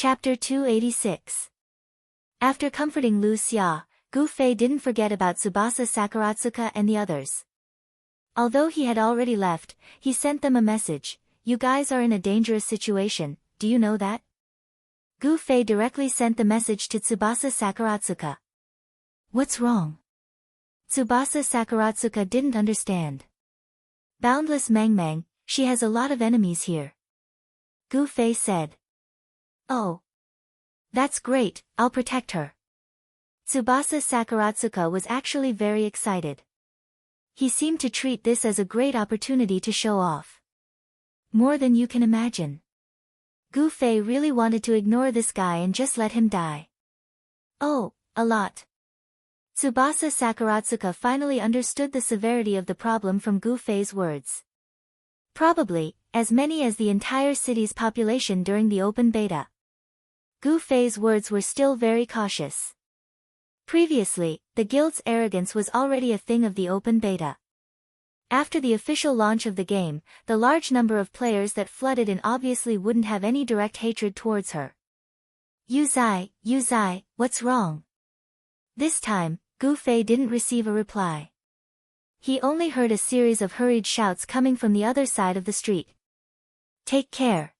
Chapter 286. After comforting Lu Xia, Gu Fei didn't forget about Tsubasa Sakuratsuka and the others. Although he had already left, he sent them a message. You guys are in a dangerous situation, do you know that? Gu Fei directly sent the message to Tsubasa Sakuratsuka. What's wrong? Tsubasa Sakuratsuka didn't understand. Boundless Mangmang, she has a lot of enemies here. Gu Fei said. Oh. That's great, I'll protect her. Tsubasa Sakuratsuka was actually very excited. He seemed to treat this as a great opportunity to show off. More than you can imagine. Gu Fei really wanted to ignore this guy and just let him die. Oh, a lot. Tsubasa Sakuratsuka finally understood the severity of the problem from Gu Fei's words. Probably, as many as the entire city's population during the open beta. Gu Fei's words were still very cautious. Previously, the guild's arrogance was already a thing of the open beta. After the official launch of the game, the large number of players that flooded in obviously wouldn't have any direct hatred towards her. Yu Zai, what's wrong? This time, Gu Fei didn't receive a reply. He only heard a series of hurried shouts coming from the other side of the street. Take care.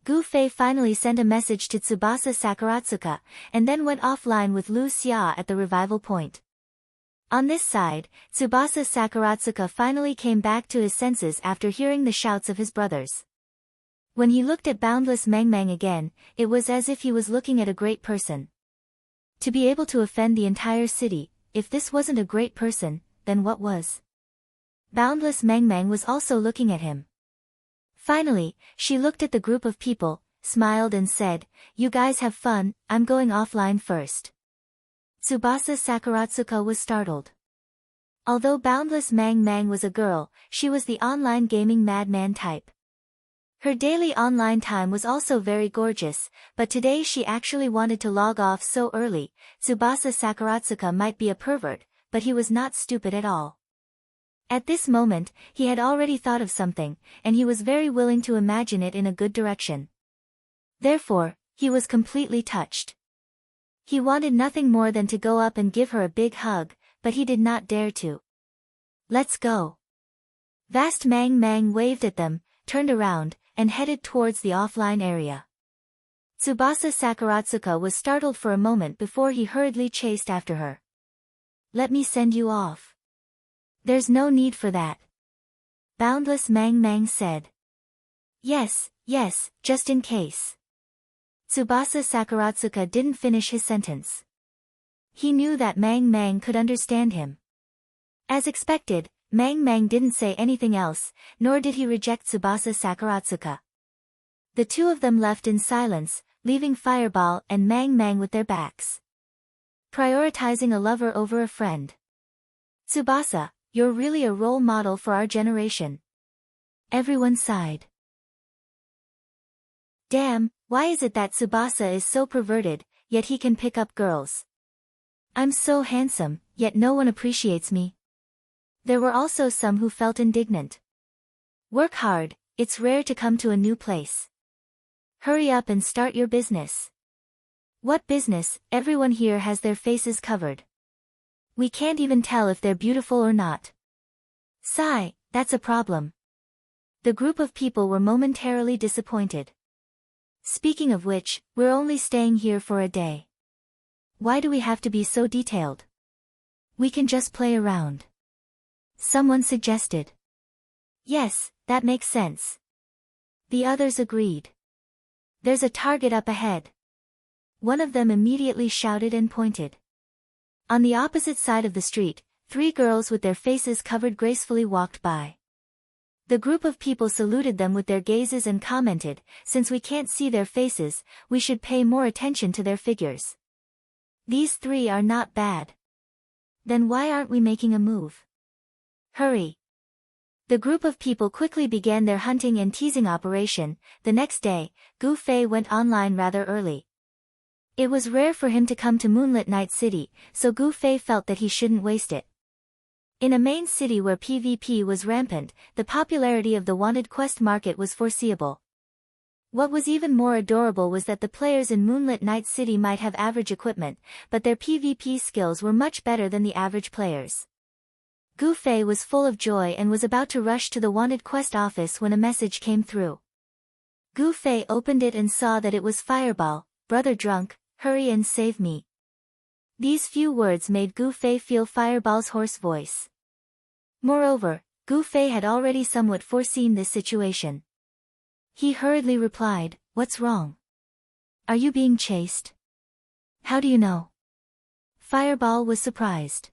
Gu Fei finally sent a message to Tsubasa Sakuratsuka, and then went offline with Lu Xia at the revival point. On this side, Tsubasa Sakuratsuka finally came back to his senses after hearing the shouts of his brothers. When he looked at Boundless Mangmang again, it was as if he was looking at a great person. To be able to offend the entire city, if this wasn't a great person, then what was? Boundless Mangmang was also looking at him. Finally, she looked at the group of people, smiled and said, You guys have fun, I'm going offline first. Tsubasa Sakuratsuka was startled. Although Boundless Mangmang was a girl, she was the online gaming madman type. Her daily online time was also very gorgeous, but today she actually wanted to log off so early. Tsubasa Sakuratsuka might be a pervert, but he was not stupid at all. At this moment, he had already thought of something, and he was very willing to imagine it in a good direction. Therefore, he was completely touched. He wanted nothing more than to go up and give her a big hug, but he did not dare to. Let's go. Vast Mang waved at them, turned around, and headed towards the offline area. Tsubasa Sakuratsuka was startled for a moment before he hurriedly chased after her. Let me send you off. There's no need for that. Boundless Mangmang said. Yes, just in case. Tsubasa Sakuratsuka didn't finish his sentence. He knew that Mangmang could understand him. As expected, Mangmang didn't say anything else, nor did he reject Tsubasa Sakuratsuka. The two of them left in silence, leaving Fireball and Mangmang with their backs. Prioritizing a lover over a friend. Tsubasa, you're really a role model for our generation. Everyone sighed. Damn, why is it that Tsubasa is so perverted, yet he can pick up girls? I'm so handsome, yet no one appreciates me. There were also some who felt indignant. Work hard, it's rare to come to a new place. Hurry up and start your business. What business? Everyone here has their faces covered. We can't even tell if they're beautiful or not. Sigh, that's a problem. The group of people were momentarily disappointed. Speaking of which, we're only staying here for a day. Why do we have to be so detailed? We can just play around. Someone suggested. Yes, that makes sense. The others agreed. There's a target up ahead. One of them immediately shouted and pointed. On the opposite side of the street, 3 girls with their faces covered gracefully walked by. The group of people saluted them with their gazes and commented, since we can't see their faces, we should pay more attention to their figures. These 3 are not bad. Then why aren't we making a move? Hurry. The group of people quickly began their hunting and teasing operation. The next day, Gu Fei went online rather early. It was rare for him to come to Moonlit Night City, so Gu Fei felt that he shouldn't waste it. In a main city where PvP was rampant, the popularity of the wanted quest market was foreseeable. What was even more adorable was that the players in Moonlit Night City might have average equipment, but their PvP skills were much better than the average players. Gu Fei was full of joy and was about to rush to the wanted quest office when a message came through. Gu Fei opened it and saw that it was Fireball. "Brother Drunk, hurry and save me." These few words made Gu Fei feel Fireball's hoarse voice. Moreover, Gu Fei had already somewhat foreseen this situation. He hurriedly replied, "What's wrong? Are you being chased? How do you know?" Fireball was surprised.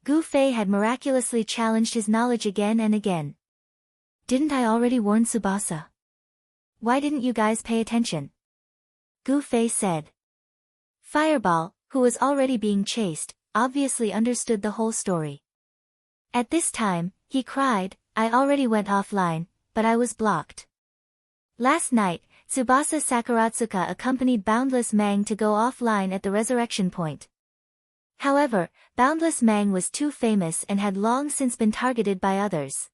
Gu Fei had miraculously challenged his knowledge again and again. "Didn't I already warn Tsubasa? Why didn't you guys pay attention?" Gu Fei said. Fireball, who was already being chased, obviously understood the whole story. At this time, he cried, "I already went offline, but I was blocked. Last night, Tsubasa Sakuratsuka accompanied Boundless Mang to go offline at the resurrection point. However, Boundless Mang was too famous and had long since been targeted by others.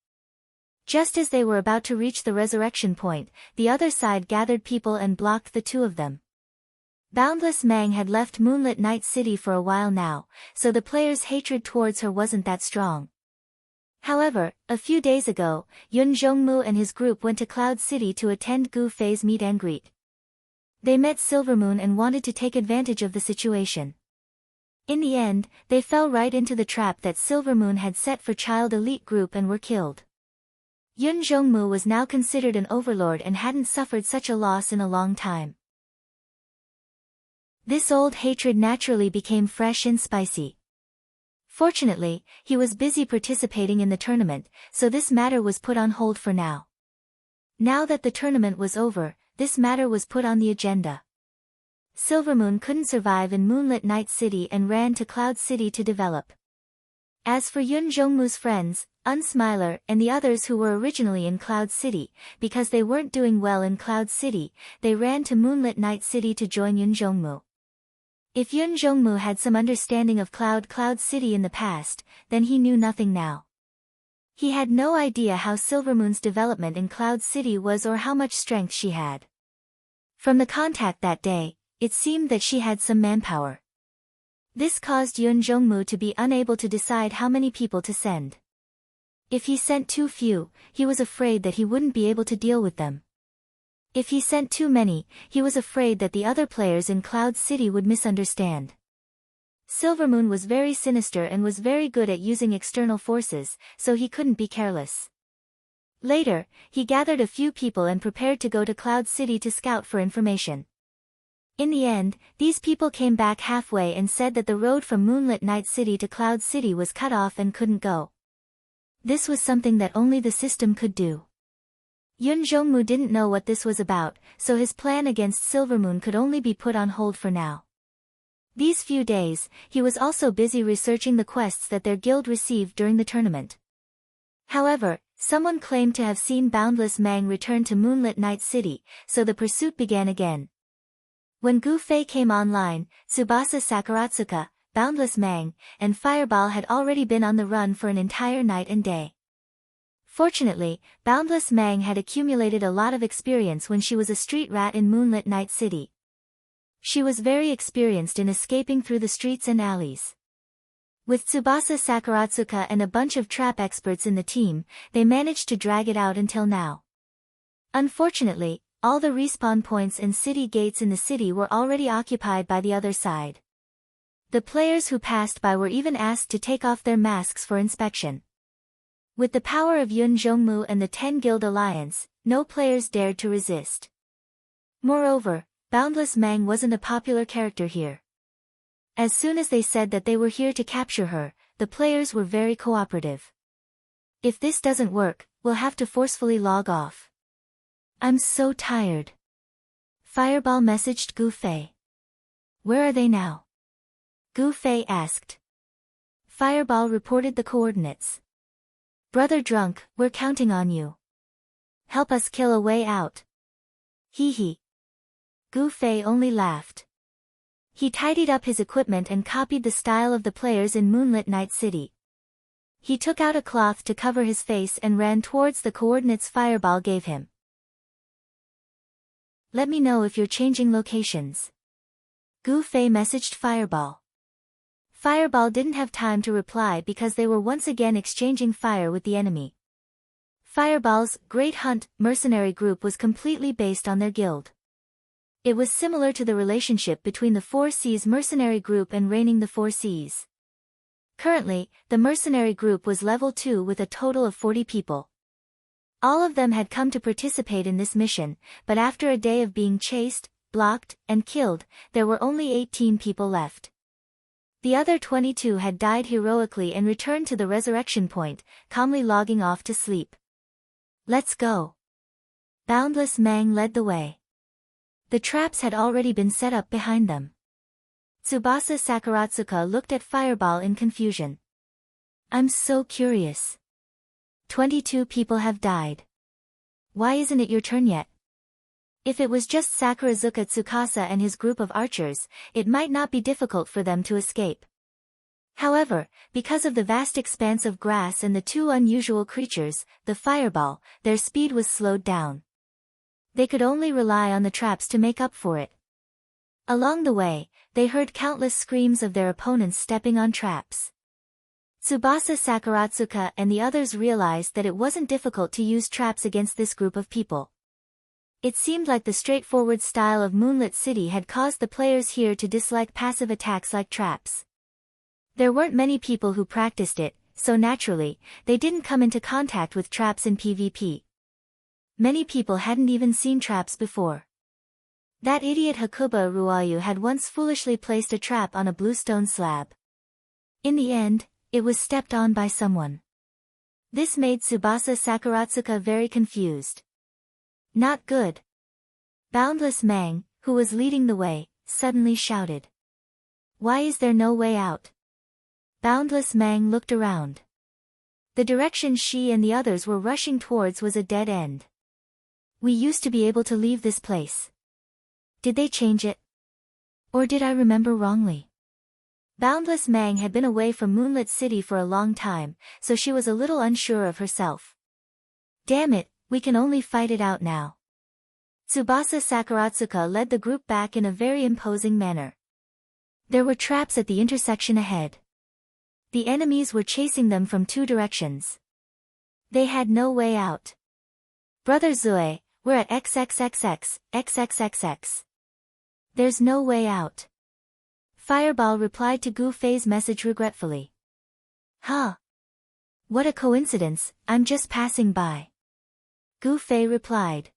Just as they were about to reach the resurrection point, the other side gathered people and blocked the two of them. Boundless Mang had left Moonlit Night City for a while now, so the players' hatred towards her wasn't that strong. However, a few days ago, Yun Zhongmu and his group went to Cloud City to attend Gu Fei's meet and greet. They met Silvermoon and wanted to take advantage of the situation. In the end, they fell right into the trap that Silvermoon had set for Child Elite Group and were killed. Yun Zhongmu was now considered an overlord and hadn't suffered such a loss in a long time. This old hatred naturally became fresh and spicy. Fortunately, he was busy participating in the tournament, so this matter was put on hold for now. Now that the tournament was over, this matter was put on the agenda. Silvermoon couldn't survive in Moonlit Night City and ran to Cloud City to develop. As for Yun Zhongmu's friends, Unsmiler and the others who were originally in Cloud City, because they weren't doing well in Cloud City, they ran to Moonlit Night City to join Yun Zhongmu. If Yun Zhongmu had some understanding of Cloud City in the past, then he knew nothing now. He had no idea how Silvermoon's development in Cloud City was or how much strength she had. From the contact that day, it seemed that she had some manpower. This caused Yun Zhongmu to be unable to decide how many people to send. If he sent too few, he was afraid that he wouldn't be able to deal with them. If he sent too many, he was afraid that the other players in Cloud City would misunderstand. Silvermoon was very sinister and was very good at using external forces, so he couldn't be careless. Later, he gathered a few people and prepared to go to Cloud City to scout for information. In the end, these people came back halfway and said that the road from Moonlit Night City to Cloud City was cut off and couldn't go. This was something that only the system could do. Yun Zhongmu didn't know what this was about, so his plan against Silvermoon could only be put on hold for now. These few days, he was also busy researching the quests that their guild received during the tournament. However, someone claimed to have seen Boundless Mang return to Moonlit Night City, so the pursuit began again. When Gu Fei came online, Tsubasa Sakuratsuka, Boundless Mang, and Fireball had already been on the run for an entire night and day. Fortunately, Boundless Mang had accumulated a lot of experience when she was a street rat in Moonlit Night City. She was very experienced in escaping through the streets and alleys. With Tsubasa Sakuratsuka and a bunch of trap experts in the team, they managed to drag it out until now. Unfortunately, all the respawn points and city gates in the city were already occupied by the other side. The players who passed by were even asked to take off their masks for inspection. With the power of Yun Zhongmu and the 10 Guild Alliance, no players dared to resist. Moreover, Boundless Mang wasn't a popular character here. As soon as they said that they were here to capture her, the players were very cooperative. If this doesn't work, we'll have to forcefully log off. I'm so tired. Fireball messaged Gu Fei. Where are they now? Gu Fei asked. Fireball reported the coordinates. Brother Drunk, we're counting on you. Help us kill a way out. Hee hee. Gu Fei only laughed. He tidied up his equipment and copied the style of the players in Moonlit Night City. He took out a cloth to cover his face and ran towards the coordinates Fireball gave him. Let me know if you're changing locations. Gu Fei messaged Fireball. Fireball didn't have time to reply because they were once again exchanging fire with the enemy. Fireball's Great Hunt mercenary group was completely based on their guild. It was similar to the relationship between the Four Seas mercenary group and Reigning the Four Seas. Currently, the mercenary group was level 2 with a total of 40 people. All of them had come to participate in this mission, but after a day of being chased, blocked, and killed, there were only 18 people left. The other 22 had died heroically and returned to the resurrection point, calmly logging off to sleep. Let's go. Boundless Mang led the way. The traps had already been set up behind them. Tsubasa Sakuratsuka looked at Fireball in confusion. I'm so curious. 22 people have died. Why isn't it your turn yet? If it was just Sakurazuka Tsukasa and his group of archers, it might not be difficult for them to escape. However, because of the vast expanse of grass and the two unusual creatures, the Fireball, their speed was slowed down. They could only rely on the traps to make up for it. Along the way, they heard countless screams of their opponents stepping on traps. Tsubasa Sakuratsuka and the others realized that it wasn't difficult to use traps against this group of people. It seemed like the straightforward style of Moonlit City had caused the players here to dislike passive attacks like traps. There weren't many people who practiced it, so naturally, they didn't come into contact with traps in PvP. Many people hadn't even seen traps before. That idiot Hakuba Ruayu had once foolishly placed a trap on a bluestone slab. In the end, it was stepped on by someone. This made Tsubasa Sakuratsuka very confused. Not good. Boundless Mang, who was leading the way, suddenly shouted. Why is there no way out? Boundless Mang looked around. The direction she and the others were rushing towards was a dead end. We used to be able to leave this place. Did they change it? Or did I remember wrongly? Boundless Mang had been away from Moonlit City for a long time, so she was a little unsure of herself. Damn it, we can only fight it out now. Tsubasa Sakuratsuka led the group back in a very imposing manner. There were traps at the intersection ahead. The enemies were chasing them from two directions. They had no way out. Brother Zue, we're at XXXX. There's no way out. Fireball replied to Gu Fei's message regretfully. Huh. What a coincidence, I'm just passing by. Gu Fei replied.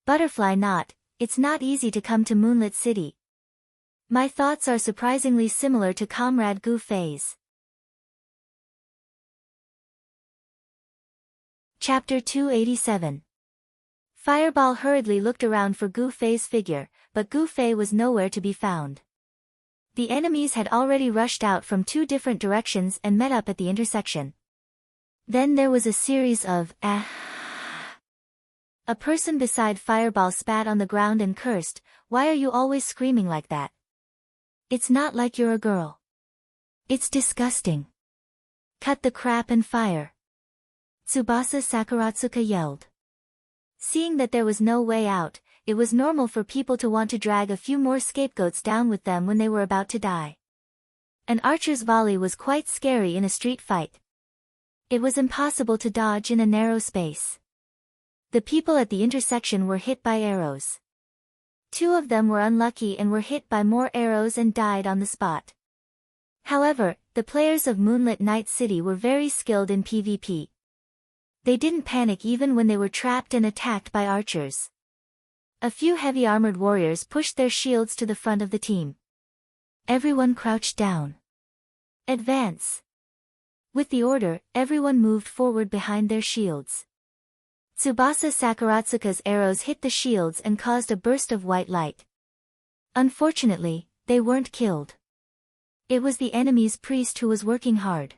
Butterfly Knot, it's not easy to come to Moonlit City. My thoughts are surprisingly similar to Comrade Gu Fei's. Chapter 287. Fireball hurriedly looked around for Gu Fei's figure, but Gu Fei was nowhere to be found. The enemies had already rushed out from two different directions and met up at the intersection. Then there was a series of ah. A person beside Fireball spat on the ground and cursed, "Why are you always screaming like that? It's not like you're a girl. It's disgusting. Cut the crap and fire." Tsubasa Sakuratsuka yelled. Seeing that there was no way out, it was normal for people to want to drag a few more scapegoats down with them when they were about to die. An archer's volley was quite scary in a street fight. It was impossible to dodge in a narrow space. The people at the intersection were hit by arrows. Two of them were unlucky and were hit by more arrows and died on the spot. However, the players of Moonlit Night City were very skilled in PvP. They didn't panic even when they were trapped and attacked by archers. A few heavy armored warriors pushed their shields to the front of the team. Everyone crouched down. Advance. With the order, everyone moved forward behind their shields. Tsubasa Sakuratsuka's arrows hit the shields and caused a burst of white light. Unfortunately, they weren't killed. It was the enemy's priest who was working hard.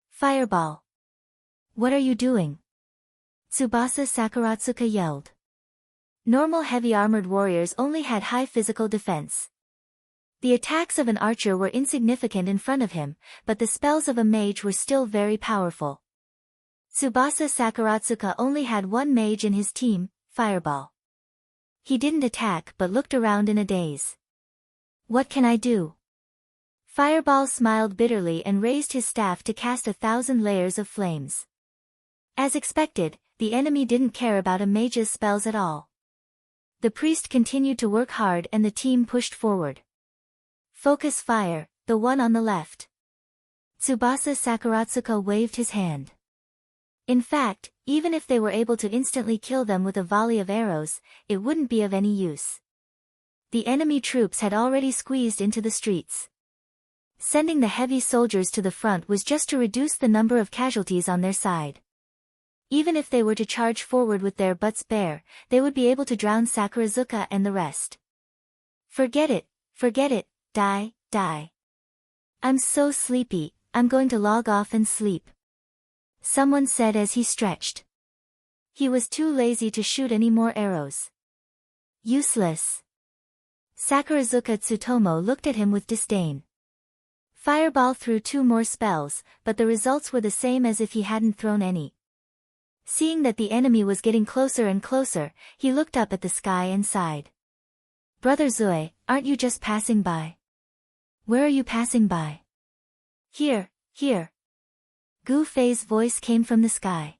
Fireball. What are you doing? Tsubasa Sakuratsuka yelled. Normal heavy armored warriors only had high physical defense. The attacks of an archer were insignificant in front of him, but the spells of a mage were still very powerful. Tsubasa Sakuratsuka only had one mage in his team, Fireball. He didn't attack but looked around in a daze. What can I do? Fireball smiled bitterly and raised his staff to cast 1,000 layers of flames. As expected, the enemy didn't care about a mage's spells at all. The priest continued to work hard and the team pushed forward. Focus fire, the one on the left. Tsubasa Sakuratsuka waved his hand. In fact, even if they were able to instantly kill them with a volley of arrows, it wouldn't be of any use. The enemy troops had already squeezed into the streets. Sending the heavy soldiers to the front was just to reduce the number of casualties on their side. Even if they were to charge forward with their butts bare, they would be able to drown Sakurazuka and the rest. Forget it, die, die. I'm so sleepy, I'm going to log off and sleep. Someone said as he stretched. He was too lazy to shoot any more arrows. Useless. Sakurazuka Tsutomu looked at him with disdain. Fireball threw 2 more spells, but the results were the same as if he hadn't thrown any. Seeing that the enemy was getting closer and closer, he looked up at the sky and sighed. Brother Zue, aren't you just passing by? Where are you passing by? Here. Gu Fei's voice came from the sky.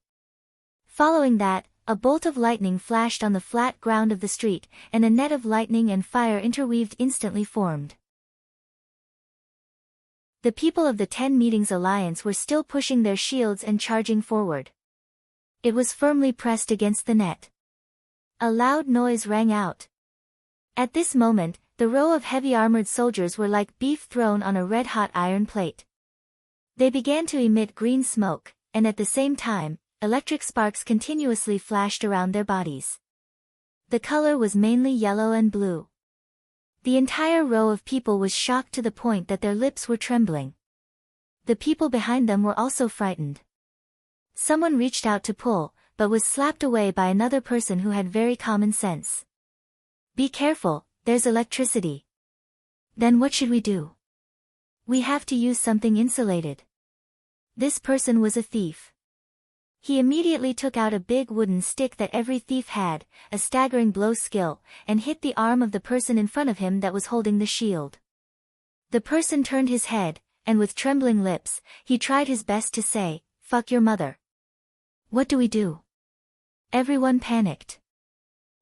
Following that, a bolt of lightning flashed on the flat ground of the street, and a net of lightning and fire interweaved instantly formed. The people of the 10 Meetings Alliance were still pushing their shields and charging forward. It was firmly pressed against the net. A loud noise rang out. At this moment, the row of heavy armored soldiers were like beef thrown on a red-hot iron plate. They began to emit green smoke, and at the same time, electric sparks continuously flashed around their bodies. The color was mainly yellow and blue. The entire row of people was shocked to the point that their lips were trembling. The people behind them were also frightened. Someone reached out to pull, but was slapped away by another person who had very common sense. Be careful, there's electricity. Then what should we do? We have to use something insulated. This person was a thief. He immediately took out a big wooden stick that every thief had, a staggering blow skill, and hit the arm of the person in front of him that was holding the shield. The person turned his head, and with trembling lips, he tried his best to say, "Fuck your mother." What do we do? Everyone panicked.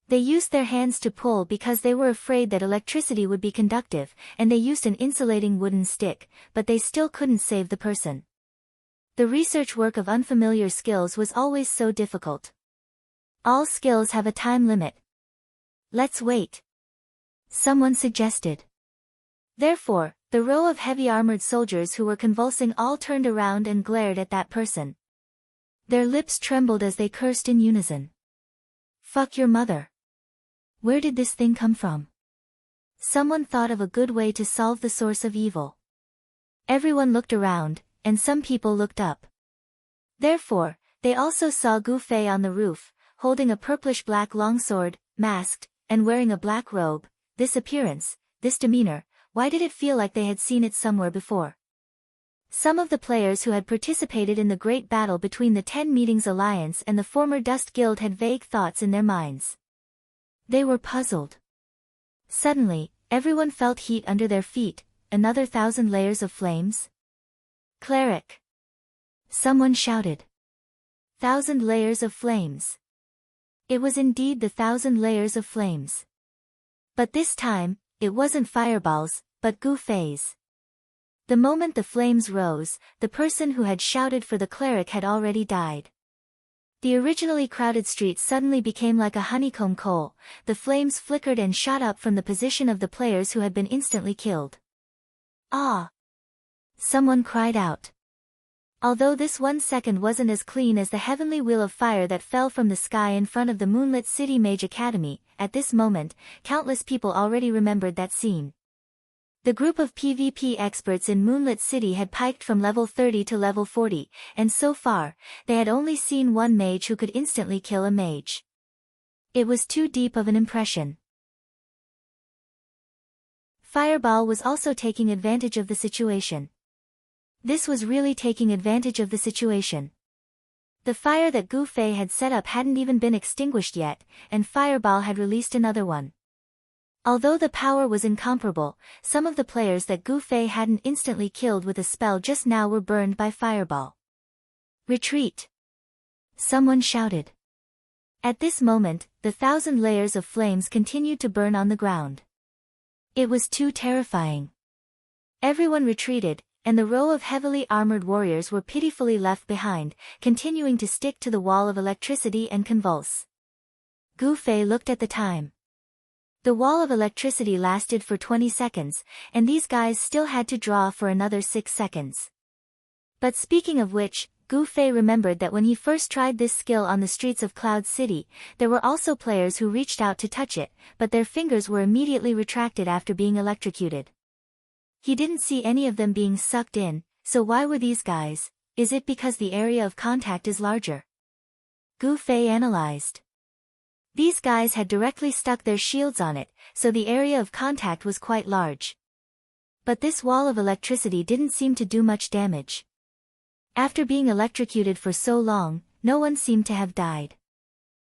They used their hands to pull because they were afraid that electricity would be conductive, and they used an insulating wooden stick, but they still couldn't save the person. The research work of unfamiliar skills was always so difficult. All skills have a time limit. Let's wait. Someone suggested. Therefore, the row of heavy armored soldiers who were convulsing all turned around and glared at that person. Their lips trembled as they cursed in unison. Fuck your mother. Where did this thing come from? Someone thought of a good way to solve the source of evil. Everyone looked around, and some people looked up. Therefore, they also saw Gu Fei on the roof, holding a purplish-black longsword, masked, and wearing a black robe. This appearance, this demeanor, why did it feel like they had seen it somewhere before? Some of the players who had participated in the great battle between the 10 Meetings Alliance and the former Dust Guild had vague thoughts in their minds. They were puzzled. Suddenly, everyone felt heat under their feet. Another 1,000 layers of flames? Cleric! Someone shouted. 1,000 layers of flames. It was indeed the 1,000 layers of flames. But this time, it wasn't fireballs, but Gu Fei's. The moment the flames rose, the person who had shouted for the cleric had already died. The originally crowded streets suddenly became like a honeycomb coal. The flames flickered and shot up from the position of the players who had been instantly killed. Ah! Someone cried out. Although this 1 second wasn't as clean as the heavenly wheel of fire that fell from the sky in front of the moonlit City Mage Academy, at this moment, countless people already remembered that scene. The group of PvP experts in Moonlit City had piked from level 30 to level 40, and so far, they had only seen one mage who could instantly kill a mage. It was too deep of an impression. Fireball was also taking advantage of the situation. This was really taking advantage of the situation. The fire that Gu Fei had set up hadn't even been extinguished yet, and Fireball had released another one. Although the power was incomparable, some of the players that Gu Fei hadn't instantly killed with a spell just now were burned by Fireball. Retreat! Someone shouted. At this moment, the 1,000 layers of flames continued to burn on the ground. It was too terrifying. Everyone retreated, and the row of heavily armored warriors were pitifully left behind, continuing to stick to the wall of electricity and convulse. Gu Fei looked at the time. The wall of electricity lasted for 20 seconds, and these guys still had to draw for another 6 seconds. But speaking of which, Gu Fei remembered that when he first tried this skill on the streets of Cloud City, there were also players who reached out to touch it, but their fingers were immediately retracted after being electrocuted. He didn't see any of them being sucked in, so why were these guys? Is it because the area of contact is larger? Gu Fei analyzed. These guys had directly stuck their shields on it, so the area of contact was quite large. But this wall of electricity didn't seem to do much damage. After being electrocuted for so long, no one seemed to have died.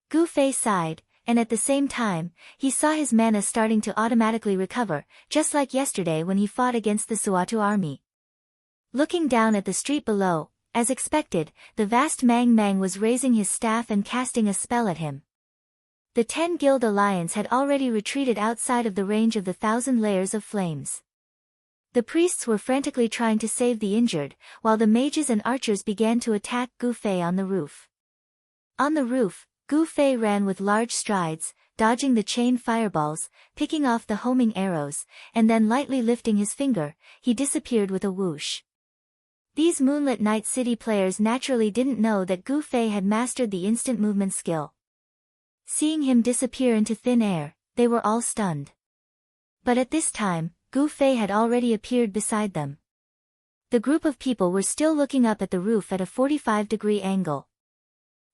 Gu Fei sighed, and at the same time, he saw his mana starting to automatically recover, just like yesterday when he fought against the Suatu army. Looking down at the street below, as expected, the vast Mang Mang was raising his staff and casting a spell at him. The 10 Guild Alliance had already retreated outside of the range of the 1,000 layers of flames. The priests were frantically trying to save the injured, while the mages and archers began to attack Gu Fei on the roof. On the roof, Gu Fei ran with large strides, dodging the chain fireballs, picking off the homing arrows, and then lightly lifting his finger, he disappeared with a whoosh. These Moonlit Night City players naturally didn't know that Gu Fei had mastered the instant movement skill. Seeing him disappear into thin air, they were all stunned. But at this time, Gu Fei had already appeared beside them. The group of people were still looking up at the roof at a 45-degree angle.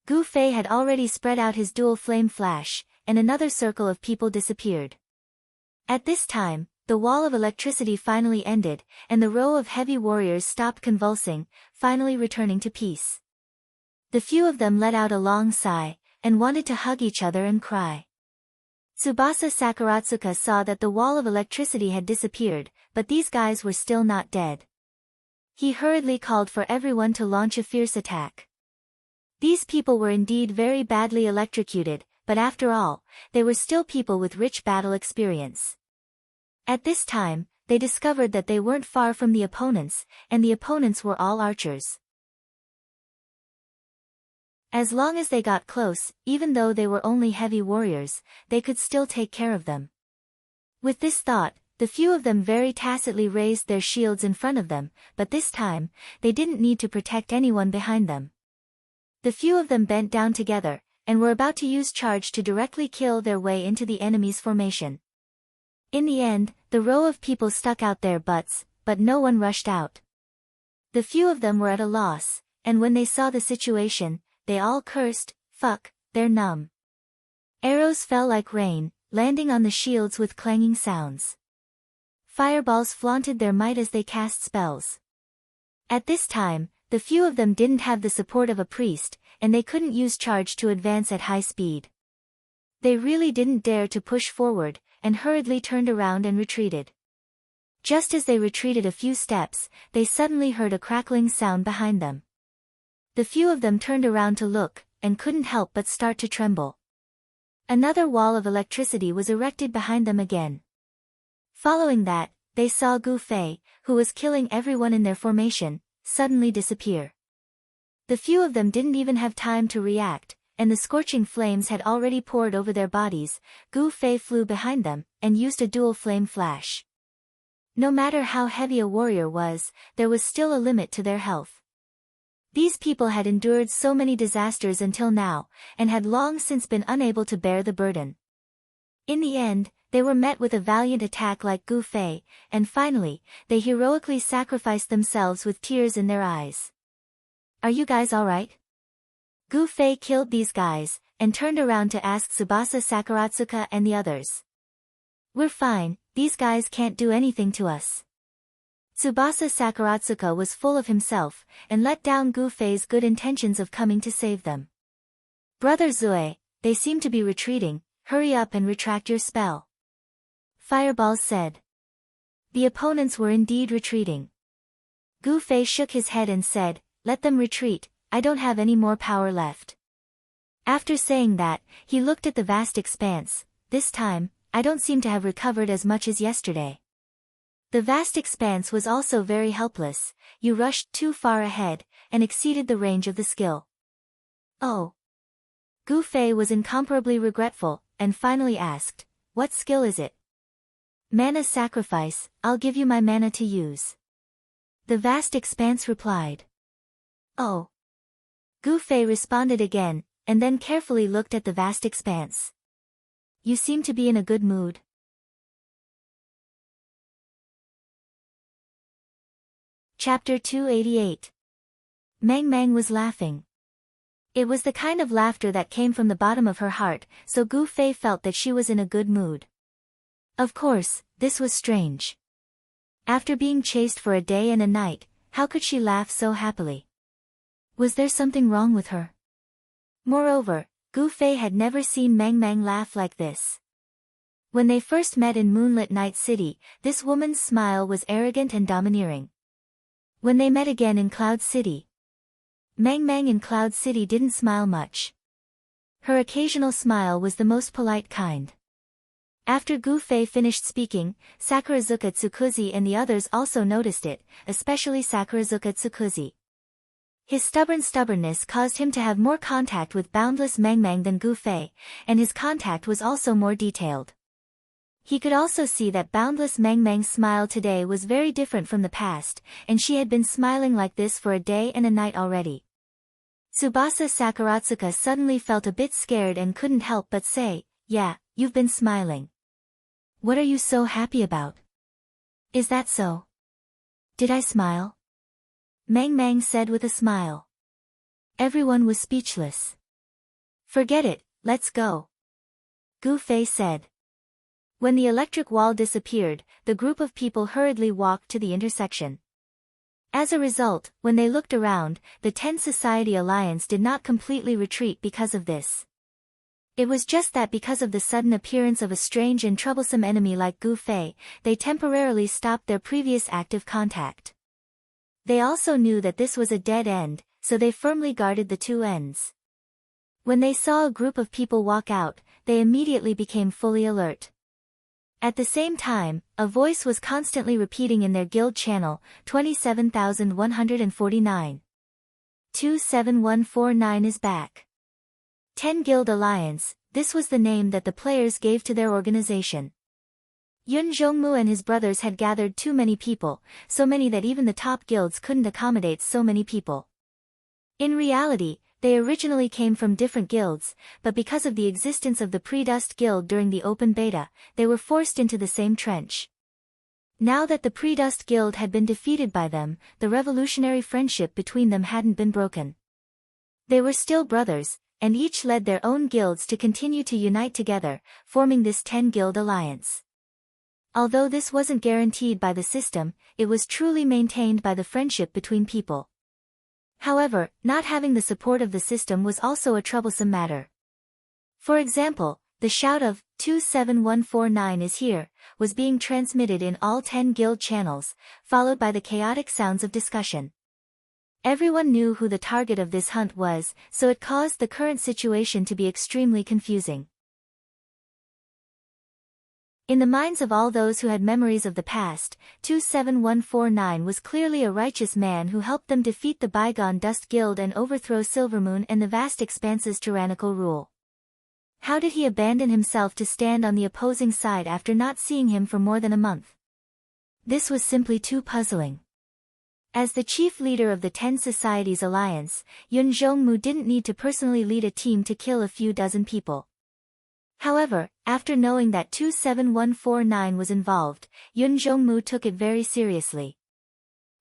Gu Fei had already spread out his dual flame flash, and another circle of people disappeared. At this time, the wall of electricity finally ended, and the row of heavy warriors stopped convulsing, finally returning to peace. The few of them let out a long sigh, and wanted to hug each other and cry. Tsubasa Sakaratsuka saw that the wall of electricity had disappeared, but these guys were still not dead. He hurriedly called for everyone to launch a fierce attack. These people were indeed very badly electrocuted, but after all, they were still people with rich battle experience. At this time, they discovered that they weren't far from the opponents, and the opponents were all archers. As long as they got close, even though they were only heavy warriors, they could still take care of them. With this thought, the few of them very tacitly raised their shields in front of them, but this time, they didn't need to protect anyone behind them. The few of them bent down together, and were about to use charge to directly kill their way into the enemy's formation. In the end, the row of people stuck out their butts, but no one rushed out. The few of them were at a loss, and when they saw the situation, they all cursed, "Fuck, they're numb." Arrows fell like rain, landing on the shields with clanging sounds. Fireballs flaunted their might as they cast spells. At this time, the few of them didn't have the support of a priest, and they couldn't use charge to advance at high speed. They really didn't dare to push forward, and hurriedly turned around and retreated. Just as they retreated a few steps, they suddenly heard a crackling sound behind them. The few of them turned around to look, and couldn't help but start to tremble. Another wall of electricity was erected behind them again. Following that, they saw Gu Fei, who was killing everyone in their formation, suddenly disappear. The few of them didn't even have time to react, and the scorching flames had already poured over their bodies. Gu Fei flew behind them, and used a dual flame flash. No matter how heavy a warrior was, there was still a limit to their health. These people had endured so many disasters until now, and had long since been unable to bear the burden. In the end, they were met with a valiant attack like Gu Fei, and finally, they heroically sacrificed themselves with tears in their eyes. "Are you guys alright?" Gu Fei killed these guys, and turned around to ask Tsubasa Sakaratsuka and the others. "We're fine, these guys can't do anything to us." Tsubasa Sakuratsuka was full of himself, and let down Gu-Fei's good intentions of coming to save them. Brother Zue, they seem to be retreating, hurry up and retract your spell. Fireball said. The opponents were indeed retreating. Gu-Fei shook his head and said, let them retreat, I don't have any more power left. After saying that, he looked at the vast expanse. This time, I don't seem to have recovered as much as yesterday. The vast expanse was also very helpless. You rushed too far ahead, and exceeded the range of the skill. Oh. Gu-Fei was incomparably regretful, and finally asked, what skill is it? Mana sacrifice, I'll give you my mana to use. The vast expanse replied. Oh. Gu-Fei responded again, and then carefully looked at the vast expanse. You seem to be in a good mood. Chapter 288. Mang Mang was laughing. It was the kind of laughter that came from the bottom of her heart, so Gu-Fei felt that she was in a good mood. Of course, this was strange. After being chased for a day and a night, how could she laugh so happily? Was there something wrong with her? Moreover, Gu-Fei had never seen Mang Mang laugh like this. When they first met in Moonlit Night City, this woman's smile was arrogant and domineering. When they met again in Cloud City, Mang Mang in Cloud City didn't smile much. Her occasional smile was the most polite kind. After Gu-Fei finished speaking, Sakurazuka Tsukuzi and the others also noticed it, especially Sakurazuka Tsukuzi. His stubbornness caused him to have more contact with boundless Mang Mang than Gu-Fei, and his contact was also more detailed. He could also see that boundless Mang Mang's smile today was very different from the past, and she had been smiling like this for a day and a night already. Tsubasa Sakuratsuka suddenly felt a bit scared and couldn't help but say, yeah, you've been smiling. What are you so happy about? Is that so? Did I smile? Mang Mang said with a smile. Everyone was speechless. Forget it, let's go. Gu-Fei said. When the electric wall disappeared, the group of people hurriedly walked to the intersection. As a result, when they looked around, the Ten Society Alliance did not completely retreat because of this. It was just that because of the sudden appearance of a strange and troublesome enemy like Gu-Fei, they temporarily stopped their previous active contact. They also knew that this was a dead end, so they firmly guarded the two ends. When they saw a group of people walk out, they immediately became fully alert. At the same time, a voice was constantly repeating in their guild channel, 27,149. 27149 is back. 10 Guild Alliance, this was the name that the players gave to their organization. Yun Zhongmu and his brothers had gathered too many people, so many that even the top guilds couldn't accommodate so many people. In reality, they originally came from different guilds, but because of the existence of the Pre-Dust Guild during the open beta, they were forced into the same trench. Now that the Pre-Dust Guild had been defeated by them, the revolutionary friendship between them hadn't been broken. They were still brothers, and each led their own guilds to continue to unite together, forming this 10 Guild Alliance. Although this wasn't guaranteed by the system, it was truly maintained by the friendship between people. However, not having the support of the system was also a troublesome matter. For example, the shout of 27149 is here was being transmitted in all 10 guild channels, followed by the chaotic sounds of discussion. Everyone knew who the target of this hunt was, so it caused the current situation to be extremely confusing. In the minds of all those who had memories of the past, 27149 was clearly a righteous man who helped them defeat the bygone Dust Guild and overthrow Silvermoon and the vast expanse's tyrannical rule. How did he abandon himself to stand on the opposing side after not seeing him for more than a month? This was simply too puzzling. As the chief leader of the 10 Societies Alliance, Yun Zhongmu didn't need to personally lead a team to kill a few dozen people. However, after knowing that 27149 was involved, Yun Zhongmu took it very seriously.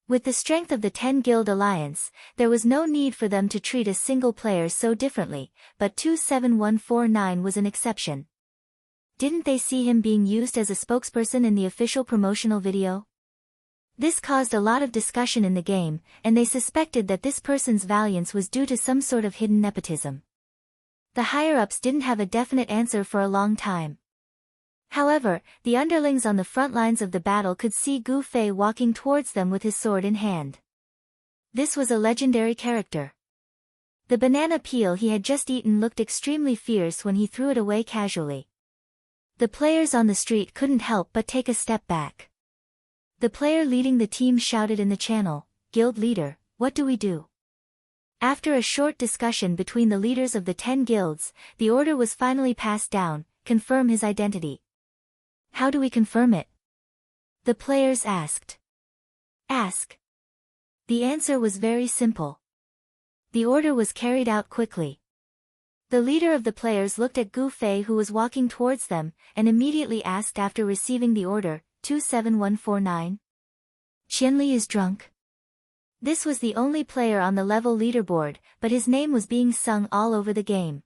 With the strength of the 10 Guild Alliance, there was no need for them to treat a single player so differently, but 27149 was an exception. Didn't they see him being used as a spokesperson in the official promotional video? This caused a lot of discussion in the game, and they suspected that this person's valiance was due to some sort of hidden nepotism. The higher-ups didn't have a definite answer for a long time. However, the underlings on the front lines of the battle could see Gu Fei walking towards them with his sword in hand. This was a legendary character. The banana peel he had just eaten looked extremely fierce when he threw it away casually. The players on the street couldn't help but take a step back. The player leading the team shouted in the channel, "Guild leader, what do we do?" After a short discussion between the leaders of the 10 guilds, the order was finally passed down: confirm his identity. How do we confirm it? The players asked. Ask. The answer was very simple. The order was carried out quickly. The leader of the players looked at Gu Fei, who was walking towards them, and immediately asked after receiving the order, 27149. Qianli is drunk. This was the only player on the level leaderboard, but his name was being sung all over the game.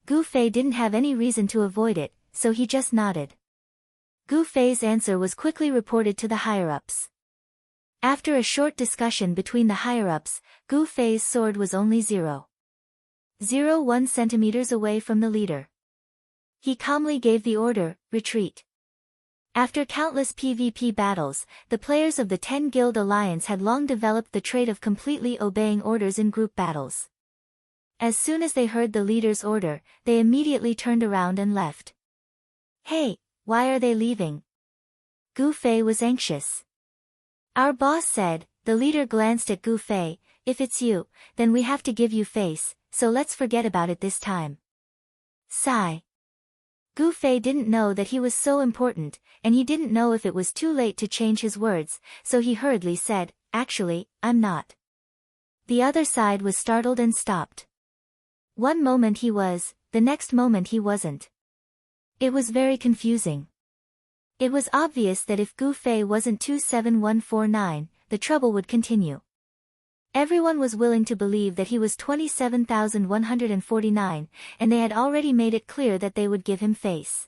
Gu Fei didn't have any reason to avoid it, so he just nodded. Gu Fei's answer was quickly reported to the higher-ups. After a short discussion between the higher-ups, Gu Fei's sword was only 0.01 centimeters away from the leader. He calmly gave the order, retreat. After countless PvP battles, the players of the 10 Guild Alliance had long developed the trait of completely obeying orders in group battles. As soon as they heard the leader's order, they immediately turned around and left. Hey, why are they leaving? Gu Fei was anxious. Our boss said. The leader glanced at Gu Fei, if it's you, then we have to give you face, so let's forget about it this time. Sigh. Gu Fei didn't know that he was so important, and he didn't know if it was too late to change his words, so he hurriedly said, actually, I'm not. The other side was startled and stopped. One moment he was, the next moment he wasn't. It was very confusing. It was obvious that if Gu Fei wasn't 27149, the trouble would continue. Everyone was willing to believe that he was 27,149, and they had already made it clear that they would give him face.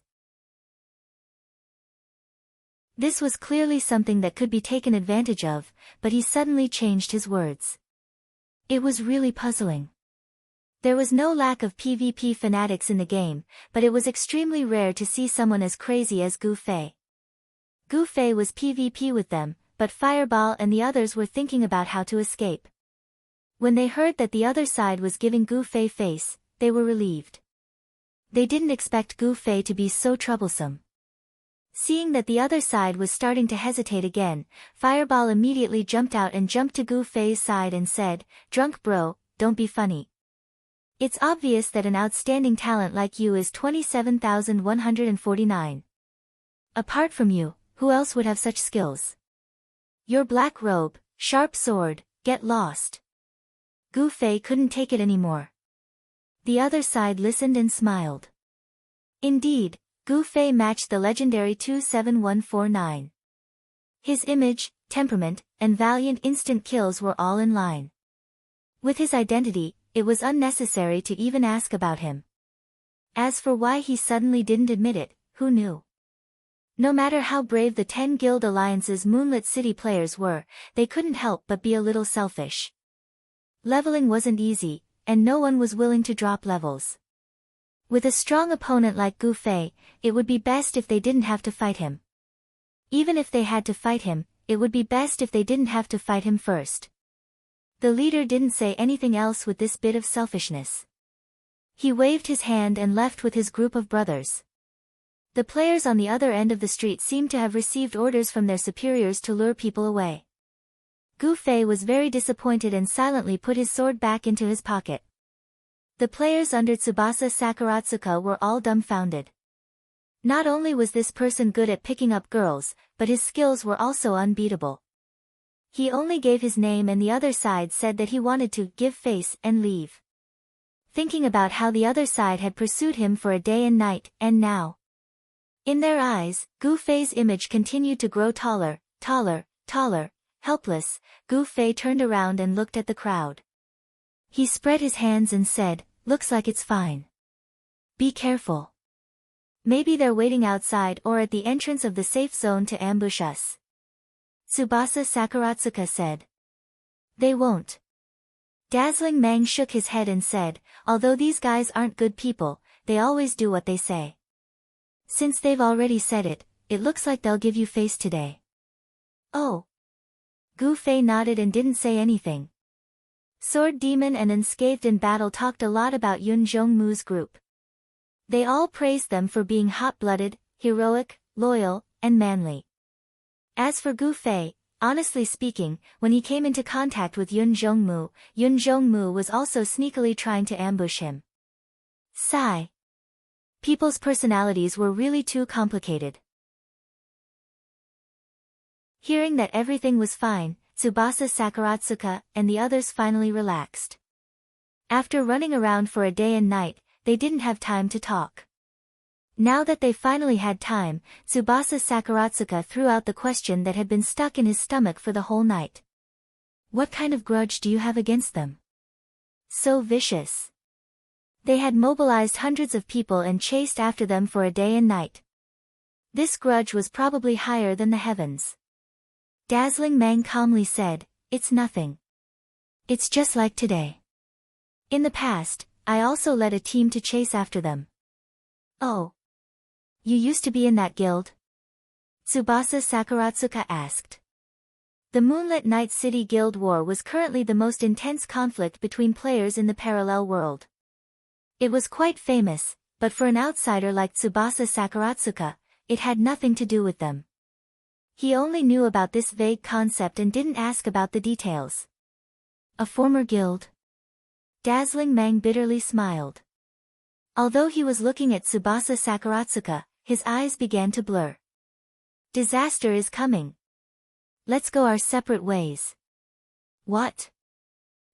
This was clearly something that could be taken advantage of, but he suddenly changed his words. It was really puzzling. There was no lack of PvP fanatics in the game, but it was extremely rare to see someone as crazy as Gu Fei. Gu Fei was PvP with them, but Fireball and the others were thinking about how to escape. When they heard that the other side was giving Gu Fei face, they were relieved. They didn't expect Gu Fei to be so troublesome. Seeing that the other side was starting to hesitate again, Fireball immediately jumped out and jumped to Gu Fei's side and said, "Drunk bro, don't be funny. It's obvious that an outstanding talent like you is 27,149. Apart from you, who else would have such skills? Your black robe, sharp sword, get lost." Gu Fei couldn't take it anymore. The other side listened and smiled. Indeed, Gu Fei matched the legendary 27149. His image, temperament, and valiant instant kills were all in line. With his identity, it was unnecessary to even ask about him. As for why he suddenly didn't admit it, who knew? No matter how brave the 10 Guild Alliance's Moonlit City players were, they couldn't help but be a little selfish. Leveling wasn't easy, and no one was willing to drop levels. With a strong opponent like Gu Fei, it would be best if they didn't have to fight him. Even if they had to fight him, it would be best if they didn't have to fight him first. The leader didn't say anything else with this bit of selfishness. He waved his hand and left with his group of brothers. The players on the other end of the street seemed to have received orders from their superiors to lure people away. Gu Fei was very disappointed and silently put his sword back into his pocket. The players under Tsubasa Sakuratsuka were all dumbfounded. Not only was this person good at picking up girls, but his skills were also unbeatable. He only gave his name and the other side said that he wanted to give face and leave. Thinking about how the other side had pursued him for a day and night, and now. In their eyes, Gu Fei's image continued to grow taller, taller, taller. Helpless, Gu Fei turned around and looked at the crowd. He spread his hands and said, "Looks like it's fine. Be careful. Maybe they're waiting outside or at the entrance of the safe zone to ambush us." Tsubasa Sakuratsuka said. They won't. Dazzling Mang shook his head and said, although these guys aren't good people, they always do what they say. Since they've already said it, it looks like they'll give you face today. Oh. Gu Fei nodded and didn't say anything. Sword Demon and Unscathed in Battle talked a lot about Yun Zhongmu's group. They all praised them for being hot-blooded, heroic, loyal, and manly. As for Gu Fei, honestly speaking, when he came into contact with Yun Zhongmu was also sneakily trying to ambush him. Sigh. People's personalities were really too complicated. Hearing that everything was fine, Tsubasa Sakuratsuka and the others finally relaxed. After running around for a day and night, they didn't have time to talk. Now that they finally had time, Tsubasa Sakuratsuka threw out the question that had been stuck in his stomach for the whole night. What kind of grudge do you have against them? So vicious. They had mobilized hundreds of people and chased after them for a day and night. This grudge was probably higher than the heavens. Dazzling Mang calmly said, it's nothing. It's just like today. In the past, I also led a team to chase after them. Oh. You used to be in that guild? Tsubasa Sakuratsuka asked. The Moonlit Night City Guild War was currently the most intense conflict between players in the parallel world. It was quite famous, but for an outsider like Tsubasa Sakuratsuka, it had nothing to do with them. He only knew about this vague concept and didn't ask about the details. A former guild? Dazzling Mang bitterly smiled. Although he was looking at Tsubasa Sakuratsuka, his eyes began to blur. Disaster is coming. Let's go our separate ways. What?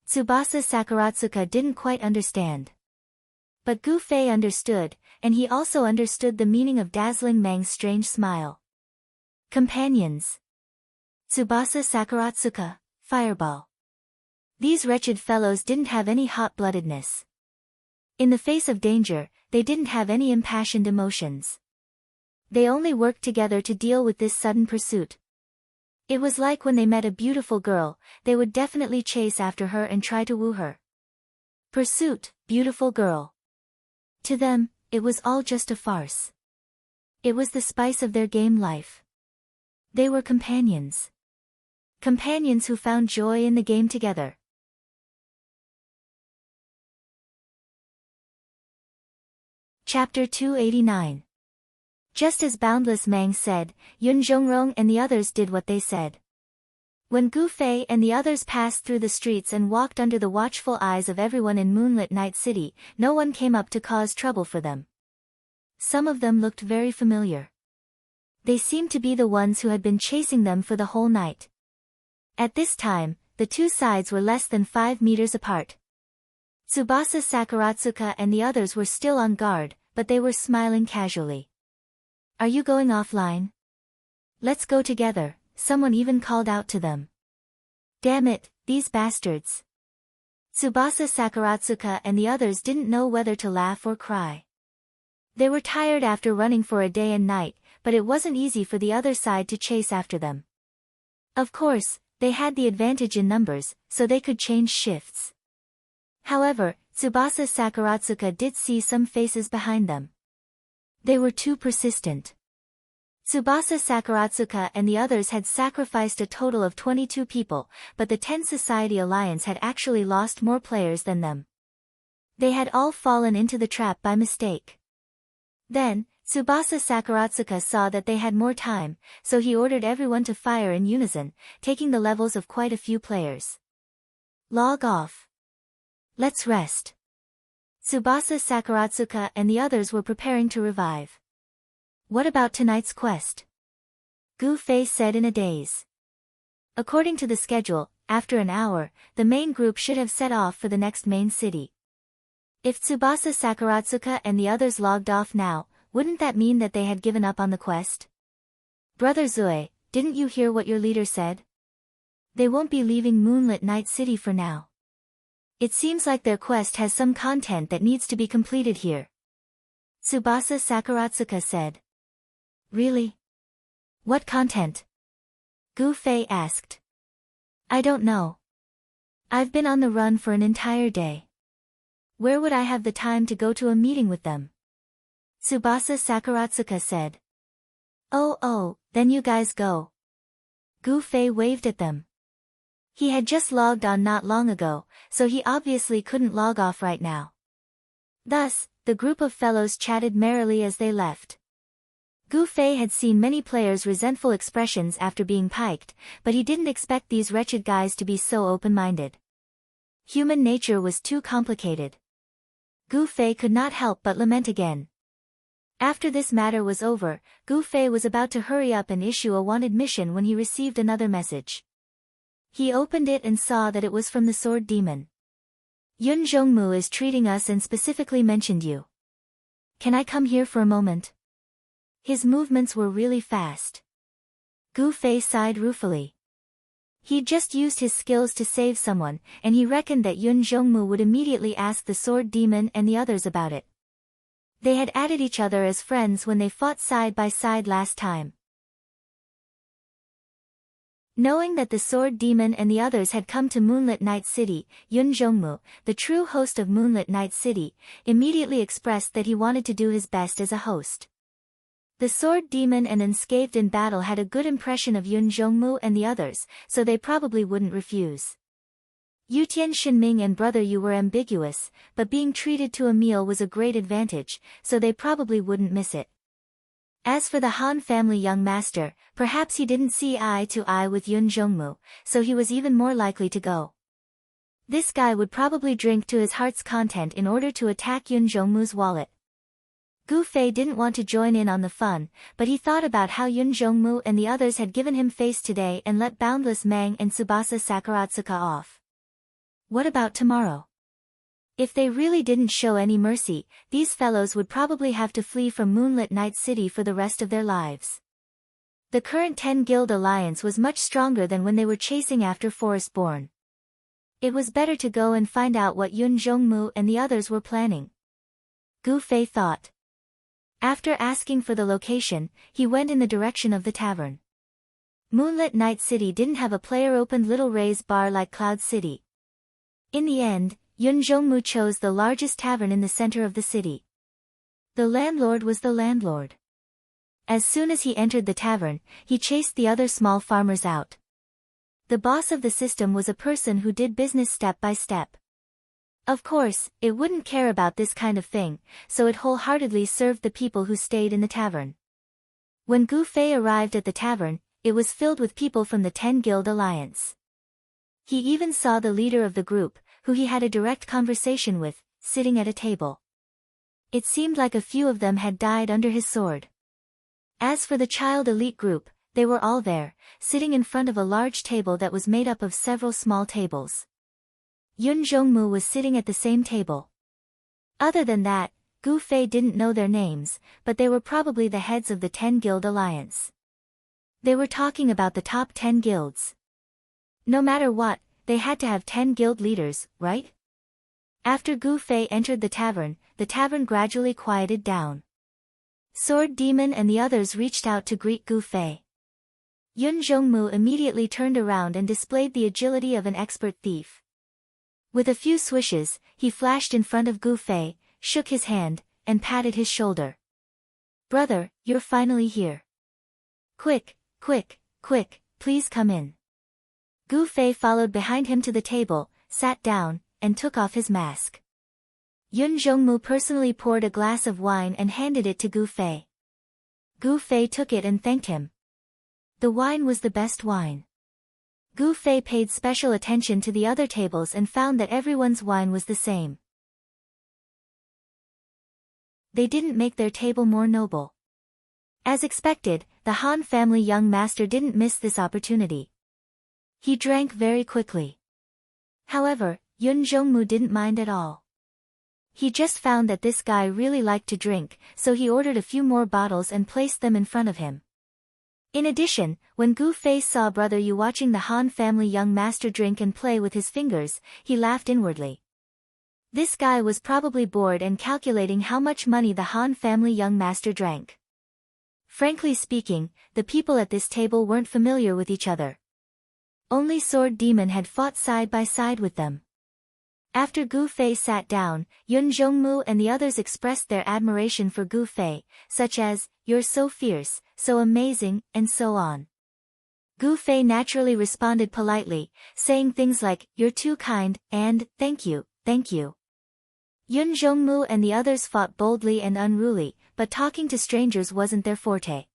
Tsubasa Sakuratsuka didn't quite understand. But Gu Fei understood, and he also understood the meaning of Dazzling Mang's strange smile. Companions. Tsubasa Sakuratsuka, Fireball. These wretched fellows didn't have any hot-bloodedness. In the face of danger, they didn't have any impassioned emotions. They only worked together to deal with this sudden pursuit. It was like when they met a beautiful girl, they would definitely chase after her and try to woo her. Pursuit, beautiful girl. To them, it was all just a farce. It was the spice of their game life. They were companions. Companions who found joy in the game together. Chapter 289. Just as Boundless Mang said, Yun Zhongrong and the others did what they said. When Gu Fei and the others passed through the streets and walked under the watchful eyes of everyone in Moonlit Night City, no one came up to cause trouble for them. Some of them looked very familiar. They seemed to be the ones who had been chasing them for the whole night. At this time, the two sides were less than 5 meters apart. Tsubasa Sakuratsuka and the others were still on guard, but they were smiling casually. Are you going offline? Let's go together, someone even called out to them. Damn it, these bastards. Tsubasa Sakuratsuka and the others didn't know whether to laugh or cry. They were tired after running for a day and night, but it wasn't easy for the other side to chase after them. Of course, they had the advantage in numbers, so they could change shifts. However, Tsubasa Sakuratsuka did see some faces behind them. They were too persistent. Tsubasa Sakuratsuka and the others had sacrificed a total of 22 people, but the 10 Society Alliance had actually lost more players than them. They had all fallen into the trap by mistake. Then, Tsubasa Sakuratsuka saw that they had more time, so he ordered everyone to fire in unison, taking the levels of quite a few players. Log off. Let's rest. Tsubasa Sakuratsuka and the others were preparing to revive. What about tonight's quest? Gu Fei said in a daze. According to the schedule, after an hour, the main group should have set off for the next main city. If Tsubasa Sakuratsuka and the others logged off now, wouldn't that mean that they had given up on the quest? Brother Zui, didn't you hear what your leader said? They won't be leaving Moonlit Night City for now. It seems like their quest has some content that needs to be completed here. Tsubasa Sakuratsuka said. Really? What content? Gu Fei asked. I don't know. I've been on the run for an entire day. Where would I have the time to go to a meeting with them? Tsubasa Sakuratsuka said. Oh, then you guys go. Gu Fei waved at them. He had just logged on not long ago, so he obviously couldn't log off right now. Thus, the group of fellows chatted merrily as they left. Gu Fei had seen many players' resentful expressions after being piked, but he didn't expect these wretched guys to be so open-minded. Human nature was too complicated. Gu Fei could not help but lament again. After this matter was over, Gu Fei was about to hurry up and issue a wanted mission when he received another message. He opened it and saw that it was from the Sword Demon. Yun Zhongmu is treating us and specifically mentioned you. Can I come here for a moment? His movements were really fast. Gu Fei sighed ruefully. He'd just used his skills to save someone, and he reckoned that Yun Zhongmu would immediately ask the Sword Demon and the others about it. They had added each other as friends when they fought side by side last time. Knowing that the Sword Demon and the others had come to Moonlit Night City, Yun Zhongmu, the true host of Moonlit Night City, immediately expressed that he wanted to do his best as a host. The Sword Demon and Unscathed in Battle had a good impression of Yun Zhongmu and the others, so they probably wouldn't refuse. Yutian Shinming and Brother Yu were ambiguous, but being treated to a meal was a great advantage, so they probably wouldn't miss it. As for the Han family young master, perhaps he didn't see eye to eye with Yun Zhongmu, so he was even more likely to go. This guy would probably drink to his heart's content in order to attack Yun Zhongmu's wallet. Gu Fei didn't want to join in on the fun, but he thought about how Yun Zhongmu and the others had given him face today and let Boundless Mang and Tsubasa Sakuratsuka off. What about tomorrow? If they really didn't show any mercy, these fellows would probably have to flee from Moonlit Night City for the rest of their lives. The current 10 Guild alliance was much stronger than when they were chasing after Forestborn. It was better to go and find out what Yun Zhongmu and the others were planning. Gu Fei thought. After asking for the location, he went in the direction of the tavern. Moonlit Night City didn't have a player-opened little raised bar like Cloud City. In the end, Yun Zhongmu chose the largest tavern in the center of the city. The landlord was the landlord. As soon as he entered the tavern, he chased the other small farmers out. The boss of the system was a person who did business step by step. Of course, it wouldn't care about this kind of thing, so it wholeheartedly served the people who stayed in the tavern. When Gu Fei arrived at the tavern, it was filled with people from the 10 Guild Alliance. He even saw the leader of the group, who he had a direct conversation with, sitting at a table. It seemed like a few of them had died under his sword. As for the child elite group, they were all there, sitting in front of a large table that was made up of several small tables. Yun Zhongmu was sitting at the same table. Other than that, Gu Fei didn't know their names, but they were probably the heads of the 10 Guild Alliance. They were talking about the top 10 guilds. No matter what, they had to have 10 guild leaders, right? After Gu Fei entered the tavern gradually quieted down. Sword Demon and the others reached out to greet Gu Fei. Yun Zhongmu immediately turned around and displayed the agility of an expert thief. With a few swishes, he flashed in front of Gu Fei, shook his hand, and patted his shoulder. Brother, you're finally here. Quick, please come in. Gu Fei followed behind him to the table, sat down, and took off his mask. Yun Zhongmu personally poured a glass of wine and handed it to Gu Fei. Gu Fei took it and thanked him. The wine was the best wine. Gu Fei paid special attention to the other tables and found that everyone's wine was the same. They didn't make their table more noble. As expected, the Han family young master didn't miss this opportunity. He drank very quickly. However, Yun Zhongmu didn't mind at all. He just found that this guy really liked to drink, so he ordered a few more bottles and placed them in front of him. In addition, when Gu Fei saw Brother Yu watching the Han family young master drink and play with his fingers, he laughed inwardly. This guy was probably bored and calculating how much money the Han family young master drank. Frankly speaking, the people at this table weren't familiar with each other. Only Sword Demon had fought side by side with them. After Gu Fei sat down, Yun Zhongmu and the others expressed their admiration for Gu Fei, such as, "You're so fierce, so amazing," and so on. Gu Fei naturally responded politely, saying things like, "You're too kind," and, "Thank you, thank you." Yun Zhongmu and the others fought boldly and unruly, but talking to strangers wasn't their forte.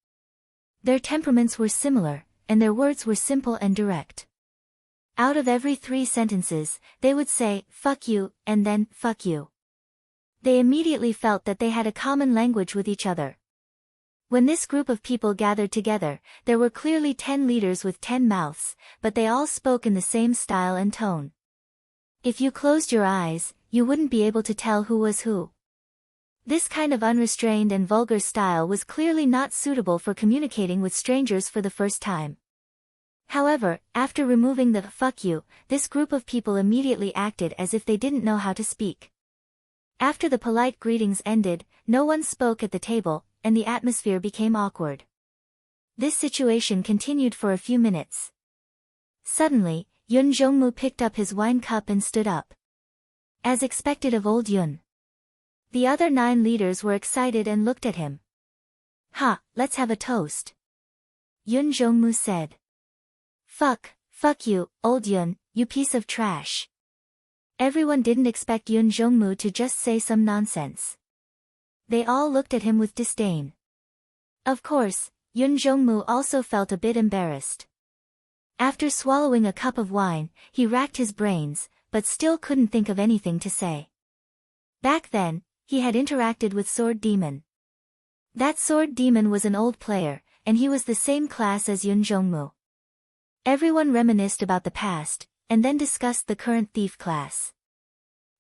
Their temperaments were similar, and their words were simple and direct. Out of every 3 sentences, they would say, "Fuck you," and then, "Fuck you." They immediately felt that they had a common language with each other. When this group of people gathered together, there were clearly 10 leaders with 10 mouths, but they all spoke in the same style and tone. If you closed your eyes, you wouldn't be able to tell who was who. This kind of unrestrained and vulgar style was clearly not suitable for communicating with strangers for the first time. However, after removing the "fuck you," this group of people immediately acted as if they didn't know how to speak. After the polite greetings ended, no one spoke at the table, and the atmosphere became awkward. This situation continued for a few minutes. Suddenly, Yun Zhongmu picked up his wine cup and stood up. As expected of old Yun. The other 9 leaders were excited and looked at him. "Ha, let's have a toast," Yun Zhongmu said. Fuck you, old Yun, you piece of trash." Everyone didn't expect Yun Zhongmu to just say some nonsense. They all looked at him with disdain. Of course, Yun Zhongmu also felt a bit embarrassed. After swallowing a cup of wine, he racked his brains, but still couldn't think of anything to say. Back then, he had interacted with Sword Demon. That Sword Demon was an old player, and he was the same class as Yun Zhongmu. Everyone reminisced about the past, and then discussed the current thief class.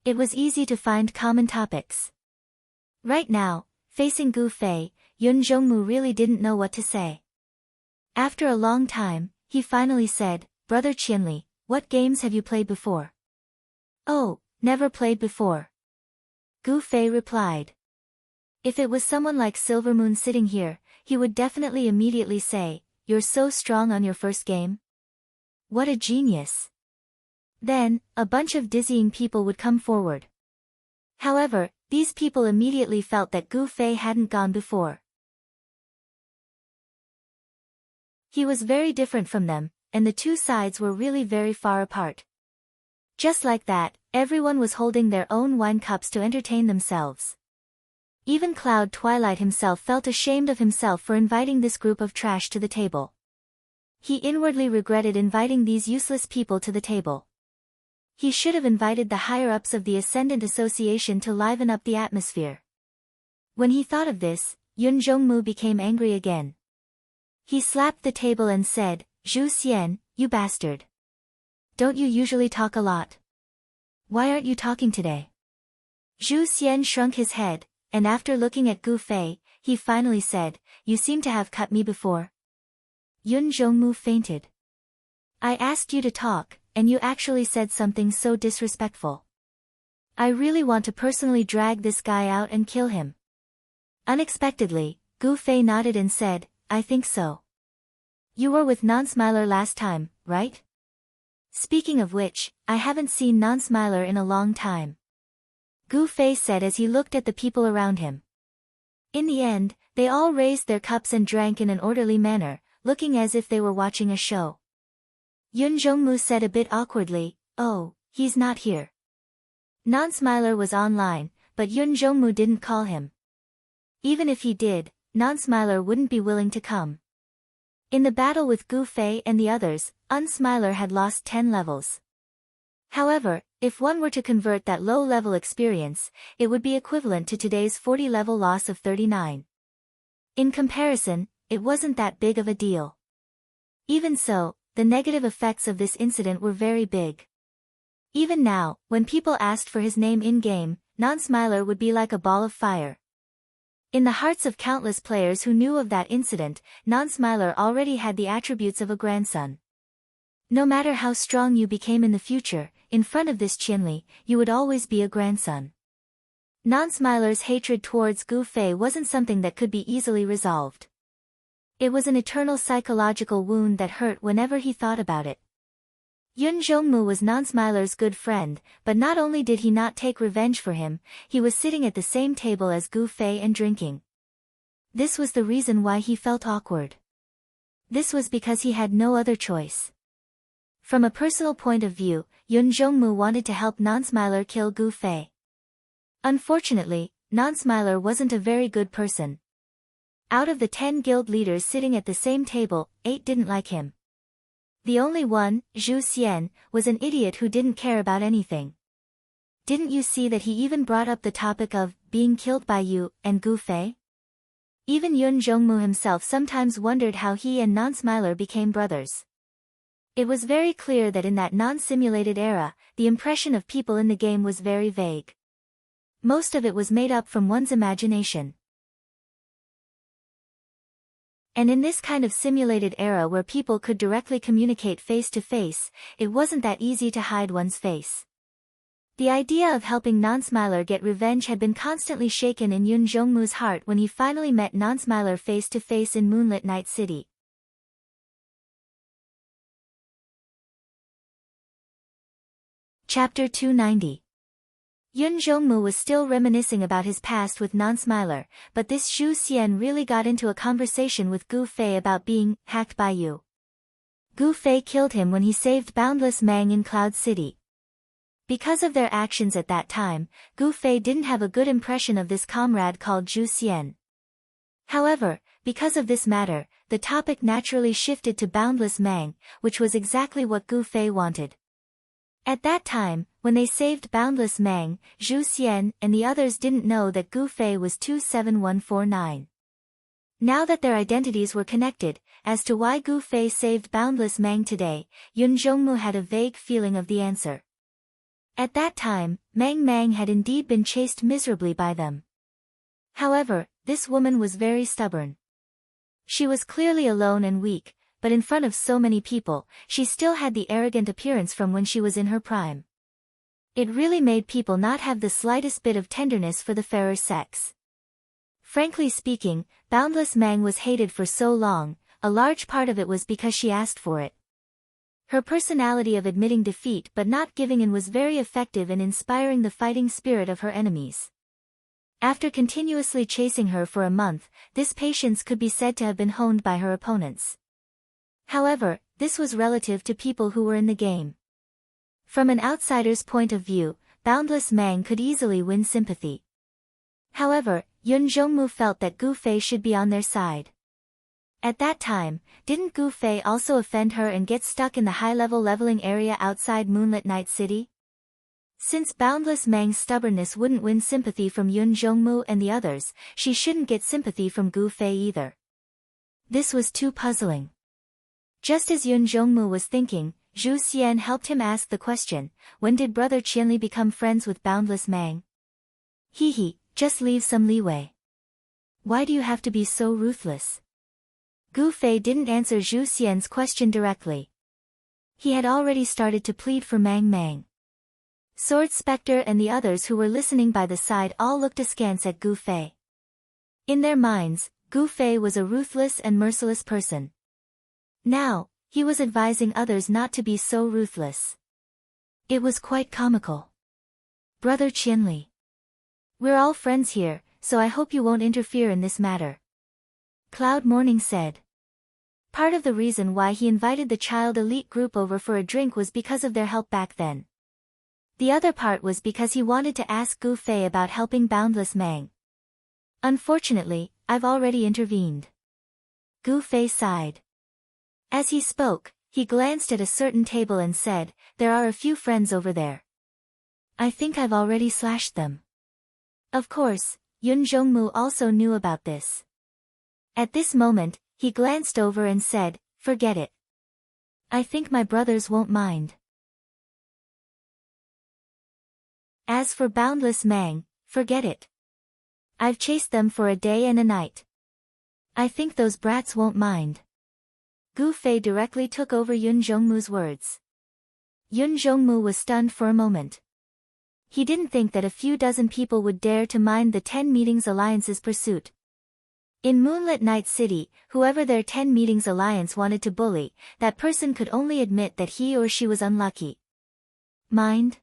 It was easy to find common topics. Right now, facing Gu Fei, Yun Zhongmu really didn't know what to say. After a long time, he finally said, "Brother Qianli, what games have you played before?" "Oh, never played before," Gu Fei replied. If it was someone like Silvermoon sitting here, he would definitely immediately say, "You're so strong on your first game? What a genius." Then, a bunch of dizzying people would come forward. However, these people immediately felt that Gu Fei hadn't gone before. He was very different from them, and the 2 sides were really very far apart. Just like that, everyone was holding their own wine cups to entertain themselves. Even Cloud Twilight himself felt ashamed of himself for inviting this group of trash to the table. He inwardly regretted inviting these useless people to the table. He should have invited the higher-ups of the Ascendant Association to liven up the atmosphere. When he thought of this, Yun Zhongmu became angry again. He slapped the table and said, "Zhu Xian, you bastard. Don't you usually talk a lot? Why aren't you talking today?" Zhu Xian shrunk his head, and after looking at Gu Fei, he finally said, "You seem to have cut me before." Yun Zhongmu fainted. "I asked you to talk, and you actually said something so disrespectful. I really want to personally drag this guy out and kill him." Unexpectedly, Gu Fei nodded and said, "I think so. You were with Non-Smiler last time, right? Speaking of which, I haven't seen Non-Smiler in a long time," Gu Fei said as he looked at the people around him. In the end, they all raised their cups and drank in an orderly manner, looking as if they were watching a show. Yun Zhongmu said a bit awkwardly, "Oh, he's not here." Non-Smiler was online, but Yun Zhongmu didn't call him. Even if he did, Non-Smiler wouldn't be willing to come. In the battle with Gu Fei and the others, Unsmiler had lost 10 levels. However, if one were to convert that low-level experience, it would be equivalent to today's 40-level loss of 39. In comparison, it wasn't that big of a deal. Even so, the negative effects of this incident were very big. Even now, when people asked for his name in-game, Non-Smiler would be like a ball of fire. In the hearts of countless players who knew of that incident, Non-Smiler already had the attributes of a grandson. No matter how strong you became in the future, in front of this Qianli, you would always be a grandson. Non-Smiler's hatred towards Gu Fei wasn't something that could be easily resolved. It was an eternal psychological wound that hurt whenever he thought about it. Yun Jongmu was Non-Smiler's good friend, but not only did he not take revenge for him, he was sitting at the same table as Gu Fei and drinking. This was the reason why he felt awkward. This was because he had no other choice. From a personal point of view, Yun Jongmu wanted to help Non-Smiler kill Gu Fei. Unfortunately, Non-Smiler wasn't a very good person. Out of the 10 guild leaders sitting at the same table, 8 didn't like him. The only one, Zhu Xian, was an idiot who didn't care about anything. Didn't you see that he even brought up the topic of being killed by you and Gu Fei? Even Yun Jongmu himself sometimes wondered how he and Non-Smiler became brothers. It was very clear that in that non-simulated era, the impression of people in the game was very vague. Most of it was made up from one's imagination. And in this kind of simulated era where people could directly communicate face to face, it wasn't that easy to hide one's face. The idea of helping Non-Smiler get revenge had been constantly shaken in Yun Jongmu's heart when he finally met Non-Smiler face to face in Moonlit Night City. Chapter 290. Yun Jongmu was still reminiscing about his past with Non-Smiler, but this Zhu Xian really got into a conversation with Gu Fei about being hacked by you. Gu Fei killed him when he saved Boundless Mang in Cloud City. Because of their actions at that time, Gu Fei didn't have a good impression of this comrade called Zhu Xian. However, because of this matter, the topic naturally shifted to Boundless Mang, which was exactly what Gu Fei wanted. At that time, when they saved Boundless Mang, Zhu Xian and the others didn't know that Gu Fei was 27149. Now that their identities were connected, as to why Gu Fei saved Boundless Mang today, Yun Jongmu had a vague feeling of the answer. At that time, Mang had indeed been chased miserably by them. However, this woman was very stubborn. She was clearly alone and weak, but in front of so many people, she still had the arrogant appearance from when she was in her prime. It really made people not have the slightest bit of tenderness for the fairer sex. Frankly speaking, Boundless Mang was hated for so long, a large part of it was because she asked for it. Her personality of admitting defeat but not giving in was very effective in inspiring the fighting spirit of her enemies. After continuously chasing her for a month, this patience could be said to have been honed by her opponents. However, this was relative to people who were in the game. From an outsider's point of view, Boundless Mang could easily win sympathy. However, Yun Jongmu felt that Gu Fei should be on their side. At that time, didn't Gu Fei also offend her and get stuck in the high-level leveling area outside Moonlit Night City? Since Boundless Mang's stubbornness wouldn't win sympathy from Yun Jongmu and the others, she shouldn't get sympathy from Gu Fei either. This was too puzzling. Just as Yun Jongmu was thinking, Zhu Xian helped him ask the question, when did Brother Qianli become friends with Boundless Mang? Just leave some leeway. Why do you have to be so ruthless? Gu Fei didn't answer Zhu Xian's question directly. He had already started to plead for Mang. Sword Spectre and the others who were listening by the side all looked askance at Gu Fei. In their minds, Gu Fei was a ruthless and merciless person. Now, he was advising others not to be so ruthless. It was quite comical. Brother Qianli. We're all friends here, so I hope you won't interfere in this matter. Cloud Morning said. Part of the reason why he invited the child elite group over for a drink was because of their help back then. The other part was because he wanted to ask Gu Fei about helping Boundless Mang. Unfortunately, I've already intervened. Gu Fei sighed. As he spoke, he glanced at a certain table and said, there are a few friends over there. I think I've already slashed them. Of course, Yun Jongmu also knew about this. At this moment, he glanced over and said, forget it. I think my brothers won't mind. As for Boundless Mang, forget it. I've chased them for a day and a night. I think those brats won't mind. Gu Fei directly took over Yun Jongmu's words. Yun Jongmu was stunned for a moment. He didn't think that a few dozen people would dare to mind the 10 Meetings Alliance's pursuit. In Moonlit Night City, whoever their 10 meetings alliance wanted to bully, that person could only admit that he or she was unlucky. Mind?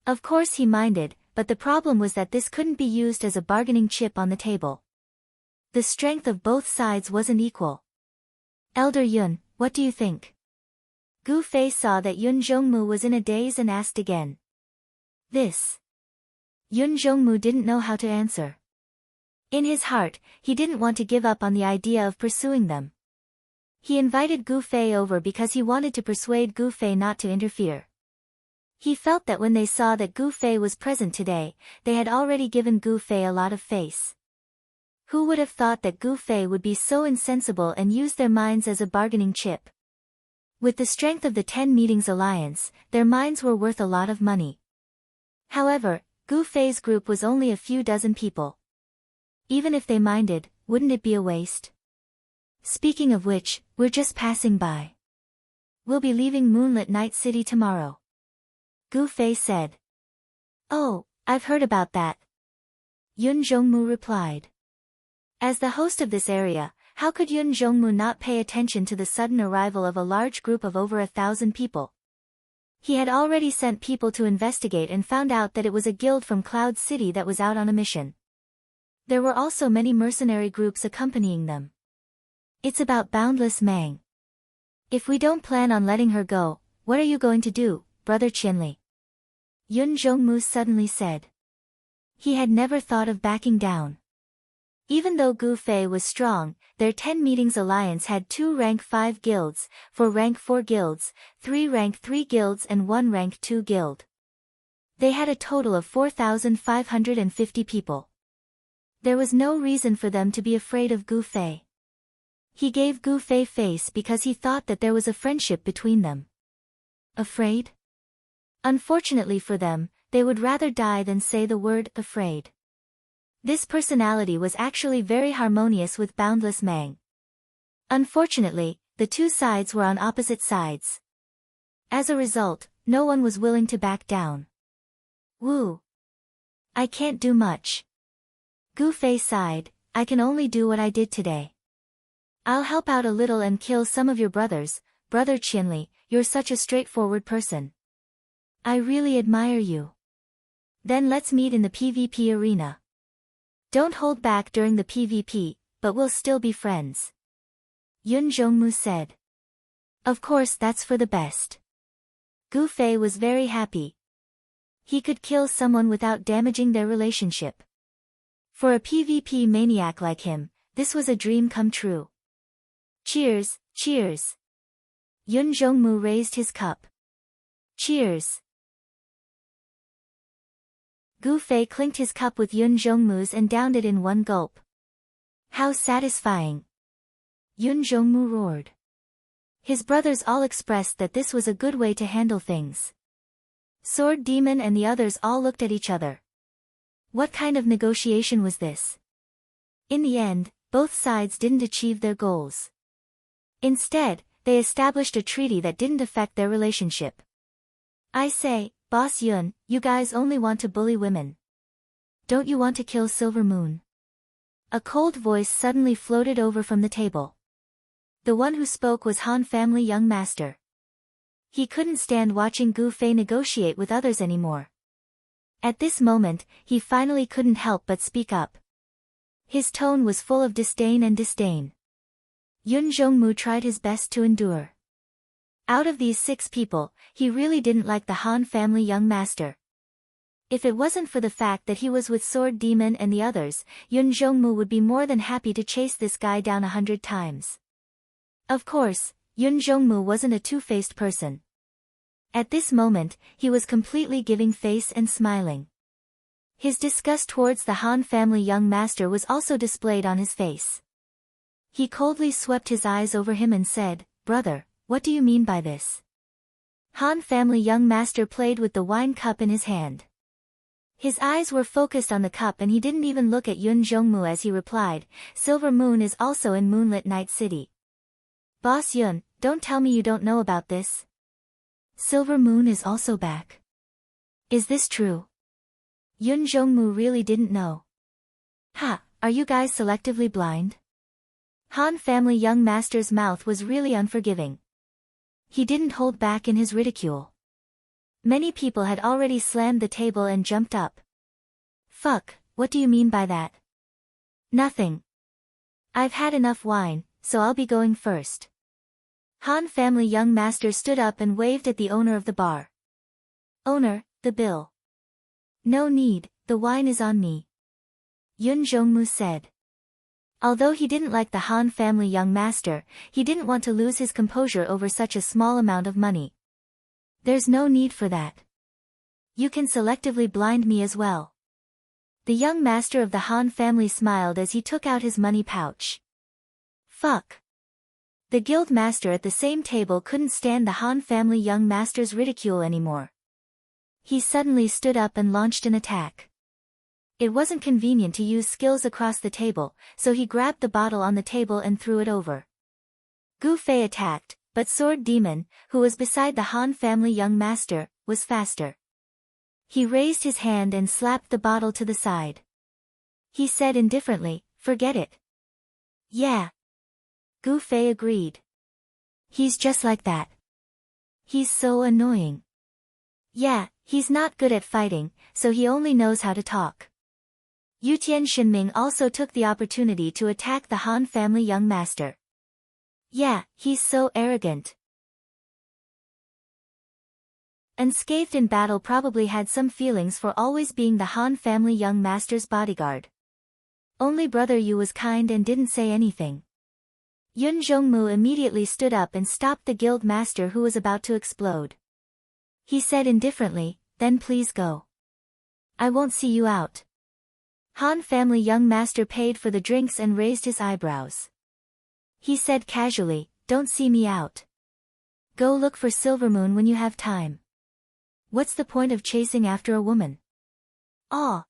Of course he minded, but the problem was that this couldn't be used as a bargaining chip on the table. The strength of both sides wasn't equal. Elder Yun, what do you think? Gu Fei saw that Yun Zhongmu was in a daze and asked again. This. Yun Zhongmu didn't know how to answer. In his heart, he didn't want to give up on the idea of pursuing them. He invited Gu Fei over because he wanted to persuade Gu Fei not to interfere. He felt that when they saw that Gu Fei was present today, they had already given Gu Fei a lot of face. Who would have thought that Gu Fei would be so insensible and use their minds as a bargaining chip? With the strength of the 10 Meetings Alliance, their minds were worth a lot of money. However, Gu Fei's group was only a few dozen people. Even if they minded, wouldn't it be a waste? Speaking of which, we're just passing by. We'll be leaving Moonlit Night City tomorrow. Gu Fei said. Oh, I've heard about that. Yun Zhongmu replied. As the host of this area, how could Yun Zhongmu not pay attention to the sudden arrival of a large group of over 1,000 people? He had already sent people to investigate and found out that it was a guild from Cloud City that was out on a mission. There were also many mercenary groups accompanying them. It's about Boundless Mang. If we don't plan on letting her go, what are you going to do, Brother Qinli? Yun Zhongmu suddenly said. He had never thought of backing down. Even though Gu Fei was strong, their 10 Meetings Alliance had 2 rank 5 guilds, 4 rank 4 guilds, 3 rank 3 guilds and 1 rank 2 guild. They had a total of 4,550 people. There was no reason for them to be afraid of Gu Fei. He gave Gu Fei face because he thought that there was a friendship between them. Afraid? Unfortunately for them, they would rather die than say the word afraid. This personality was actually very harmonious with Boundless Mang. Unfortunately, the two sides were on opposite sides. As a result, no one was willing to back down. Woo! I can't do much. Gu Fei sighed, I can only do what I did today. I'll help out a little and kill some of your brothers, Brother Qinli, you're such a straightforward person. I really admire you. Then let's meet in the PvP arena. Don't hold back during the PvP, but we'll still be friends. Yun Zhongmu said. Of course that's for the best. Gu Fei was very happy. He could kill someone without damaging their relationship. For a PvP maniac like him, this was a dream come true. Cheers, cheers. Yun Zhongmu raised his cup. Cheers. Gu Fei clinked his cup with Yun Zhongmu's and downed it in one gulp. How satisfying! Yun Zhongmu roared. His brothers all expressed that this was a good way to handle things. Sword Demon and the others all looked at each other. What kind of negotiation was this? In the end, both sides didn't achieve their goals. Instead, they established a treaty that didn't affect their relationship. I say, Boss Yun, you guys only want to bully women. Don't you want to kill Silver Moon? A cold voice suddenly floated over from the table. The one who spoke was Han Family Young Master. He couldn't stand watching Gu Fei negotiate with others anymore. At this moment, he finally couldn't help but speak up. His tone was full of disdain and disdain. Yun Zhongmu tried his best to endure. Out of these 6 people, he really didn't like the Han Family Young Master. If it wasn't for the fact that he was with Sword Demon and the others, Yun Zhongmu would be more than happy to chase this guy down 100 times. Of course, Yun Zhongmu wasn't a two-faced person. At this moment, he was completely giving face and smiling. His disgust towards the Han Family Young Master was also displayed on his face. He coldly swept his eyes over him and said, Brother, what do you mean by this? Han Family Young Master played with the wine cup in his hand. His eyes were focused on the cup and he didn't even look at Yun Zhongmu as he replied, Silver Moon is also in Moonlit Night City. Boss Yun, don't tell me you don't know about this. Silver Moon is also back. Is this true? Yun Zhongmu really didn't know. Ha, are you guys selectively blind? Han family young master's mouth was really unforgiving. He didn't hold back in his ridicule. Many people had already slammed the table and jumped up. Fuck, what do you mean by that? Nothing. I've had enough wine, so I'll be going first. Han family young master stood up and waved at the owner of the bar. Owner, the bill. No need, the wine is on me. Yun Jongmu said. Although he didn't like the Han family young master, he didn't want to lose his composure over such a small amount of money. There's no need for that. You can selectively blind me as well. The young master of the Han family smiled as he took out his money pouch. Fuck. The guild master at the same table couldn't stand the Han family young master's ridicule anymore. He suddenly stood up and launched an attack. It wasn't convenient to use skills across the table, so he grabbed the bottle on the table and threw it over. Gu Fei attacked, but Sword Demon, who was beside the Han family young master, was faster. He raised his hand and slapped the bottle to the side. He said indifferently, forget it. Yeah. Gu Fei agreed. He's just like that. He's so annoying. Yeah, he's not good at fighting, so he only knows how to talk. Yutian Shinming also took the opportunity to attack the Han family young master. Yeah, he's so arrogant. Unscathed in battle probably had some feelings for always being the Han family young master's bodyguard. Only brother Yu was kind and didn't say anything. Yun Zhongmu immediately stood up and stopped the guild master who was about to explode. He said indifferently, then please go. I won't see you out. Han family young master paid for the drinks and raised his eyebrows. He said casually, don't see me out. Go look for Silvermoon when you have time. What's the point of chasing after a woman? Aw.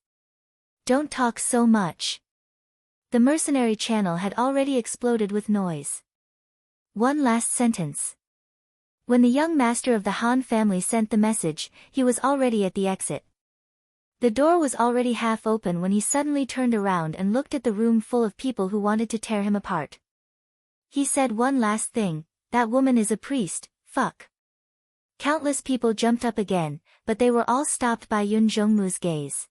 Don't talk so much. The mercenary channel had already exploded with noise. One last sentence. When the young master of the Han family sent the message, he was already at the exit. The door was already half open when he suddenly turned around and looked at the room full of people who wanted to tear him apart. He said one last thing, that woman is a priest, fuck. Countless people jumped up again, but they were all stopped by Yun Zhongmu's gaze.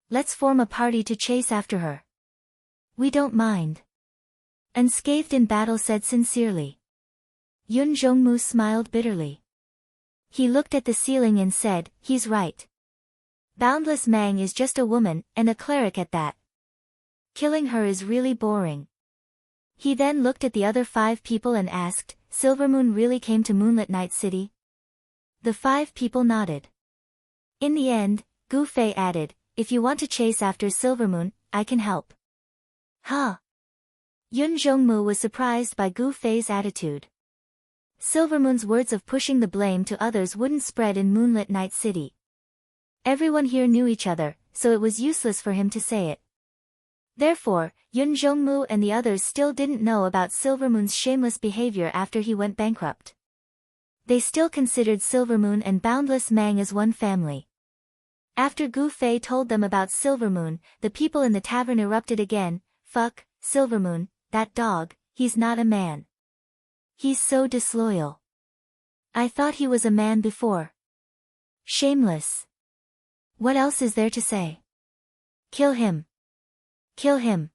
Let's form a party to chase after her. We don't mind. Unscathed in battle said sincerely. Yun Zhongmu smiled bitterly. He looked at the ceiling and said, he's right. Boundless Mang is just a woman, and a cleric at that. Killing her is really boring. He then looked at the other 5 people and asked, Silvermoon really came to Moonlit Night City? The 5 people nodded. In the end, Gu Fei added, if you want to chase after Silvermoon, I can help. Huh? Yun Zhongmu was surprised by Gu Fei's attitude. Silvermoon's words of pushing the blame to others wouldn't spread in Moonlit Night City. Everyone here knew each other, so it was useless for him to say it. Therefore, Yun Zhongmu and the others still didn't know about Silvermoon's shameless behavior after he went bankrupt. They still considered Silvermoon and Boundless Mang as one family. After Gu Fei told them about Silvermoon, the people in the tavern erupted again, fuck, Silvermoon, that dog, he's not a man. He's so disloyal. I thought he was a man before. Shameless. What else is there to say? Kill him. Kill him.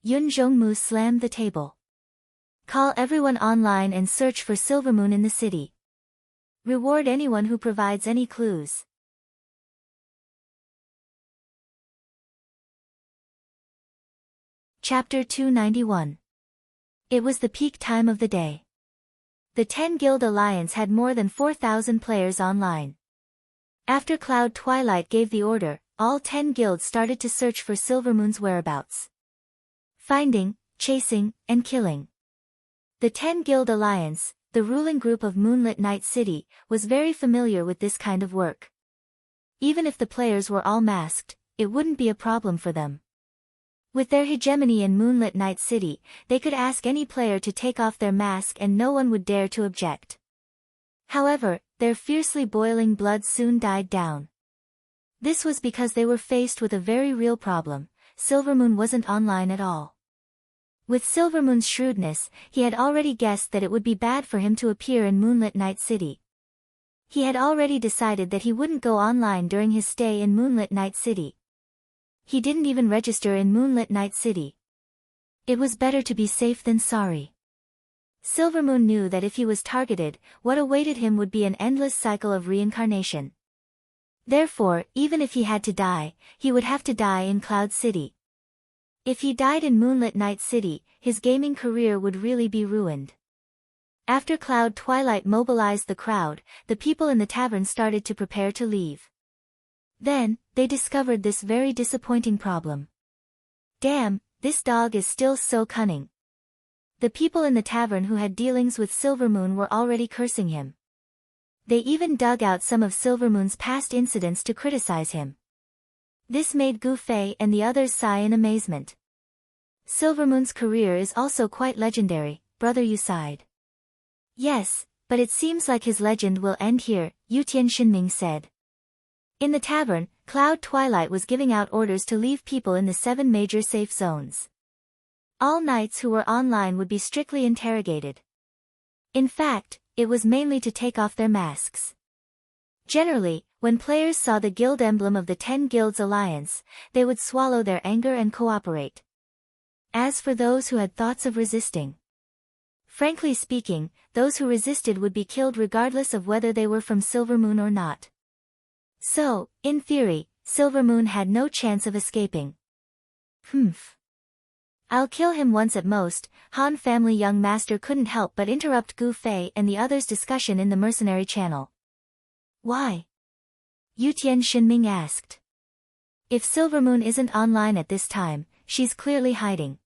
Yun Zhongmu slammed the table. Call everyone online and search for Silvermoon in the city. Reward anyone who provides any clues. Chapter 291. It was the peak time of the day. The 10 Guild Alliance had more than 4,000 players online. After Cloud Twilight gave the order, all 10 guilds started to search for Silvermoon's whereabouts. Finding, chasing, and killing. The 10 Guild Alliance, the ruling group of Moonlit Night City, was very familiar with this kind of work. Even if the players were all masked, it wouldn't be a problem for them. With their hegemony in Moonlit Night City, they could ask any player to take off their mask and no one would dare to object. However, their fiercely boiling blood soon died down. This was because they were faced with a very real problem. Silvermoon wasn't online at all. With Silvermoon's shrewdness, he had already guessed that it would be bad for him to appear in Moonlit Night City. He had already decided that he wouldn't go online during his stay in Moonlit Night City. He didn't even register in Moonlit Night City. It was better to be safe than sorry. Silvermoon knew that if he was targeted, what awaited him would be an endless cycle of reincarnation. Therefore, even if he had to die, he would have to die in Cloud City. If he died in Moonlit Night City, his gaming career would really be ruined. After Cloud Twilight mobilized the crowd, the people in the tavern started to prepare to leave. Then, they discovered this very disappointing problem. Damn, this dog is still so cunning. The people in the tavern who had dealings with Silvermoon were already cursing him. They even dug out some of Silvermoon's past incidents to criticize him. This made Gu Fei and the others sigh in amazement. Silvermoon's career is also quite legendary, brother, you sighed. Yes, but it seems like his legend will end here, Yutian Shinming said. In the tavern, Cloud Twilight was giving out orders to leave people in the 7 major safe zones. All knights who were online would be strictly interrogated. In fact, it was mainly to take off their masks. Generally, when players saw the guild emblem of the 10 Guilds Alliance, they would swallow their anger and cooperate. As for those who had thoughts of resisting, frankly speaking, those who resisted would be killed regardless of whether they were from Silvermoon or not. So, in theory, Silvermoon had no chance of escaping. Humph. I'll kill him once at most. Han family young master couldn't help but interrupt Gu Fei and the others' discussion in the mercenary channel. Why? Yutian Shinming asked. If Silvermoon isn't online at this time, she's clearly hiding.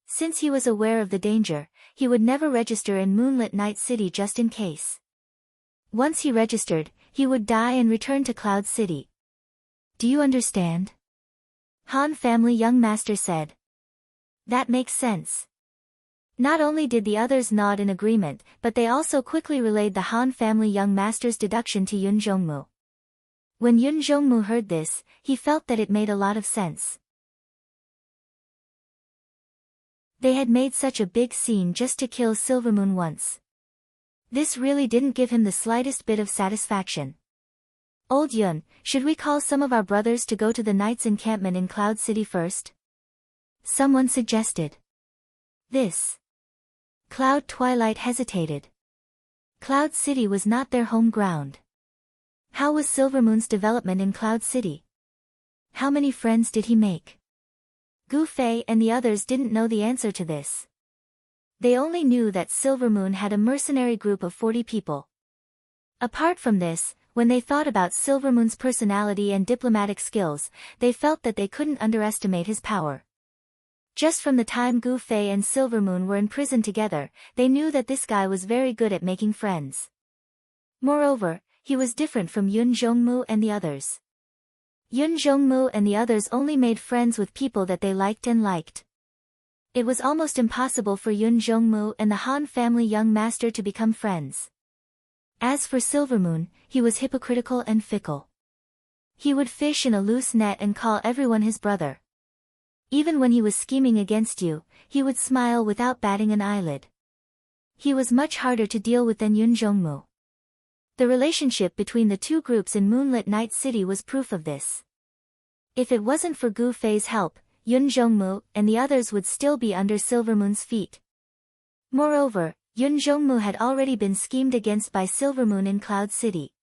Since he was aware of the danger, he would never register in Moonlit Night City just in case. Once he registered, he would die and return to Cloud City. Do you understand? Han family young master said. That makes sense. Not only did the others nod in agreement, but they also quickly relayed the Han family young master's deduction to Yun Zhongmu. When Yun Zhongmu heard this, he felt that it made a lot of sense. They had made such a big scene just to kill Silvermoon once. This really didn't give him the slightest bit of satisfaction. Old Yun, should we call some of our brothers to go to the Knights' encampment in Cloud City first? Someone suggested. This. Cloud Twilight hesitated. Cloud City was not their home ground. How was Silvermoon's development in Cloud City? How many friends did he make? Gu Fei and the others didn't know the answer to this. They only knew that Silvermoon had a mercenary group of 40 people. Apart from this, when they thought about Silvermoon's personality and diplomatic skills, they felt that they couldn't underestimate his power. Just from the time Gu Fei and Silvermoon were in prison together, they knew that this guy was very good at making friends. Moreover, he was different from Yun Zhongmu and the others. Yun Zhongmu and the others only made friends with people that they liked and liked. It was almost impossible for Yun Zhongmu and the Han family young master to become friends. As for Silvermoon, he was hypocritical and fickle. He would fish in a loose net and call everyone his brother. Even when he was scheming against you, he would smile without batting an eyelid. He was much harder to deal with than Yun Zhongmu. The relationship between the two groups in Moonlit Night City was proof of this. If it wasn't for Gu Fei's help, Yun Zhongmu and the others would still be under Silvermoon's feet. Moreover, Yun Zhongmu had already been schemed against by Silvermoon in Cloud City.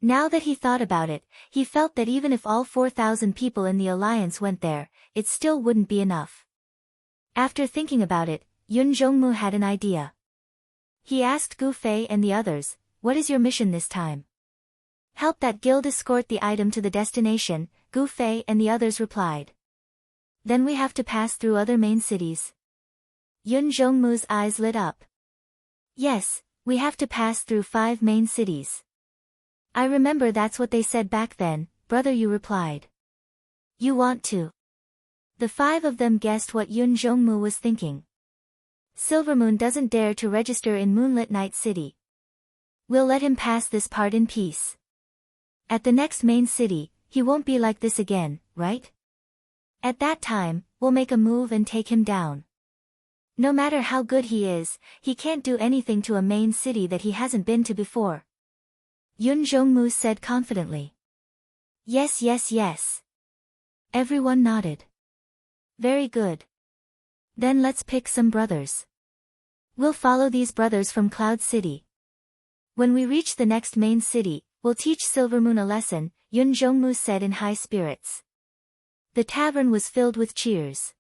Now that he thought about it, he felt that even if all 4,000 people in the Alliance went there, it still wouldn't be enough. After thinking about it, Yun Zhongmu had an idea. He asked Gu Fei and the others, "What is your mission this time?" "Help that guild escort the item to the destination," Gu Fei and the others replied. "Then we have to pass through other main cities." Yun Zhongmu's eyes lit up. "Yes, we have to pass through 5 main cities. I remember that's what they said back then, brother," you replied. "You want to?" The 5 of them guessed what Yun Zhongmu was thinking. Silvermoon doesn't dare to register in Moonlit Night City. We'll let him pass this part in peace. At the next main city, he won't be like this again, right? At that time, we'll make a move and take him down. No matter how good he is, he can't do anything to a main city that he hasn't been to before. Yun Jongmu said confidently. Yes, yes, yes. Everyone nodded. Very good. Then let's pick some brothers. We'll follow these brothers from Cloud City. When we reach the next main city, we'll teach Silvermoon a lesson, Yun Jongmu said in high spirits. The tavern was filled with cheers.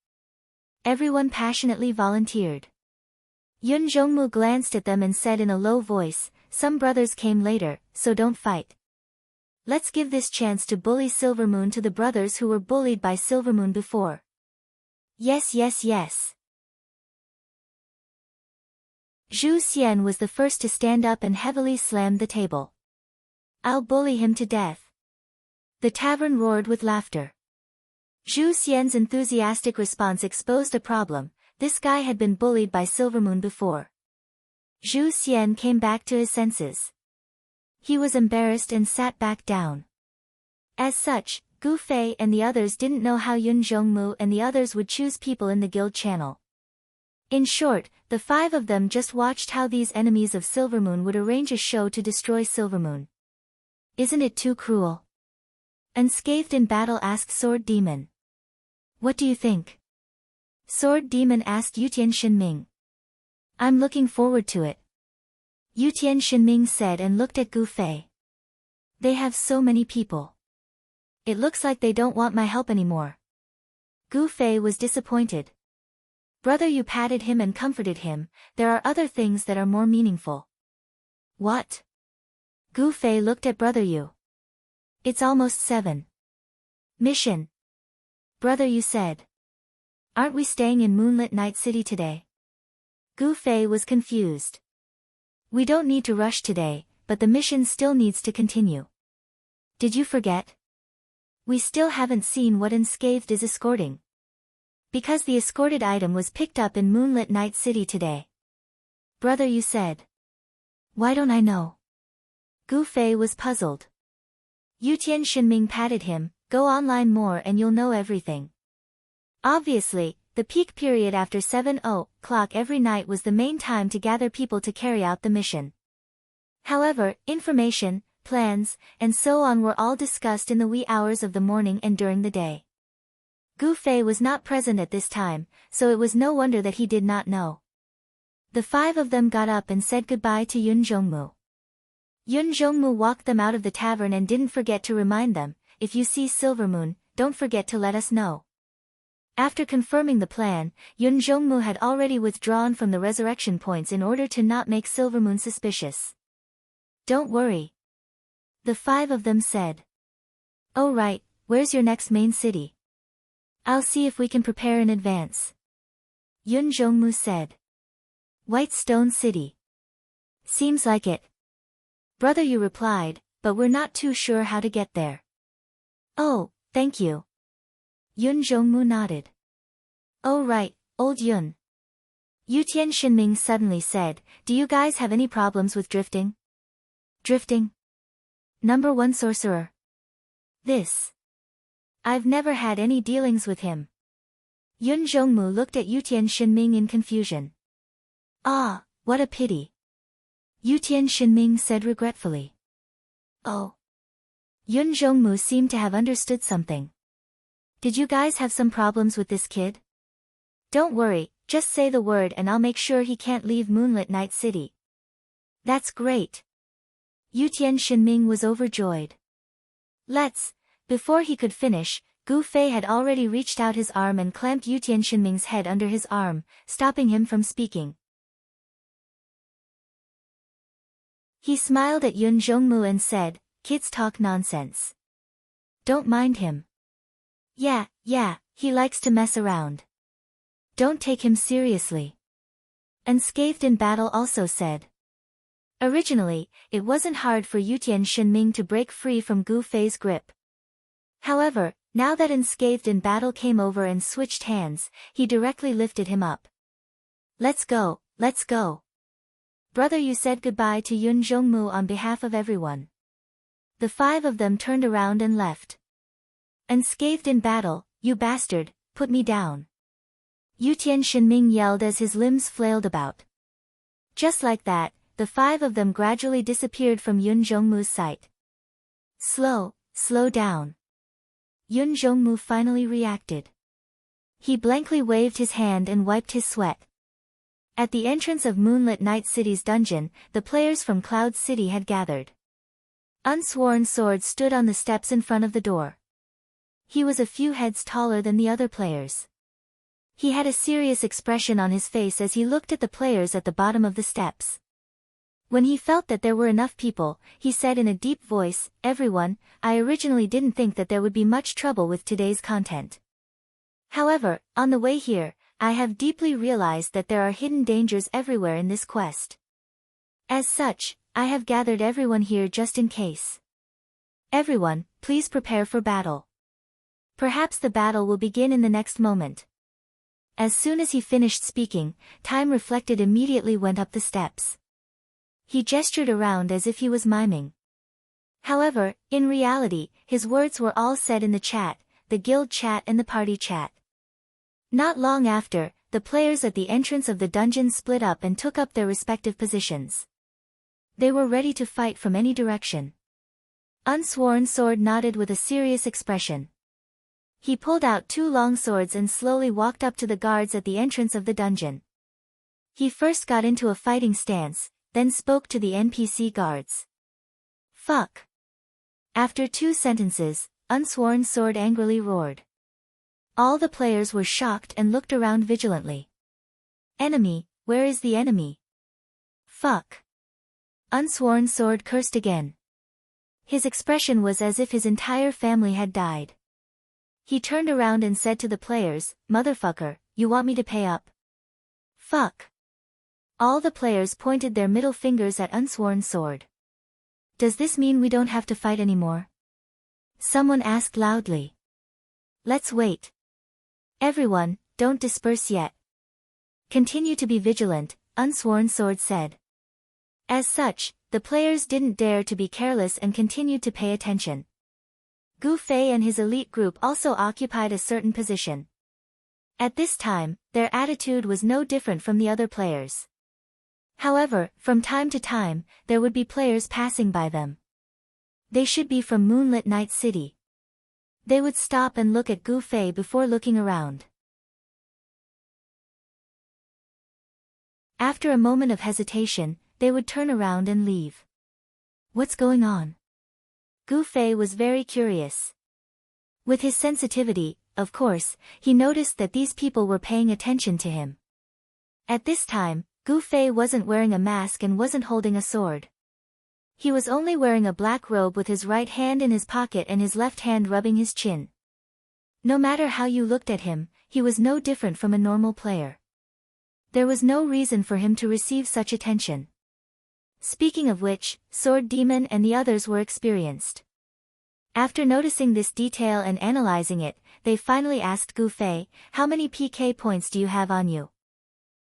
Everyone passionately volunteered. Yun Jongmu glanced at them and said in a low voice, some brothers came later, so don't fight. Let's give this chance to bully Silvermoon to the brothers who were bullied by Silvermoon before. Yes, yes, yes. Zhu Xian was the first to stand up and heavily slammed the table. I'll bully him to death. The tavern roared with laughter. Zhu Xian's enthusiastic response exposed a problem. This guy had been bullied by Silvermoon before. Zhu Xian came back to his senses. He was embarrassed and sat back down. As such, Gu Fei and the others didn't know how Yun Jongmu and the others would choose people in the guild channel. In short, the five of them just watched how these enemies of Silvermoon would arrange a show to destroy Silvermoon. Isn't it too cruel? Unscathed in battle asked Sword Demon. What do you think? Sword Demon asked Yutian Shinming. I'm looking forward to it. Yutian Shinming said and looked at Gu Fei. They have so many people. It looks like they don't want my help anymore. Gu Fei was disappointed. Brother Yu patted him and comforted him, there are other things that are more meaningful. What? Gu Fei looked at Brother Yu. It's almost 7. Mission. Brother Yu said. Aren't we staying in Moonlit Night City today? Gu Fei was confused. We don't need to rush today, but the mission still needs to continue. Did you forget? We still haven't seen what Unscathed is escorting. Because the escorted item was picked up in Moonlit Night City today. Brother Yu said. Why don't I know? Gu Fei was puzzled. Yutian Shinming patted him, go online more and you'll know everything. Obviously, the peak period after 7:00 every night was the main time to gather people to carry out the mission. However, information, plans, and so on were all discussed in the wee hours of the morning and during the day. Gu Fei was not present at this time, so it was no wonder that he did not know. The five of them got up and said goodbye to Yun Jongmu. Yun Jongmu walked them out of the tavern and didn't forget to remind them, if you see Silvermoon, don't forget to let us know. After confirming the plan, Yun Jongmu had already withdrawn from the resurrection points in order to not make Silvermoon suspicious. Don't worry. The five of them said. Oh right, where's your next main city? I'll see if we can prepare in advance. Yun Jongmu said. White Stone City. Seems like it. Brother Yu replied, but we're not too sure how to get there. Oh, thank you. Yun Jongmu nodded. Oh right, old Yun. Yutian Shinming suddenly said, do you guys have any problems with drifting? Drifting? Number 1 sorcerer. This. I've never had any dealings with him. Yun Jongmu looked at Yutian Shinming in confusion. Ah, what a pity. Yutian Shinming said regretfully. Oh. Yun Jongmu seemed to have understood something. Did you guys have some problems with this kid? Don't worry, just say the word and I'll make sure he can't leave Moonlit Night City. That's great. Yutian Shinming was overjoyed. Let's. Before he could finish, Gu Fei had already reached out his arm and clamped Yutian Shinming's head under his arm, stopping him from speaking. He smiled at Yun Jongmu and said, kids talk nonsense. Don't mind him. Yeah, he likes to mess around. Don't take him seriously. Unscathed in battle also said. Originally, it wasn't hard for Yutian Shinming to break free from Gu Fei's grip. However, now that Unscathed in battle came over and switched hands, he directly lifted him up. Let's go, let's go. Brother Yu said goodbye to Yun Jongmu on behalf of everyone. The five of them turned around and left. Unscathed in battle, You bastard, put me down. Yutian Shenming yelled as his limbs flailed about. Just like that, the 5 of them gradually disappeared from Yun Zhongmu's sight. Slow down. Yun Zhongmu finally reacted. He blankly waved his hand and wiped his sweat. At the entrance of Moonlit Night City's dungeon, the players from Cloud City had gathered. Unsworn Sword stood on the steps in front of the door. He was a few heads taller than the other players. He had a serious expression on his face as he looked at the players at the bottom of the steps. When he felt that there were enough people, he said in a deep voice, "Everyone, I originally didn't think that there would be much trouble with today's content. However, on the way here, I have deeply realized that there are hidden dangers everywhere in this quest. As such, I have gathered everyone here just in case. Everyone, please prepare for battle. Perhaps the battle will begin in the next moment." As soon as he finished speaking, Time Reflected immediately went up the steps. He gestured around as if he was miming. However, in reality, his words were all said in the chat, the guild chat and the party chat. Not long after, the players at the entrance of the dungeon split up and took up their respective positions. They were ready to fight from any direction. Unsworn Sword nodded with a serious expression. He pulled out 2 long swords and slowly walked up to the guards at the entrance of the dungeon. He first got into a fighting stance, then spoke to the NPC guards. "Fuck." After 2 sentences, Unsworn Sword angrily roared. All the players were shocked and looked around vigilantly. "Enemy, where is the enemy?" "Fuck." Unsworn Sword cursed again. His expression was as if his entire family had died. He turned around and said to the players, "Motherfucker, you want me to pay up?" "Fuck." All the players pointed their middle fingers at Unsworn Sword. "Does this mean we don't have to fight anymore?" Someone asked loudly. "Let's wait. Everyone, don't disperse yet. Continue to be vigilant," Unsworn Sword said. As such, the players didn't dare to be careless and continued to pay attention. Gu Fei and his elite group also occupied a certain position. At this time, their attitude was no different from the other players. However, from time to time, there would be players passing by them. They should be from Moonlit Night City. They would stop and look at Gu Fei before looking around. After a moment of hesitation, they would turn around and leave. What's going on? Gu Fei was very curious. With his sensitivity, of course, he noticed that these people were paying attention to him. At this time, Gu Fei wasn't wearing a mask and wasn't holding a sword. He was only wearing a black robe with his right hand in his pocket and his left hand rubbing his chin. No matter how you looked at him, he was no different from a normal player. There was no reason for him to receive such attention. Speaking of which, Sword Demon and the others were experienced. After noticing this detail and analyzing it, they finally asked Gu Fei, "How many PK points do you have on you?"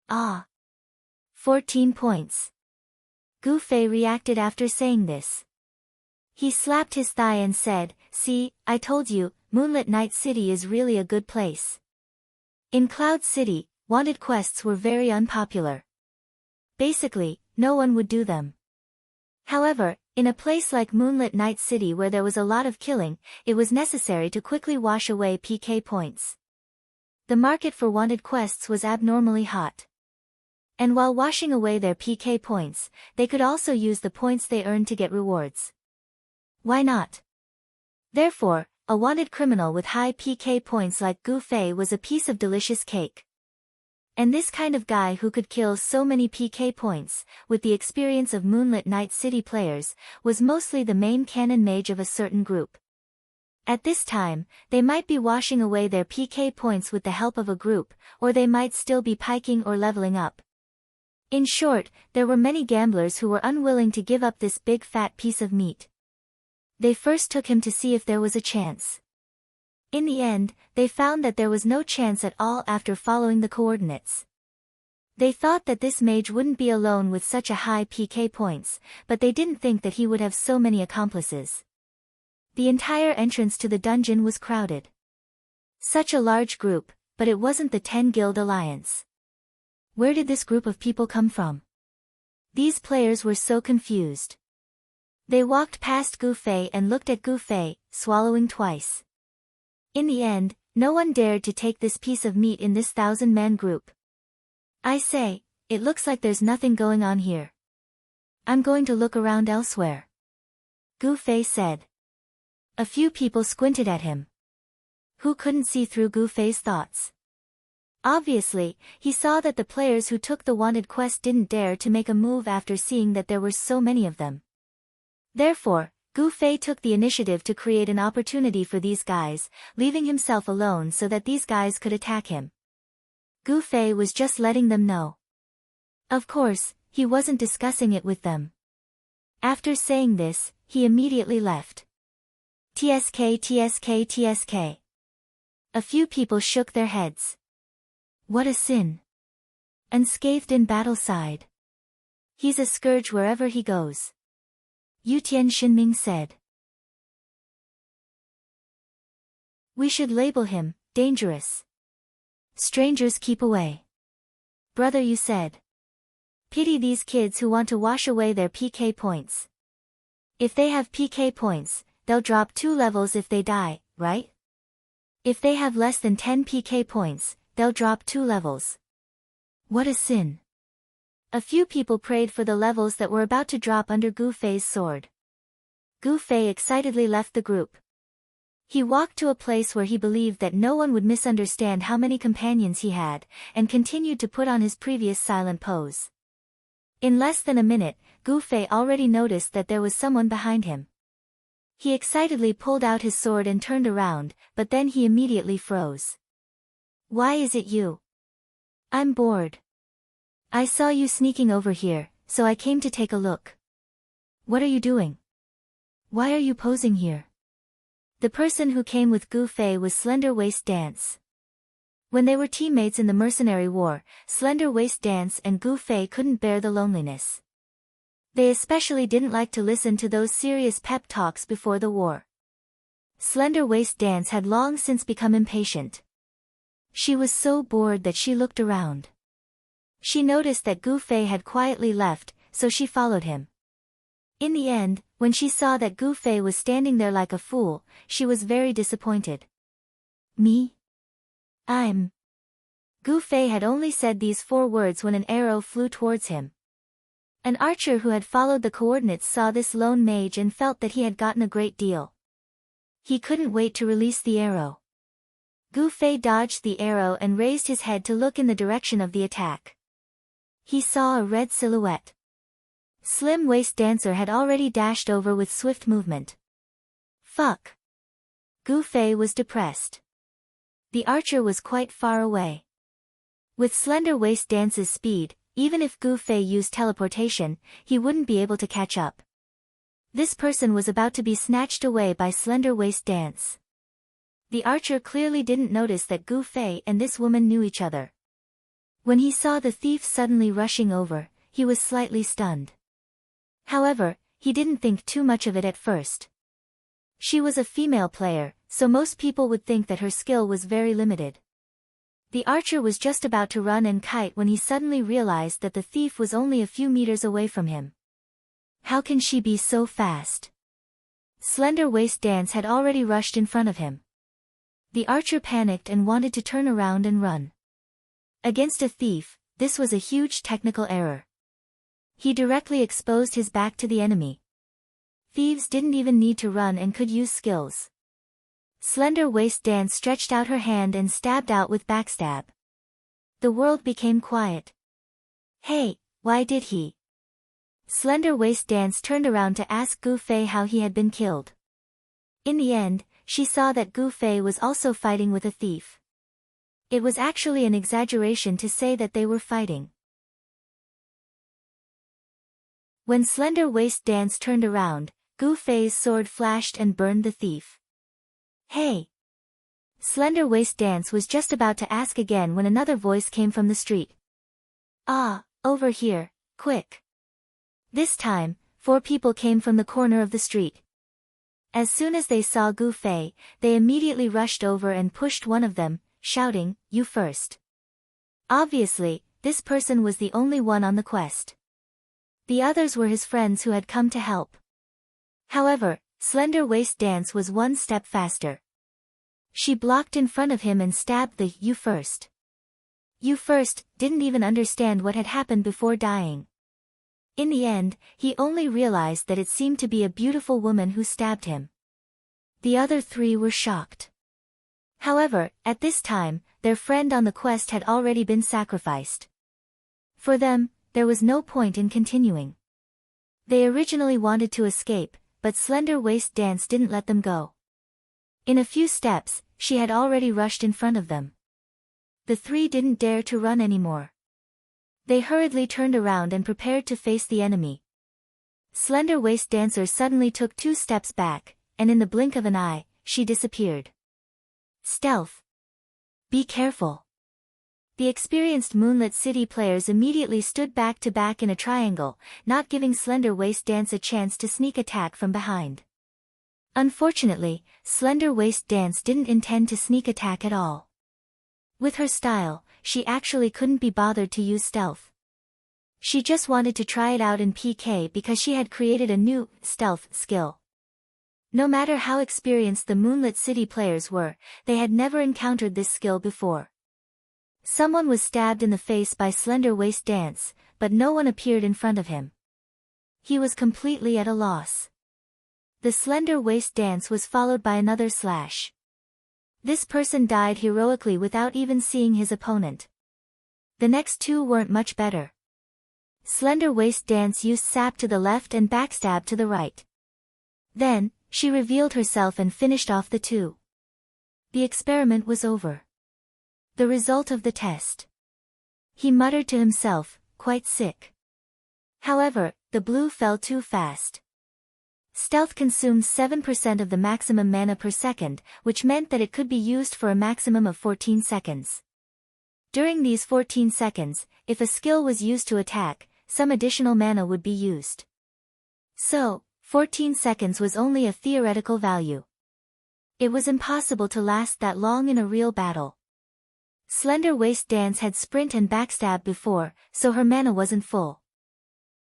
"Ah. 14 points. Gu Fei reacted after saying this. He slapped his thigh and said, "See, I told you, Moonlit Night City is really a good place." In Cloud City, wanted quests were very unpopular. Basically, no one would do them. However, in a place like Moonlit Night City where there was a lot of killing, it was necessary to quickly wash away PK points. The market for wanted quests was abnormally hot. And while washing away their PK points, they could also use the points they earned to get rewards. Why not? Therefore, a wanted criminal with high PK points like Gu Fei was a piece of delicious cake. And this kind of guy who could kill so many PK points, with the experience of Moonlit Night City players, was mostly the main canon mage of a certain group. At this time, they might be washing away their PK points with the help of a group, or they might still be piking or leveling up. In short, there were many gamblers who were unwilling to give up this big fat piece of meat. They first took him to see if there was a chance. In the end, they found that there was no chance at all after following the coordinates. They thought that this mage wouldn't be alone with such a high PK points, but they didn't think that he would have so many accomplices. The entire entrance to the dungeon was crowded. Such a large group, but it wasn't the 10 Guild Alliance. Where did this group of people come from? These players were so confused. They walked past Gu Fei and looked at Gu Fei, swallowing twice. In the end, no one dared to take this piece of meat in this 1,000-man group. I say, it looks like there's nothing going on here. I'm going to look around elsewhere. Gu Fei said. A few people squinted at him. Who couldn't see through Gu Fei's thoughts? Obviously, he saw that the players who took the wanted quest didn't dare to make a move after seeing that there were so many of them. Therefore, Gu Fei took the initiative to create an opportunity for these guys, leaving himself alone so that these guys could attack him. Gu Fei was just letting them know. Of course, he wasn't discussing it with them. After saying this, he immediately left. TSK TSK TSK. A few people shook their heads. What a sin. Unscathed in battle sighed. He's a scourge wherever he goes. Yutian Xinming said. We should label him, dangerous. Strangers keep away. Brother, you said. Pity these kids who want to wash away their PK points. If they have PK points, they'll drop 2 levels if they die, right? If they have less than 10 PK points, they'll drop 2 levels. What a sin. A few people prayed for the levels that were about to drop under Gu Fei's sword. Gu Fei excitedly left the group. He walked to a place where he believed that no one would misunderstand how many companions he had, and continued to put on his previous silent pose. In less than a minute, Gu Fei already noticed that there was someone behind him. He excitedly pulled out his sword and turned around, but then he immediately froze. Why is it you? I'm bored. I saw you sneaking over here, so I came to take a look. What are you doing? Why are you posing here? The person who came with Gu Fei was Slender Waist Dance. When they were teammates in the mercenary war, Slender Waist Dance and Gu Fei couldn't bear the loneliness. They especially didn't like to listen to those serious pep talks before the war. Slender Waist Dance had long since become impatient. She was so bored that she looked around. She noticed that Gu Fei had quietly left, so she followed him. In the end, when she saw that Gu Fei was standing there like a fool, she was very disappointed. Me? I'm... Gu Fei had only said these 4 words when an arrow flew towards him. An archer who had followed the coordinates saw this lone mage and felt that he had gotten a great deal. He couldn't wait to release the arrow. Gu Fei dodged the arrow and raised his head to look in the direction of the attack. He saw a red silhouette. Slim Waist Dancer had already dashed over with swift movement. Fuck. Gu Fei was depressed. The archer was quite far away. With Slender Waist Dance's speed, even if Gu Fei used teleportation, he wouldn't be able to catch up. This person was about to be snatched away by Slender Waist Dance. The archer clearly didn't notice that Gu Fei and this woman knew each other. When he saw the thief suddenly rushing over, he was slightly stunned. However, he didn't think too much of it at first. She was a female player, so most people would think that her skill was very limited. The archer was just about to run and kite when he suddenly realized that the thief was only a few meters away from him. How can she be so fast? Slender Waist Dance had already rushed in front of him. The archer panicked and wanted to turn around and run. Against a thief, this was a huge technical error. He directly exposed his back to the enemy. Thieves didn't even need to run and could use skills. Slender Waist Dance stretched out her hand and stabbed out with backstab. The world became quiet. Hey, why did he? Slender Waist Dance turned around to ask Gu Fei how he had been killed. In the end, she saw that Gu Fei was also fighting with a thief. It was actually an exaggeration to say that they were fighting. When Slender Waist Dance turned around, Gu Fei's sword flashed and burned the thief. Hey! Slender Waist Dance was just about to ask again when another voice came from the street. Ah, over here, quick! This time, 4 people came from the corner of the street. As soon as they saw Gu Fei, they immediately rushed over and pushed one of them, shouting, "You first." Obviously, this person was the only one on the quest. The others were his friends who had come to help. However, Slender Waist Dance was one step faster. She blocked in front of him and stabbed the "You first." You first didn't even understand what had happened before dying. In the end, he only realized that it seemed to be a beautiful woman who stabbed him. The other three were shocked. However, at this time, their friend on the quest had already been sacrificed. For them, there was no point in continuing. They originally wanted to escape, but Slender Waist Dance didn't let them go. In a few steps, she had already rushed in front of them. The three didn't dare to run anymore. They hurriedly turned around and prepared to face the enemy. Slender Waist Dancer suddenly took 2 steps back, and in the blink of an eye, she disappeared. Stealth. Be careful. The experienced Moonlit City players immediately stood back to back in a triangle, not giving Slender Waist Dance a chance to sneak attack from behind. Unfortunately, Slender Waist Dance didn't intend to sneak attack at all. With her style, she actually couldn't be bothered to use stealth. She just wanted to try it out in PK because she had created a new, stealth, skill. No matter how experienced the Moonlit City players were, they had never encountered this skill before. Someone was stabbed in the face by Slender Waist Dance, but no one appeared in front of him. He was completely at a loss. The Slender Waist Dance was followed by another slash. This person died heroically without even seeing his opponent. The next two weren't much better. Slender Waist Dance used sap to the left and backstab to the right. Then, she revealed herself and finished off the two. The experiment was over. The result of the test. He muttered to himself, quite sick. However, the blue fell too fast. Stealth consumes 7% of the maximum mana per second, which meant that it could be used for a maximum of 14 seconds. During these 14 seconds, if a skill was used to attack, some additional mana would be used. So, 14 seconds was only a theoretical value. It was impossible to last that long in a real battle. Slender Waist Dance had sprint and backstab before, so her mana wasn't full.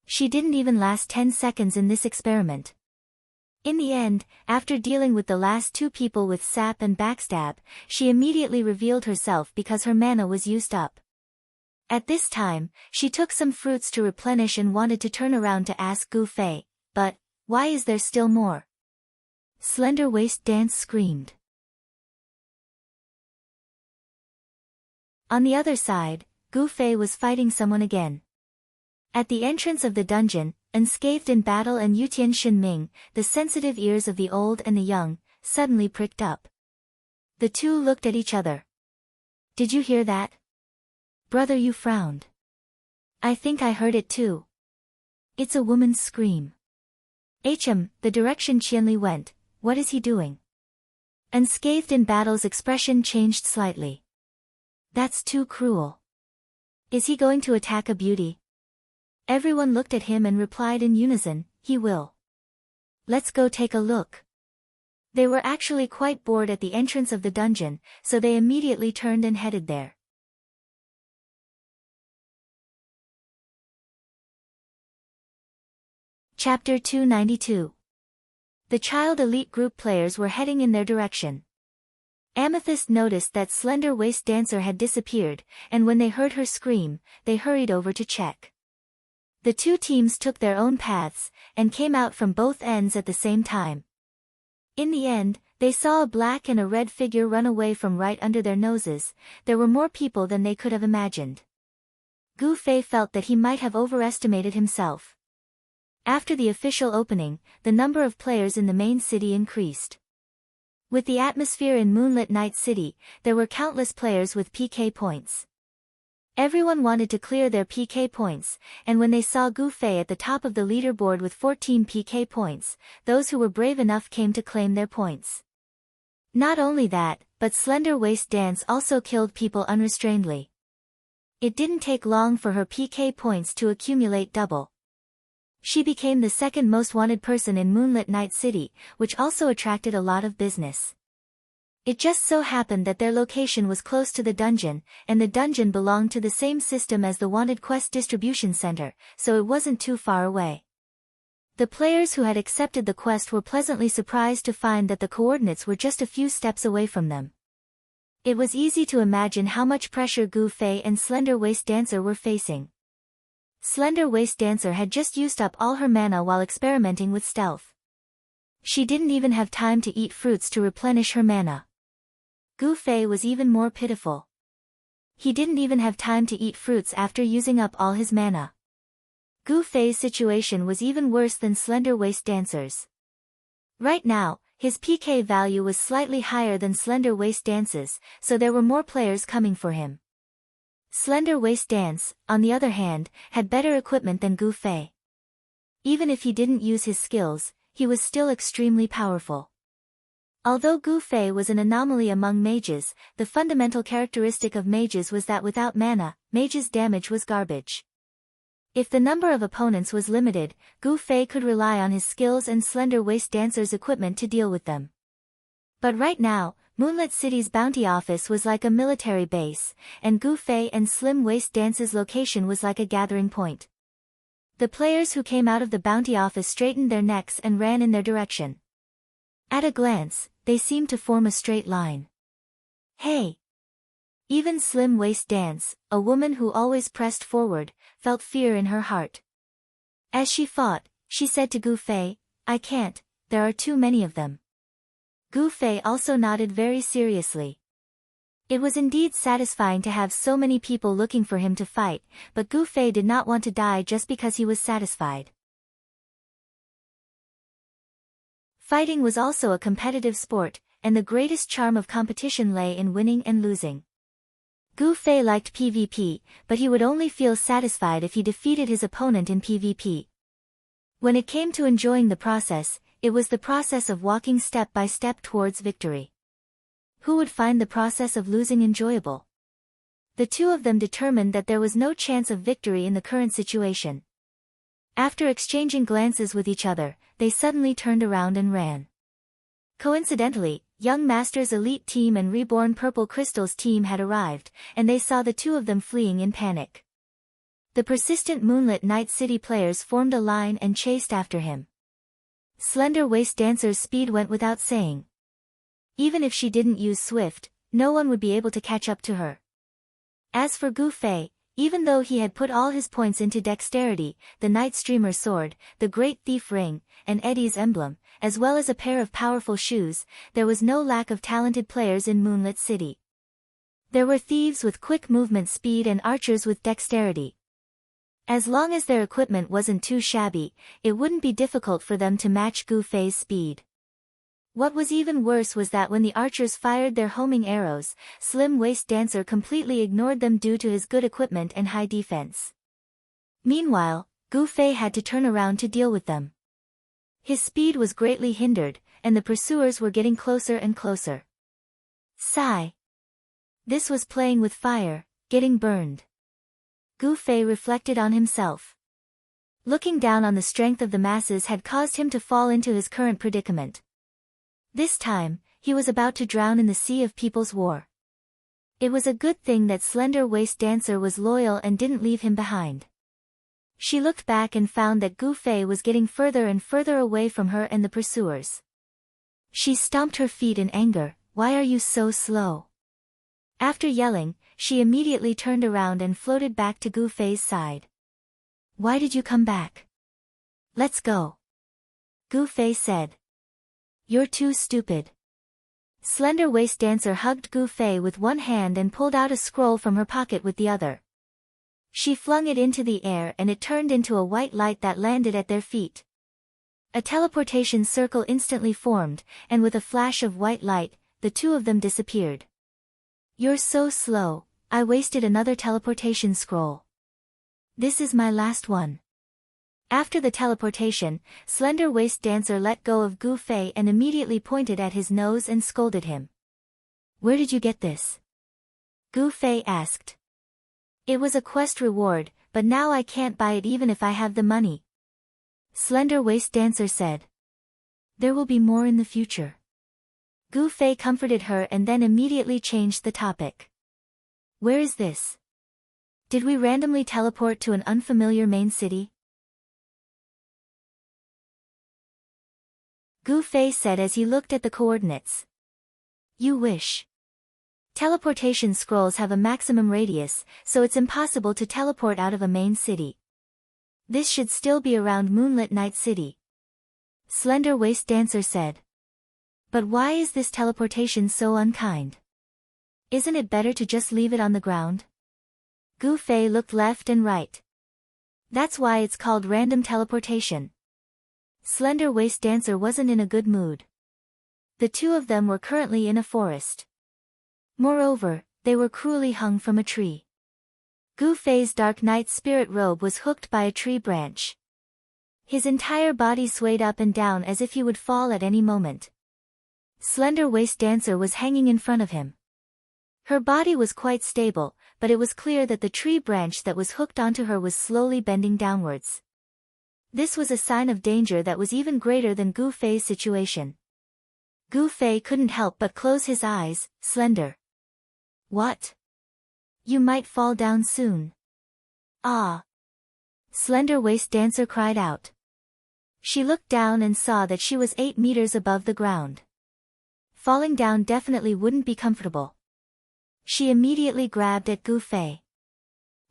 She didn't even last 10 seconds in this experiment. In the end, after dealing with the last two people with sap and backstab, she immediately revealed herself because her mana was used up. At this time, she took some fruits to replenish and wanted to turn around to ask Gu Fei, but, why is there still more? Slender Waist Dance screamed. On the other side, Gu Fei was fighting someone again. At the entrance of the dungeon, unscathed in battle and Yutian Shinming, the sensitive ears of the old and the young, suddenly pricked up. The two looked at each other. Did you hear that? Brother, you frowned. I think I heard it too. It's a woman's scream. The direction Qianli went, what is he doing? Unscathed in battle's expression changed slightly. That's too cruel. Is he going to attack a beauty? Everyone looked at him and replied in unison, he will. Let's go take a look. They were actually quite bored at the entrance of the dungeon, so they immediately turned and headed there. Chapter 292. The child elite group players were heading in their direction. Amethyst noticed that Slender Waist Dancer had disappeared, and when they heard her scream, they hurried over to check. The two teams took their own paths, and came out from both ends at the same time. In the end, they saw a black and a red figure run away from right under their noses. There were more people than they could have imagined. Gu Fei felt that he might have overestimated himself. After the official opening, the number of players in the main city increased. With the atmosphere in Moonlit Night City, there were countless players with PK points. Everyone wanted to clear their PK points, and when they saw Gu Fei at the top of the leaderboard with 14 PK points, those who were brave enough came to claim their points. Not only that, but Slender Waist Dance also killed people unrestrainedly. It didn't take long for her PK points to accumulate double. She became the second most wanted person in Moonlit Night City, which also attracted a lot of business. It just so happened that their location was close to the dungeon, and the dungeon belonged to the same system as the Wanted Quest distribution center, so it wasn't too far away. The players who had accepted the quest were pleasantly surprised to find that the coordinates were just a few steps away from them. It was easy to imagine how much pressure Gu Fei and Slender Waist Dancer were facing. Slender Waist Dancer had just used up all her mana while experimenting with stealth. She didn't even have time to eat fruits to replenish her mana. Gu Fei was even more pitiful. He didn't even have time to eat fruits after using up all his mana. Gu Fei's situation was even worse than Slender Waist Dancer's. Right now, his PK value was slightly higher than Slender Waist Dance's, so there were more players coming for him. Slender Waist Dance, on the other hand, had better equipment than Gu Fei. Even if he didn't use his skills, he was still extremely powerful. Although Gu Fei was an anomaly among mages, the fundamental characteristic of mages was that without mana, mages' damage was garbage. If the number of opponents was limited, Gu Fei could rely on his skills and Slender Waist Dancer's equipment to deal with them. But right now, Moonlit City's bounty office was like a military base, and Gu Fei and Slim Waist Dance's location was like a gathering point. The players who came out of the bounty office straightened their necks and ran in their direction. At a glance, they seemed to form a straight line. Hey! Even Slim Waist Dance, a woman who always pressed forward, felt fear in her heart. As she fought, she said to Gu Fei, "I can't, there are too many of them." Gu Fei also nodded very seriously. It was indeed satisfying to have so many people looking for him to fight, but Gu Fei did not want to die just because he was satisfied. Fighting was also a competitive sport, and the greatest charm of competition lay in winning and losing. Gu Fei liked PvP, but he would only feel satisfied if he defeated his opponent in PvP. When it came to enjoying the process, it was the process of walking step by step towards victory. Who would find the process of losing enjoyable? The two of them determined that there was no chance of victory in the current situation. After exchanging glances with each other, they suddenly turned around and ran. Coincidentally, Young Master's elite team and Reborn Purple Crystal's team had arrived, and they saw the two of them fleeing in panic. The persistent Moonlit Night City players formed a line and chased after him. Slender Waist Dancer's speed went without saying. Even if she didn't use Swift, no one would be able to catch up to her. As for Gu Fei, even though he had put all his points into Dexterity, the Night Streamer Sword, the Great Thief Ring, and Eddie's Emblem, as well as a pair of powerful shoes, there was no lack of talented players in Moonlit City. There were thieves with quick movement speed and archers with dexterity. As long as their equipment wasn't too shabby, it wouldn't be difficult for them to match Gu Fei's speed. What was even worse was that when the archers fired their homing arrows, Slim Waist Dancer completely ignored them due to his good equipment and high defense. Meanwhile, Gu Fei had to turn around to deal with them. His speed was greatly hindered, and the pursuers were getting closer and closer. Sigh. This was playing with fire, getting burned. Gu Fei reflected on himself. Looking down on the strength of the masses had caused him to fall into his current predicament. This time, he was about to drown in the sea of people's war. It was a good thing that Slender Waist Dancer was loyal and didn't leave him behind. She looked back and found that Gu Fei was getting further and further away from her and the pursuers. She stomped her feet in anger. "Why are you so slow?" After yelling, she immediately turned around and floated back to Gu Fei's side. "Why did you come back? Let's go," Gu Fei said. "You're too stupid." Slender Waist Dancer hugged Gu Fei with one hand and pulled out a scroll from her pocket with the other. She flung it into the air and it turned into a white light that landed at their feet. A teleportation circle instantly formed, and with a flash of white light, the two of them disappeared. "You're so slow, I wasted another teleportation scroll. This is my last one." After the teleportation, Slender Waist Dancer let go of Gu Fei and immediately pointed at his nose and scolded him. "Where did you get this?" Gu Fei asked. "It was a quest reward, but now I can't buy it even if I have the money." Slender Waist Dancer said. There will be more in the future. Gu Fei comforted her and then immediately changed the topic. Where is this? Did we randomly teleport to an unfamiliar main city? Gu Fei said as he looked at the coordinates. You wish. Teleportation scrolls have a maximum radius, so it's impossible to teleport out of a main city. This should still be around Moonlit Night City. Slender Waist Dancer said. But why is this teleportation so unkind? Isn't it better to just leave it on the ground? Gu Fei looked left and right. That's why it's called random teleportation. Slender Waist Dancer wasn't in a good mood. The two of them were currently in a forest. Moreover, they were cruelly hung from a tree. Gu Fei's Dark Night Spirit robe was hooked by a tree branch. His entire body swayed up and down as if he would fall at any moment. Slender Waist Dancer was hanging in front of him. Her body was quite stable, but it was clear that the tree branch that was hooked onto her was slowly bending downwards. This was a sign of danger that was even greater than Gu Fei's situation. Gu Fei couldn't help but close his eyes. Slender. What? You might fall down soon. Ah! Slender Waist Dancer cried out. She looked down and saw that she was 8 meters above the ground. Falling down definitely wouldn't be comfortable. She immediately grabbed at Gu Fei.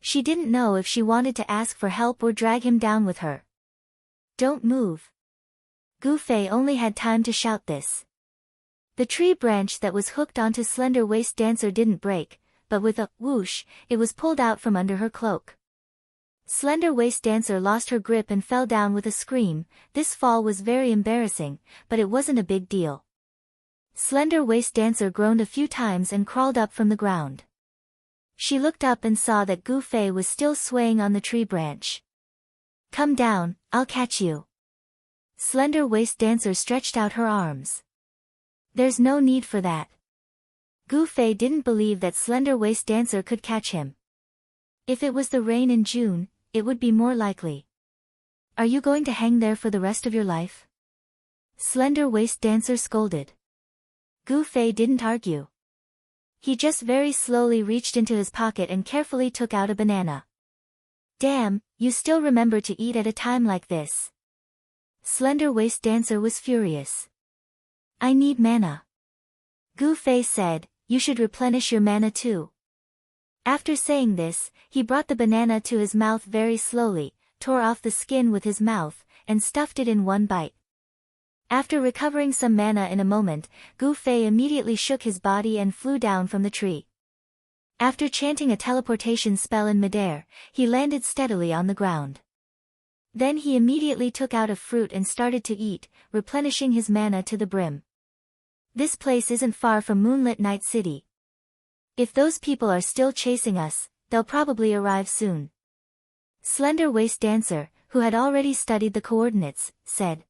She didn't know if she wanted to ask for help or drag him down with her. Don't move. Gu Fei only had time to shout this. The tree branch that was hooked onto Slender Waist Dancer didn't break, but with a whoosh, it was pulled out from under her cloak. Slender Waist Dancer lost her grip and fell down with a scream. This fall was very embarrassing, but it wasn't a big deal. Slender Waist Dancer groaned a few times and crawled up from the ground. She looked up and saw that Gu Fei was still swaying on the tree branch. Come down, I'll catch you. Slender Waist Dancer stretched out her arms. There's no need for that. Gu Fei didn't believe that Slender Waist Dancer could catch him. If it was the rain in June, it would be more likely. Are you going to hang there for the rest of your life? Slender Waist Dancer scolded. Gu Fei didn't argue. He just very slowly reached into his pocket and carefully took out a banana. Damn, you still remember to eat at a time like this. Slender Waist Dancer was furious. I need mana. Gu Fei said, you should replenish your mana too. After saying this, he brought the banana to his mouth very slowly, tore off the skin with his mouth, and stuffed it in one bite. After recovering some mana in a moment, Gu Fei immediately shook his body and flew down from the tree. After chanting a teleportation spell in midair, he landed steadily on the ground. Then he immediately took out a fruit and started to eat, replenishing his mana to the brim. This place isn't far from Moonlit Night City. If those people are still chasing us, they'll probably arrive soon. Slender Waist Dancer, who had already studied the coordinates, said.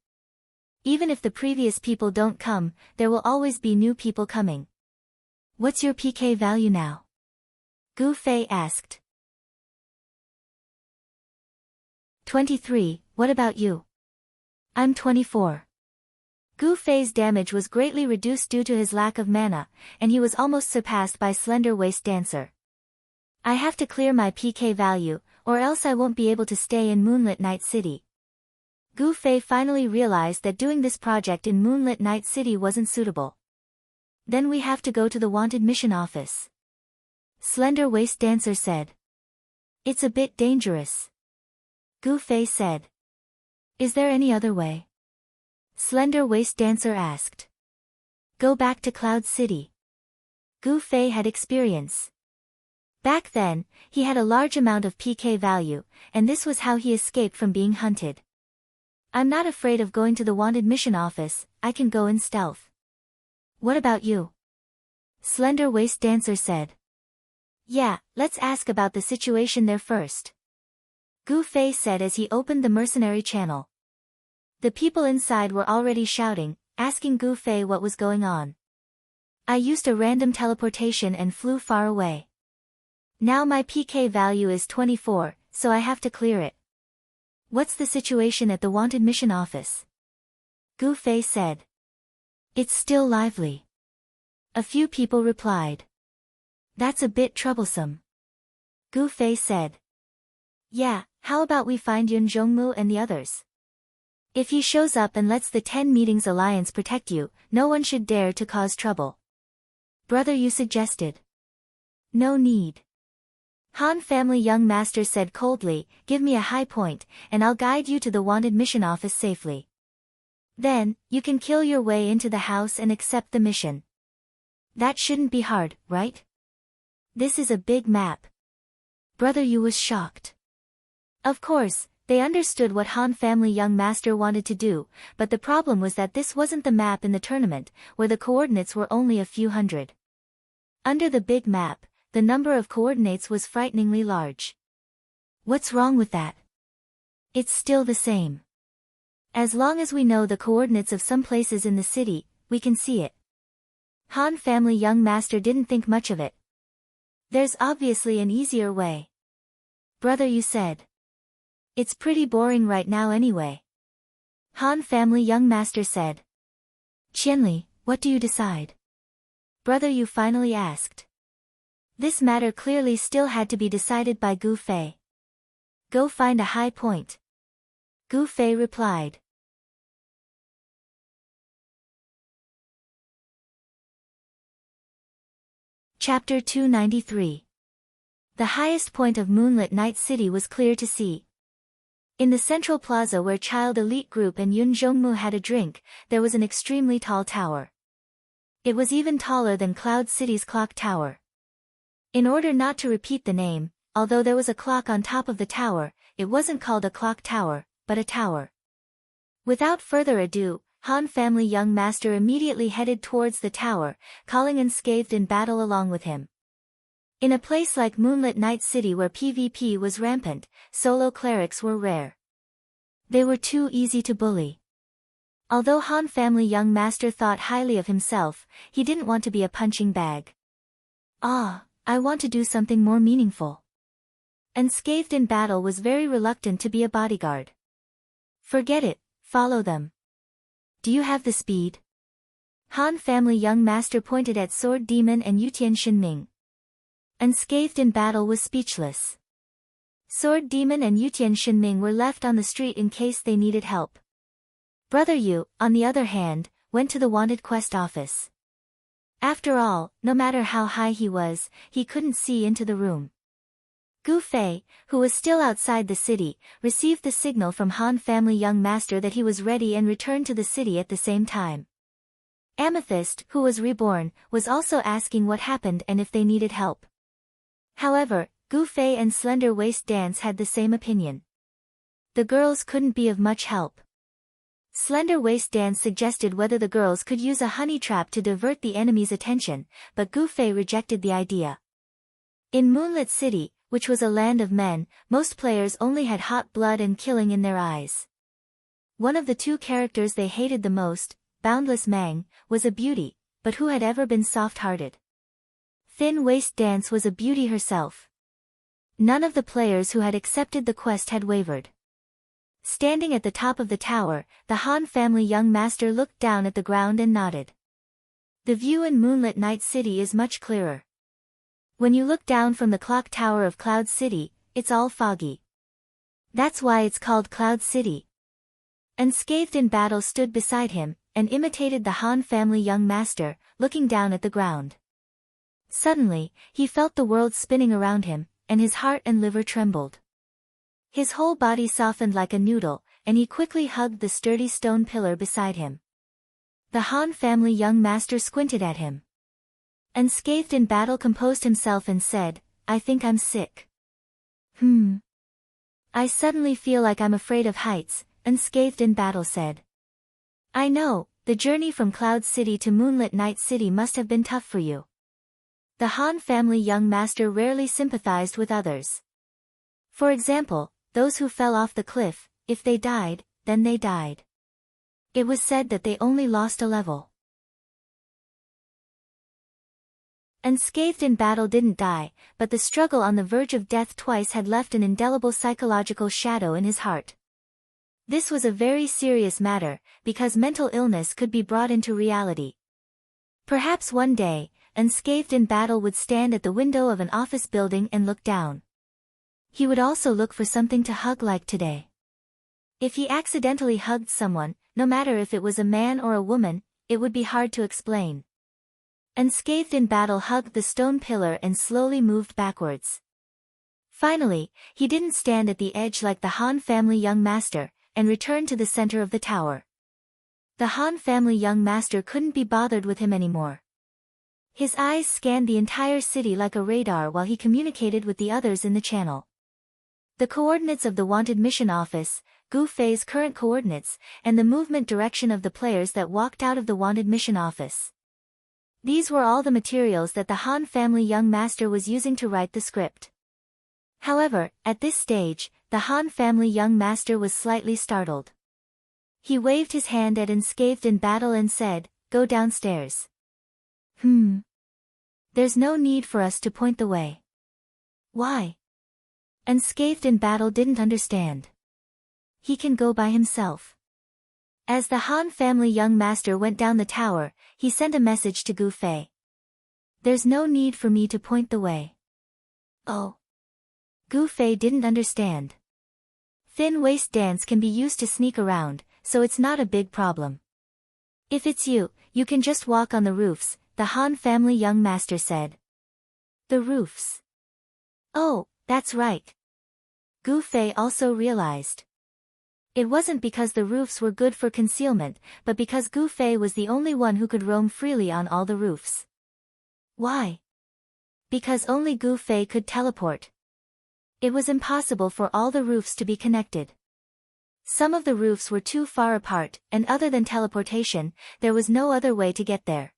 Even if the previous people don't come, there will always be new people coming. What's your PK value now? Gu Fei asked. 23, what about you? I'm 24. Gu Fei's damage was greatly reduced due to his lack of mana, and he was almost surpassed by Slender Waist Dancer. I have to clear my PK value, or else I won't be able to stay in Moonlit Night City. Gu Fei finally realized that doing this project in Moonlit Night City wasn't suitable. Then we have to go to the wanted mission office. Slender Waist Dancer said. It's a bit dangerous. Gu Fei said. Is there any other way? Slender Waist Dancer asked. Go back to Cloud City. Gu Fei had experience. Back then, he had a large amount of PK value, and this was how he escaped from being hunted. I'm not afraid of going to the wanted mission office, I can go in stealth. What about you? Slender Waist Dancer said. Yeah, let's ask about the situation there first. Gu Fei said as he opened the mercenary channel. The people inside were already shouting, asking Gu Fei what was going on. I used a random teleportation and flew far away. Now my PK value is 24, so I have to clear it. What's the situation at the wanted mission office? Gu Fei said. It's still lively. A few people replied. That's a bit troublesome. Gu Fei said. Yeah, how about we find Yun Zhongmu and the others? If he shows up and lets the 10 Meetings Alliance protect you, no one should dare to cause trouble. Brother Yu suggested. No need. Han family young master said coldly, give me a high point, and I'll guide you to the wanted mission office safely. Then, you can kill your way into the house and accept the mission. That shouldn't be hard, right? This is a big map. Brother Yu was shocked. Of course, they understood what Han family young master wanted to do, but the problem was that this wasn't the map in the tournament, where the coordinates were only a few hundred. Under the big map, the number of coordinates was frighteningly large. What's wrong with that? It's still the same. As long as we know the coordinates of some places in the city, we can see it. Han family young master didn't think much of it. There's obviously an easier way. Brother Yu said. It's pretty boring right now anyway. Han family young master said. Qianli, what do you decide? Brother Yu finally asked. This matter clearly still had to be decided by Gu Fei. Go find a high point. Gu Fei replied. Chapter 293. The highest point of Moonlit Night City was clear to see. In the central plaza where Child Elite Group and Yun Zhongmu had a drink, there was an extremely tall tower. It was even taller than Cloud City's clock tower. In order not to repeat the name, although there was a clock on top of the tower, it wasn't called a clock tower, but a tower. Without further ado, Han family young master immediately headed towards the tower, calling Unscathed in battle along with him. In a place like Moonlit Night City where PvP was rampant, solo clerics were rare. They were too easy to bully. Although Han family young master thought highly of himself, he didn't want to be a punching bag. I want to do something more meaningful. Unscathed in battle was very reluctant to be a bodyguard. Forget it, follow them. Do you have the speed? Han family young master pointed at Sword Demon and Yutian Shinming. Unscathed in battle was speechless. Sword Demon and Yutian Shinming were left on the street in case they needed help. Brother Yu, on the other hand, went to the wanted quest office. After all, no matter how high he was, he couldn't see into the room. Gu Fei, who was still outside the city, received the signal from Han family young master that he was ready and returned to the city at the same time. Amethyst, who was reborn, was also asking what happened and if they needed help. However, Gu Fei and Slender Waist Dance had the same opinion. The girls couldn't be of much help. Slender Waist Dance suggested whether the girls could use a honey trap to divert the enemy's attention, but Gu Fei rejected the idea. In Moonlit City, which was a land of men, most players only had hot blood and killing in their eyes. One of the two characters they hated the most, Boundless Mang, was a beauty, but who had ever been soft-hearted? Thin Waist Dance was a beauty herself. None of the players who had accepted the quest had wavered. Standing at the top of the tower, the Han family young master looked down at the ground and nodded. The view in Moonlit Night City is much clearer. When you look down from the clock tower of Cloud City, it's all foggy. That's why it's called Cloud City. Unscathed in battle stood beside him, and imitated the Han family young master, looking down at the ground. Suddenly, he felt the world spinning around him, and his heart and liver trembled. His whole body softened like a noodle, and he quickly hugged the sturdy stone pillar beside him. The Han family young master squinted at him. Unscathed in battle composed himself and said, I think I'm sick. I suddenly feel like I'm afraid of heights, Unscathed in battle said. I know, the journey from Cloud City to Moonlit Night City must have been tough for you. The Han family young master rarely sympathized with others. For example, those who fell off the cliff, if they died, then they died. It was said that they only lost a level. Unscathed in battle didn't die, but the struggle on the verge of death twice had left an indelible psychological shadow in his heart. This was a very serious matter, because mental illness could be brought into reality. Perhaps one day, unscathed in battle would stand at the window of an office building and look down. He would also look for something to hug like today. If he accidentally hugged someone, no matter if it was a man or a woman, it would be hard to explain. Unscathed in battle hugged the stone pillar and slowly moved backwards. Finally, he didn't stand at the edge like the Han family young master, and returned to the center of the tower. The Han family young master couldn't be bothered with him anymore. His eyes scanned the entire city like a radar while he communicated with the others in the channel. The coordinates of the wanted mission office, Gu Fei's current coordinates, and the movement direction of the players that walked out of the wanted mission office. These were all the materials that the Han family young master was using to write the script. However, at this stage, the Han family young master was slightly startled. He waved his hand at unscathed in battle and said, "Go downstairs." There's no need for us to point the way. Why? Unscathed in battle didn't understand. He can go by himself. As the Han family young master went down the tower, he sent a message to Gu Fei. "There's no need for me to point the way." Oh. Gu Fei didn't understand. Thin waist dance can be used to sneak around, so it's not a big problem. "If it's you, you can just walk on the roofs," the Han family young master said. The roofs. Oh, that's right. Gu Fei also realized. It wasn't because the roofs were good for concealment, but because Gu Fei was the only one who could roam freely on all the roofs. Why? Because only Gu Fei could teleport. It was impossible for all the roofs to be connected. Some of the roofs were too far apart, and other than teleportation, there was no other way to get there.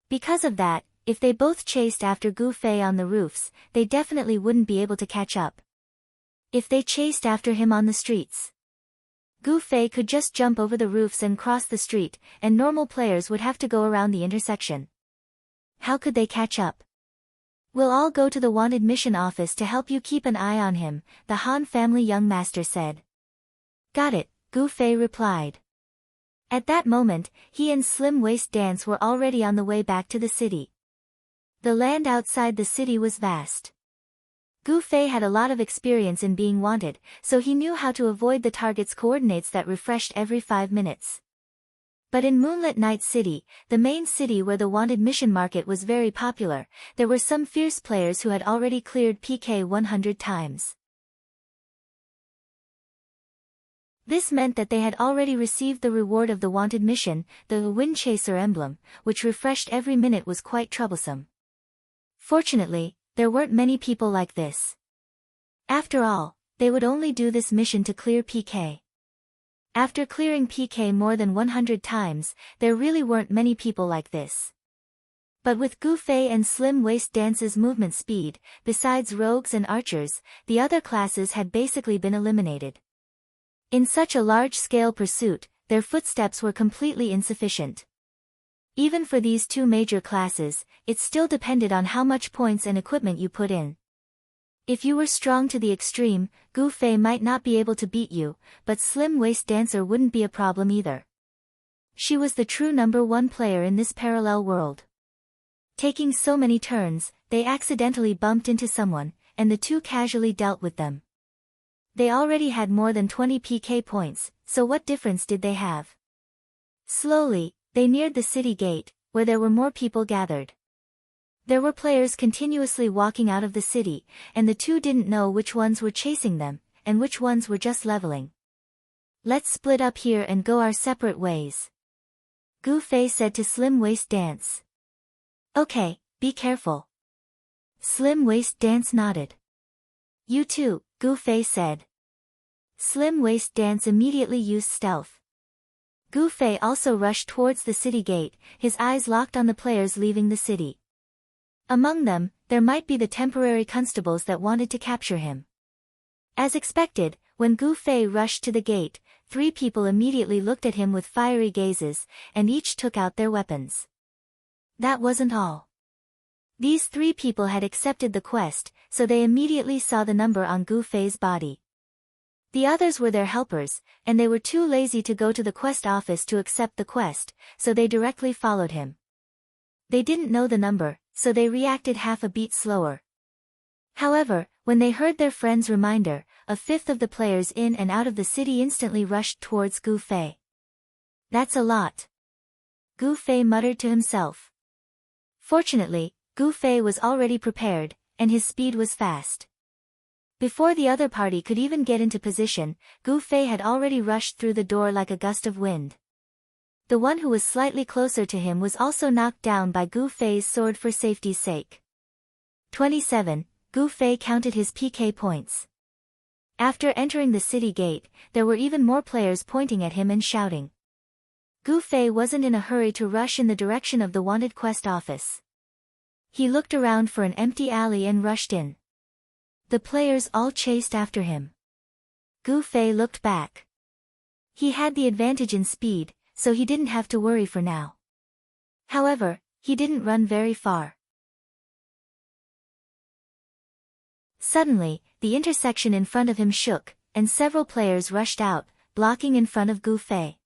Because of that, if they both chased after Gu Fei on the roofs, they definitely wouldn't be able to catch up. If they chased after him on the streets, Gu Fei could just jump over the roofs and cross the street, and normal players would have to go around the intersection. How could they catch up? "We'll all go to the wanted mission office to help you keep an eye on him," the Han family young master said. "Got it," Gu Fei replied. At that moment, he and Slim Waist Dance were already on the way back to the city. The land outside the city was vast. Gu Fei had a lot of experience in being wanted, so he knew how to avoid the target's coordinates that refreshed every 5 minutes. But in Moonlit Night City, the main city where the wanted mission market was very popular, there were some fierce players who had already cleared PK 100 times. This meant that they had already received the reward of the wanted mission, the Wind Chaser emblem, which refreshed every minute was quite troublesome. Fortunately, there weren't many people like this. After all, they would only do this mission to clear PK. After clearing PK more than 100 times, there really weren't many people like this. But with Gu Fei and Slim Waist Dance's movement speed, besides rogues and archers, the other classes had basically been eliminated. In such a large-scale pursuit, their footsteps were completely insufficient. Even for these two major classes, it still depended on how much points and equipment you put in. If you were strong to the extreme, Gu Fei might not be able to beat you, but Slim Waist Dancer wouldn't be a problem either. She was the true #1 player in this parallel world. Taking so many turns, they accidentally bumped into someone, and the two casually dealt with them. They already had more than 20 PK points, so what difference did they have? Slowly, they neared the city gate, where there were more people gathered. There were players continuously walking out of the city, and the two didn't know which ones were chasing them, and which ones were just leveling. "Let's split up here and go our separate ways," Gu Fei said to Slim Waist Dance. "Okay, be careful." Slim Waist Dance nodded. "You too," Gu Fei said. Slim Waist Dance immediately used stealth. Gu Fei also rushed towards the city gate, his eyes locked on the players leaving the city. Among them, there might be the temporary constables that wanted to capture him. As expected, when Gu Fei rushed to the gate, 3 people immediately looked at him with fiery gazes, and each took out their weapons. That wasn't all. These 3 people had accepted the quest, so they immediately saw the number on Gu Fei's body. The others were their helpers, and they were too lazy to go to the quest office to accept the quest, so they directly followed him. They didn't know the number, so they reacted half a beat slower. However, when they heard their friend's reminder, a fifth of the players in and out of the city instantly rushed towards Gu Fei. That's a lot. Gu Fei muttered to himself. Fortunately, Gu Fei was already prepared, and his speed was fast. Before the other party could even get into position, Gu Fei had already rushed through the door like a gust of wind. The one who was slightly closer to him was also knocked down by Gu Fei's sword for safety's sake. 27. Gu Fei counted his PK points. After entering the city gate, there were even more players pointing at him and shouting. Gu Fei wasn't in a hurry to rush in the direction of the wanted quest office. He looked around for an empty alley and rushed in. The players all chased after him. Gu Fei looked back. He had the advantage in speed, so he didn't have to worry for now. However, he didn't run very far. Suddenly, the intersection in front of him shook, and several players rushed out, blocking in front of Gu Fei.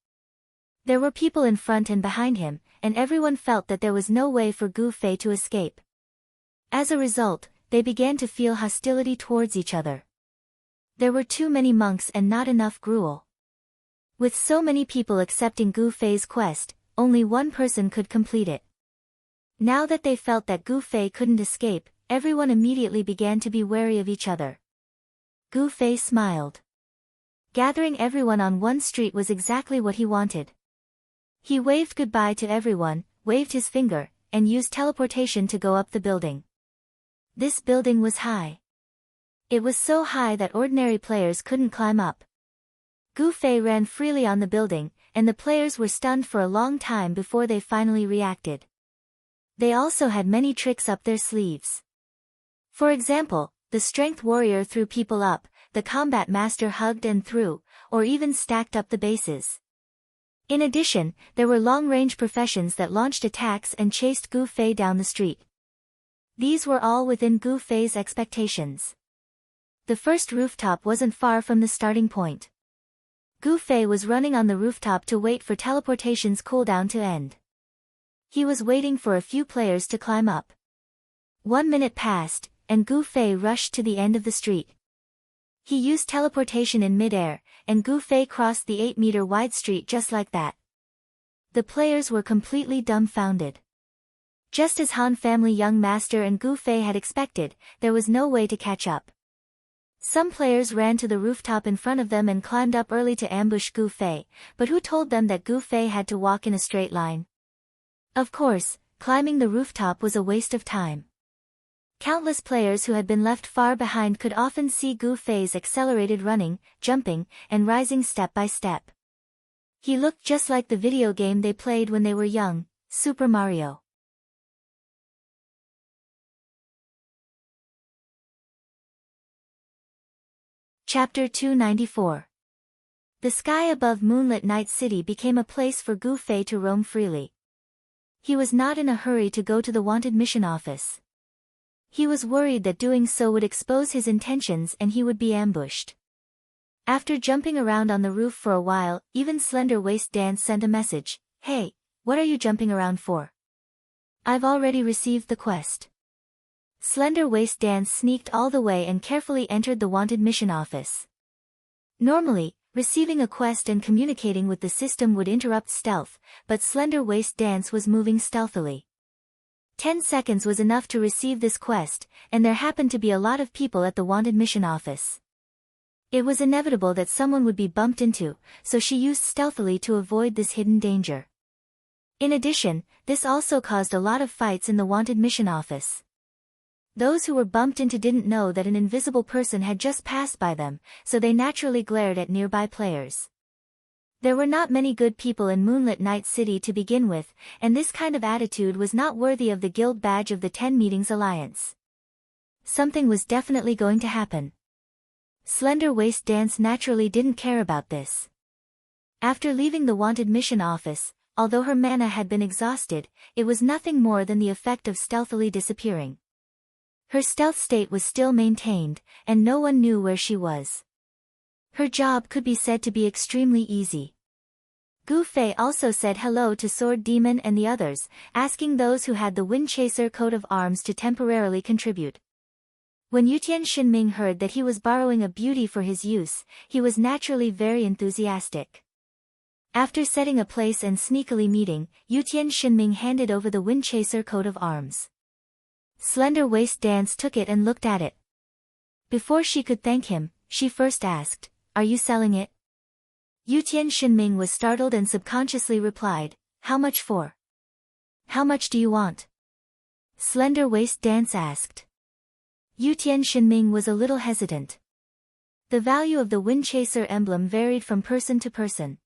There were people in front and behind him, and everyone felt that there was no way for Gu Fei to escape. As a result, they began to feel hostility towards each other. There were too many monks and not enough gruel. With so many people accepting Gu Fei's quest, only one person could complete it. Now that they felt that Gu Fei couldn't escape, everyone immediately began to be wary of each other. Gu Fei smiled. Gathering everyone on one street was exactly what he wanted. He waved goodbye to everyone, waved his finger, and used teleportation to go up the building. This building was high. It was so high that ordinary players couldn't climb up. Gu Fei ran freely on the building, and the players were stunned for a long time before they finally reacted. They also had many tricks up their sleeves. For example, the strength warrior threw people up, the combat master hugged and threw, or even stacked up the bases. In addition, there were long-range professions that launched attacks and chased Gu Fei down the street. These were all within Gu Fei's expectations. The first rooftop wasn't far from the starting point. Gu Fei was running on the rooftop to wait for teleportation's cooldown to end. He was waiting for a few players to climb up. 1 minute passed, and Gu Fei rushed to the end of the street. He used teleportation in midair, and Gu Fei crossed the 8-meter-wide street just like that. The players were completely dumbfounded. Just as Han family young master and Gu Fei had expected, there was no way to catch up. Some players ran to the rooftop in front of them and climbed up early to ambush Gu Fei, but who told them that Gu Fei had to walk in a straight line? Of course, climbing the rooftop was a waste of time. Countless players who had been left far behind could often see Gu Fei's accelerated running, jumping, and rising step by step. He looked just like the video game they played when they were young, Super Mario. Chapter 294. The sky above moonlit night city became a place for Gu Fei to roam freely. He was not in a hurry to go to the wanted mission office. He was worried that doing so would expose his intentions and he would be ambushed. After jumping around on the roof for a while, even Slender Waist Dance sent a message, "Hey, what are you jumping around for? I've already received the quest." Slender Waist Dance sneaked all the way and carefully entered the wanted mission office. Normally, receiving a quest and communicating with the system would interrupt stealth, but Slender Waist Dance was moving stealthily. 10 seconds was enough to receive this quest, and there happened to be a lot of people at the wanted mission office. It was inevitable that someone would be bumped into, so she used stealthily to avoid this hidden danger. In addition, this also caused a lot of fights in the wanted mission office. Those who were bumped into didn't know that an invisible person had just passed by them, so they naturally glared at nearby players. There were not many good people in Moonlit Night City to begin with, and this kind of attitude was not worthy of the guild badge of the 10 Meetings Alliance. Something was definitely going to happen. Slender Waist Dance naturally didn't care about this. After leaving the wanted mission office, although her mana had been exhausted, it was nothing more than the effect of stealthily disappearing. Her stealth state was still maintained, and no one knew where she was. Her job could be said to be extremely easy. Gu Fei also said hello to Sword Demon and the others, asking those who had the Windchaser coat of arms to temporarily contribute. When Yutian Shinming heard that he was borrowing a beauty for his use, he was naturally very enthusiastic. After setting a place and sneakily meeting, Yutian Shinming handed over the Windchaser coat of arms. Slender Waist Dance took it and looked at it. Before she could thank him, she first asked, "Are you selling it?" Yutian Shinming was startled and subconsciously replied, "How much for?" "How much do you want?" Slender Waist Dance asked. Yutian Shinming was a little hesitant. The value of the Windchaser emblem varied from person to person.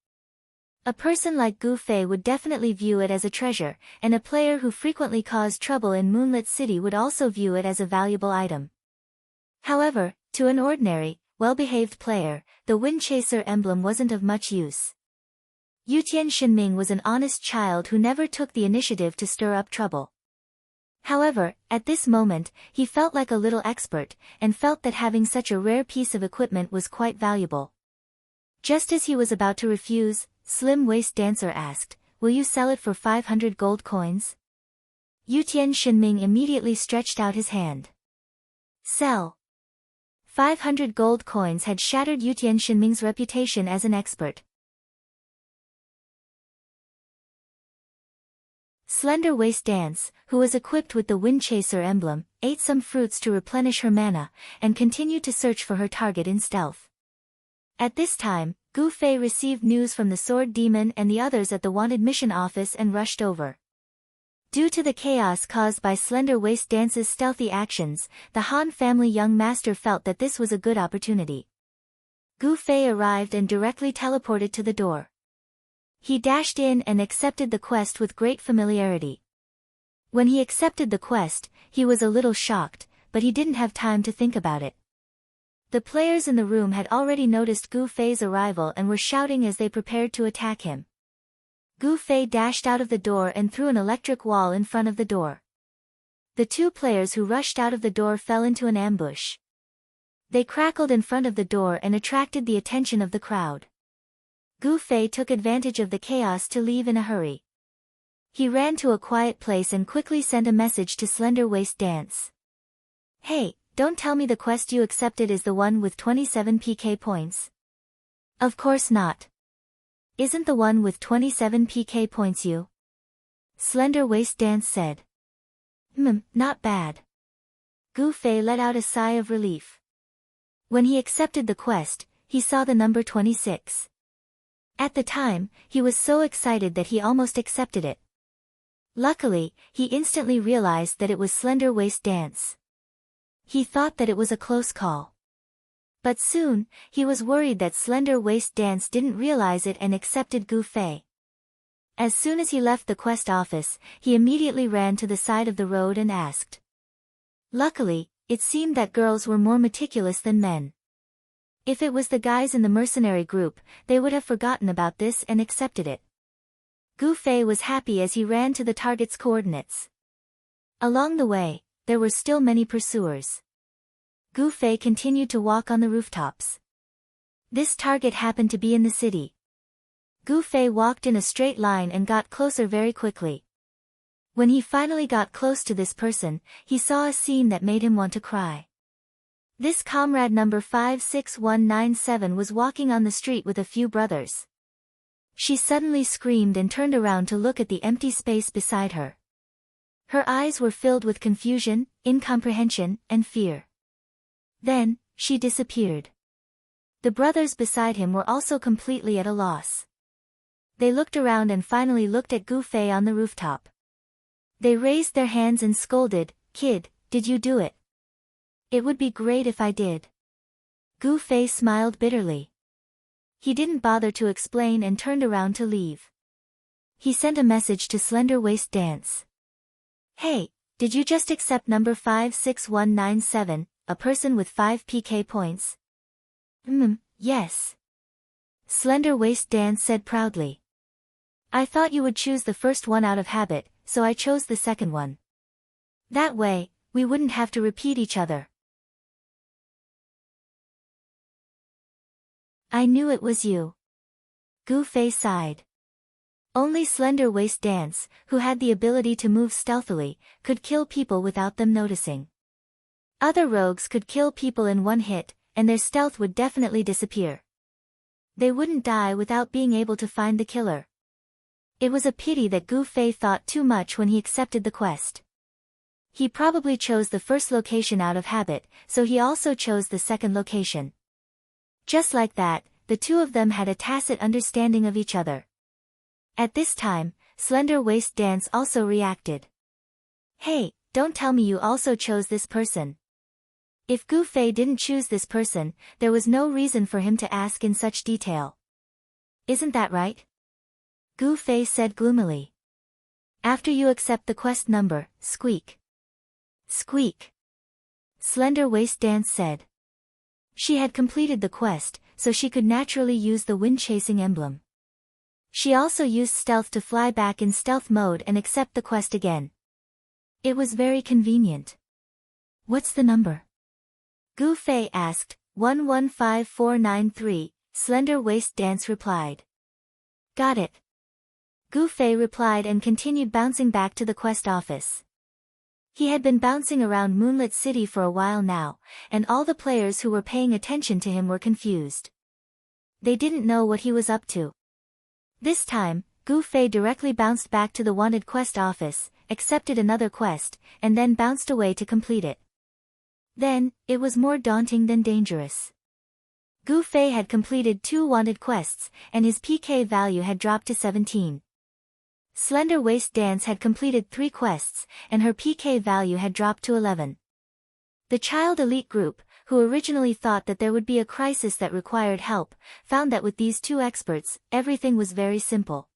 A person like Gu Fei would definitely view it as a treasure, and a player who frequently caused trouble in Moonlit City would also view it as a valuable item. However, to an ordinary, well-behaved player, the Windchaser emblem wasn't of much use. Yutian Shinming was an honest child who never took the initiative to stir up trouble. However, at this moment, he felt like a little expert, and felt that having such a rare piece of equipment was quite valuable. Just as he was about to refuse, Slim Waist Dancer asked, "Will you sell it for 500 gold coins?" Yutian Shinming immediately stretched out his hand. Sell. 500 gold coins had shattered Yutian Shinming's reputation as an expert. Slender Waist Dance, who was equipped with the Windchaser emblem, ate some fruits to replenish her mana, and continued to search for her target in stealth. At this time, Gu Fei received news from the Sword Demon and the others at the wanted mission office and rushed over. Due to the chaos caused by Slender Waist Dance's stealthy actions, the Han family young master felt that this was a good opportunity. Gu Fei arrived and directly teleported to the door. He dashed in and accepted the quest with great familiarity. When he accepted the quest, he was a little shocked, but he didn't have time to think about it. The players in the room had already noticed Gu Fei's arrival and were shouting as they prepared to attack him. Gu Fei dashed out of the door and threw an electric wall in front of the door. The two players who rushed out of the door fell into an ambush. They crackled in front of the door and attracted the attention of the crowd. Gu Fei took advantage of the chaos to leave in a hurry. He ran to a quiet place and quickly sent a message to Slender Waist Dance. "Hey, don't tell me the quest you accepted is the one with 27 PK points." "Of course not. Isn't the one with 27 PK points you?" Slender Waist Dance said. Not bad." Gu Fei let out a sigh of relief. When he accepted the quest, he saw the number 26. At the time, he was so excited that he almost accepted it. Luckily, he instantly realized that it was Slender Waist Dance. He thought that it was a close call. But soon, he was worried that Slender Waist Dance didn't realize it and accepted Gu Fei. As soon as he left the quest office, he immediately ran to the side of the road and asked. Luckily, it seemed that girls were more meticulous than men. If it was the guys in the mercenary group, they would have forgotten about this and accepted it. Gu Fei was happy as he ran to the target's coordinates. Along the way, there were still many pursuers. Gu Fei continued to walk on the rooftops. This target happened to be in the city. Gu Fei walked in a straight line and got closer very quickly. When he finally got close to this person, he saw a scene that made him want to cry. This comrade number 56197 was walking on the street with a few brothers. She suddenly screamed and turned around to look at the empty space beside her. Her eyes were filled with confusion, incomprehension, and fear. Then, she disappeared. The brothers beside him were also completely at a loss. They looked around and finally looked at Gu Fei on the rooftop. They raised their hands and scolded, "Kid, did you do it?" "It would be great if I did." Gu Fei smiled bitterly. He didn't bother to explain and turned around to leave. He sent a message to Slender Waist Dance. "Hey, did you just accept number 56197, a person with 5 PK points?" Yes. Slender Waist Dance said proudly. "I thought you would choose the first one out of habit, so I chose the second one. That way, we wouldn't have to repeat each other." I knew it was you. Gu Fei sighed. Only Slender Waist Dance, who had the ability to move stealthily, could kill people without them noticing. Other rogues could kill people in one hit, and their stealth would definitely disappear. They wouldn't die without being able to find the killer. It was a pity that Gu Fei thought too much when he accepted the quest. He probably chose the first location out of habit, so he also chose the second location. Just like that, the two of them had a tacit understanding of each other. At this time, Slender Waist Dance also reacted. Hey, don't tell me you also chose this person. If Gu Fei didn't choose this person, there was no reason for him to ask in such detail. Isn't that right? Gu Fei said gloomily. After you accept the quest number, squeak. Squeak. Slender Waist Dance said. She had completed the quest, so she could naturally use the wind-chasing emblem. She also used stealth to fly back in stealth mode and accept the quest again. It was very convenient. What's the number? Gu Fei asked. 115493, Slender Waist Dance replied. Got it. Gu Fei replied and continued bouncing back to the quest office. He had been bouncing around Moonlit City for a while now, and all the players who were paying attention to him were confused. They didn't know what he was up to. This time, Gu Fei directly bounced back to the wanted quest office, accepted another quest, and then bounced away to complete it. Then, it was more daunting than dangerous. Gu Fei had completed 2 wanted quests, and his PK value had dropped to 17. Slender Waist Dance had completed 3 quests, and her PK value had dropped to 11. The Child Elite group, who originally thought that there would be a crisis that required help, found that with these 2 experts, everything was very simple.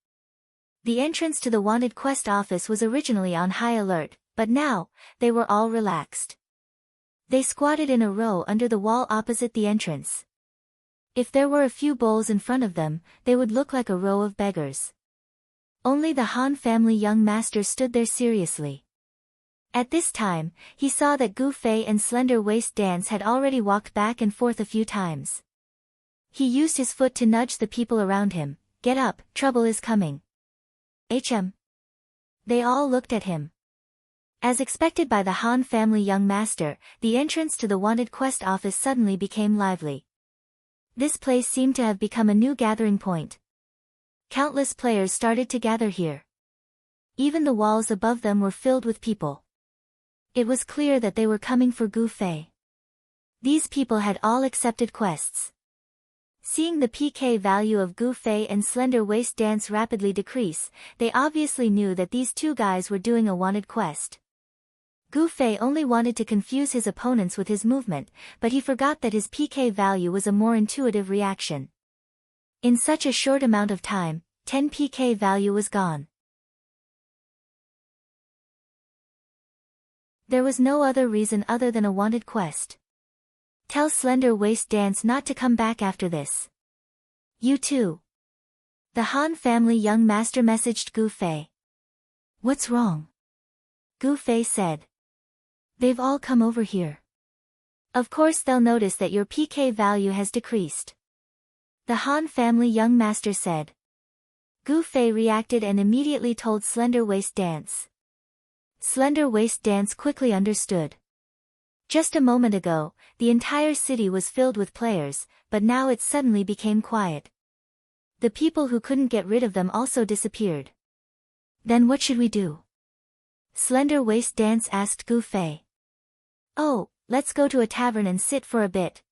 The entrance to the wanted quest office was originally on high alert, but now, they were all relaxed. They squatted in a row under the wall opposite the entrance. If there were a few bowls in front of them, they would look like a row of beggars. Only the Han family young master stood there seriously. At this time, he saw that Gu Fei and Slender Waist Dance had already walked back and forth a few times. He used his foot to nudge the people around him. Get up, trouble is coming. HM. They all looked at him. As expected by the Han family young master, the entrance to the wanted quest office suddenly became lively. This place seemed to have become a new gathering point. Countless players started to gather here. Even the walls above them were filled with people. It was clear that they were coming for Gu Fei. These people had all accepted quests. Seeing the PK value of Gu Fei and Slender Waist Dance rapidly decrease, they obviously knew that these 2 guys were doing a wanted quest. Gu Fei only wanted to confuse his opponents with his movement, but he forgot that his PK value was a more intuitive reaction. In such a short amount of time, 10 PK value was gone. There was no other reason other than a wanted quest. Tell Slender Waist Dance not to come back after this. You too. The Han family young master messaged Gu Fei. What's wrong? Gu Fei said. They've all come over here. Of course they'll notice that your PK value has decreased. The Han family young master said. Gu Fei reacted and immediately told Slender Waist Dance. Slender Waist Dance quickly understood. Just a moment ago, the entire city was filled with players, but now it suddenly became quiet. The people who couldn't get rid of them also disappeared. Then what should we do? Slender Waist Dance asked Gu Fei. Oh, let's go to a tavern and sit for a bit.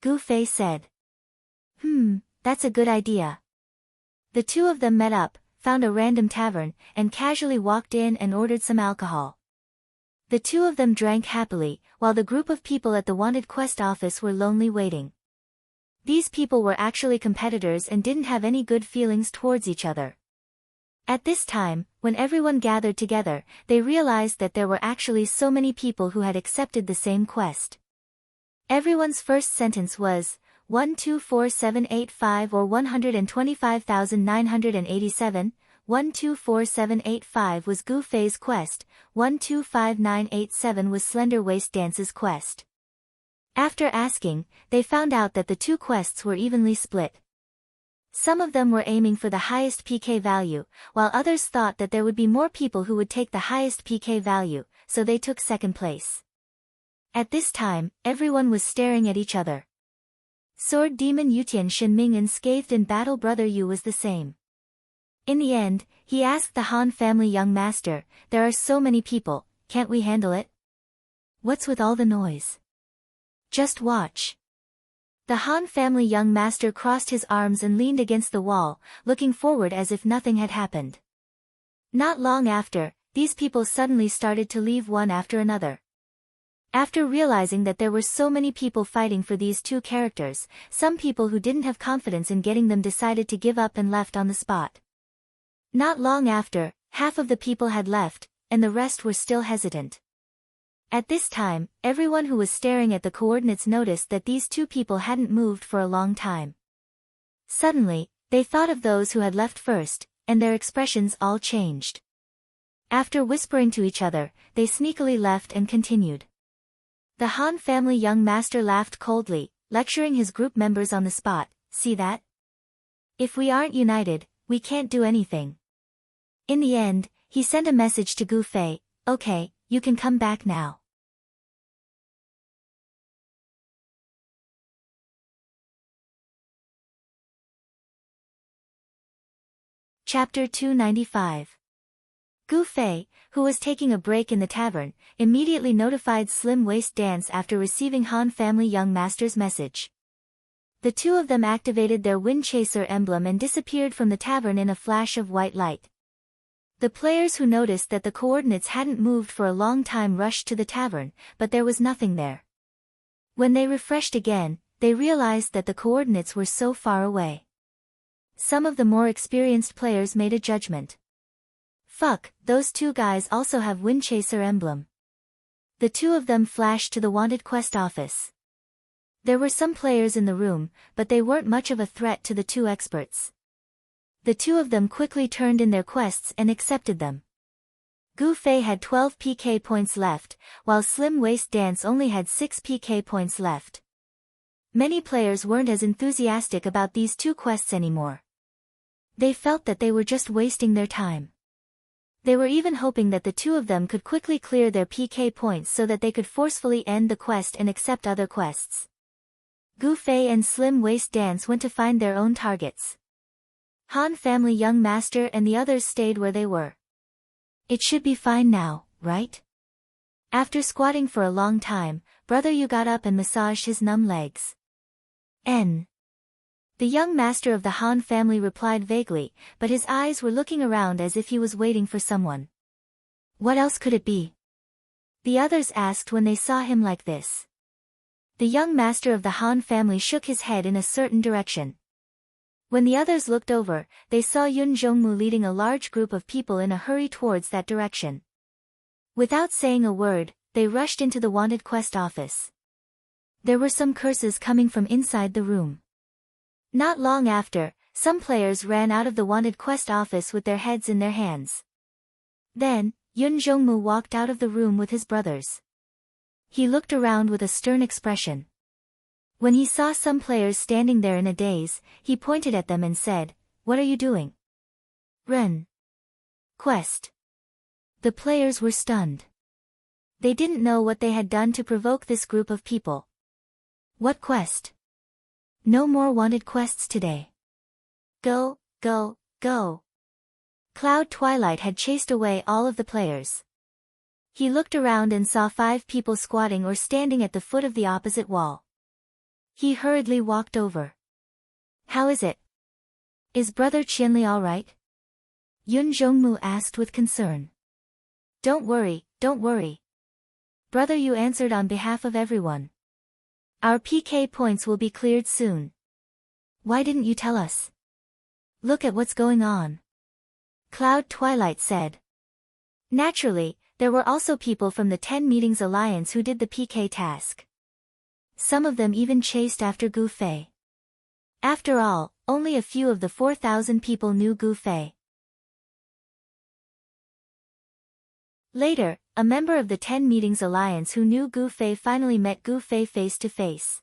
Gu Fei said. That's a good idea. The 2 of them met up, found a random tavern, and casually walked in and ordered some alcohol. The 2 of them drank happily, while the group of people at the wanted quest office were lonely waiting. These people were actually competitors and didn't have any good feelings towards each other. At this time, when everyone gathered together, they realized that there were actually so many people who had accepted the same quest. Everyone's first sentence was, 124785 or 125,987, 124785 was Gu Fei's quest, 125987 was Slender Waist Dance's quest. After asking, they found out that the two quests were evenly split. Some of them were aiming for the highest PK value, while others thought that there would be more people who would take the highest PK value, so they took second place. At this time, everyone was staring at each other. Sword Demon Yutian Shinming unscathed in battle. Brother Yu was the same. In the end, he asked the Han family young master, "There are so many people, can't we handle it? What's with all the noise? Just watch." The Han family young master crossed his arms and leaned against the wall, looking forward as if nothing had happened. Not long after, these people suddenly started to leave one after another. After realizing that there were so many people fighting for these two characters, some people who didn't have confidence in getting them decided to give up and left on the spot. Not long after, half of the people had left, and the rest were still hesitant. At this time, everyone who was staring at the coordinates noticed that these two people hadn't moved for a long time. Suddenly, they thought of those who had left first, and their expressions all changed. After whispering to each other, they sneakily left and continued. The Han family young master laughed coldly, lecturing his group members on the spot, "See that? If we aren't united, we can't do anything." In the end, he sent a message to Gu Fei, "Okay, you can come back now." Chapter 295. Gu Fei, who was taking a break in the tavern, immediately notified Slim Waist Dance after receiving Han family young master's message. The two of them activated their Wind Chaser emblem and disappeared from the tavern in a flash of white light. The players who noticed that the coordinates hadn't moved for a long time rushed to the tavern, but there was nothing there. When they refreshed again, they realized that the coordinates were so far away. Some of the more experienced players made a judgment. "Fuck, those two guys also have Wind Chaser emblem." The two of them flashed to the wanted quest office. There were some players in the room, but they weren't much of a threat to the two experts. The two of them quickly turned in their quests and accepted them. Gu Fei had 12 PK points left, while Slim Waist Dance only had 6 PK points left. Many players weren't as enthusiastic about these two quests anymore. They felt that they were just wasting their time. They were even hoping that the two of them could quickly clear their PK points so that they could forcefully end the quest and accept other quests. Gu Fei and Slim Waist Dance went to find their own targets. Han family young master and the others stayed where they were. "It should be fine now, right?" After squatting for a long time, Brother Yu got up and massaged his numb legs. The young master of the Han family replied vaguely, but his eyes were looking around as if he was waiting for someone. "What else could it be?" the others asked when they saw him like this. The young master of the Han family shook his head in a certain direction. When the others looked over, they saw Yun Zhongmu leading a large group of people in a hurry towards that direction. Without saying a word, they rushed into the wanted quest office. There were some curses coming from inside the room. Not long after, some players ran out of the wanted quest office with their heads in their hands. Then, Yun Zhongmu walked out of the room with his brothers. He looked around with a stern expression. When he saw some players standing there in a daze, he pointed at them and said, "What are you doing?" "Run. Quest." The players were stunned. They didn't know what they had done to provoke this group of people. "What quest?" "No more wanted quests today. Go, go, go." Cloud Twilight had chased away all of the players. He looked around and saw 5 people squatting or standing at the foot of the opposite wall. He hurriedly walked over. "How is it? Is Brother Qianli all right?" Yun Zhongmu asked with concern. Don't worry, Brother Yu answered on behalf of everyone. "Our PK points will be cleared soon. Why didn't you tell us? Look at what's going on," Cloud Twilight said. Naturally, there were also people from the 10 Meetings Alliance who did the PK task. Some of them even chased after Gu Fei. After all, only a few of the 4,000 people knew Gu Fei. Later, a member of the 10 Meetings Alliance who knew Gu Fei, finally met Gu Fei face to face.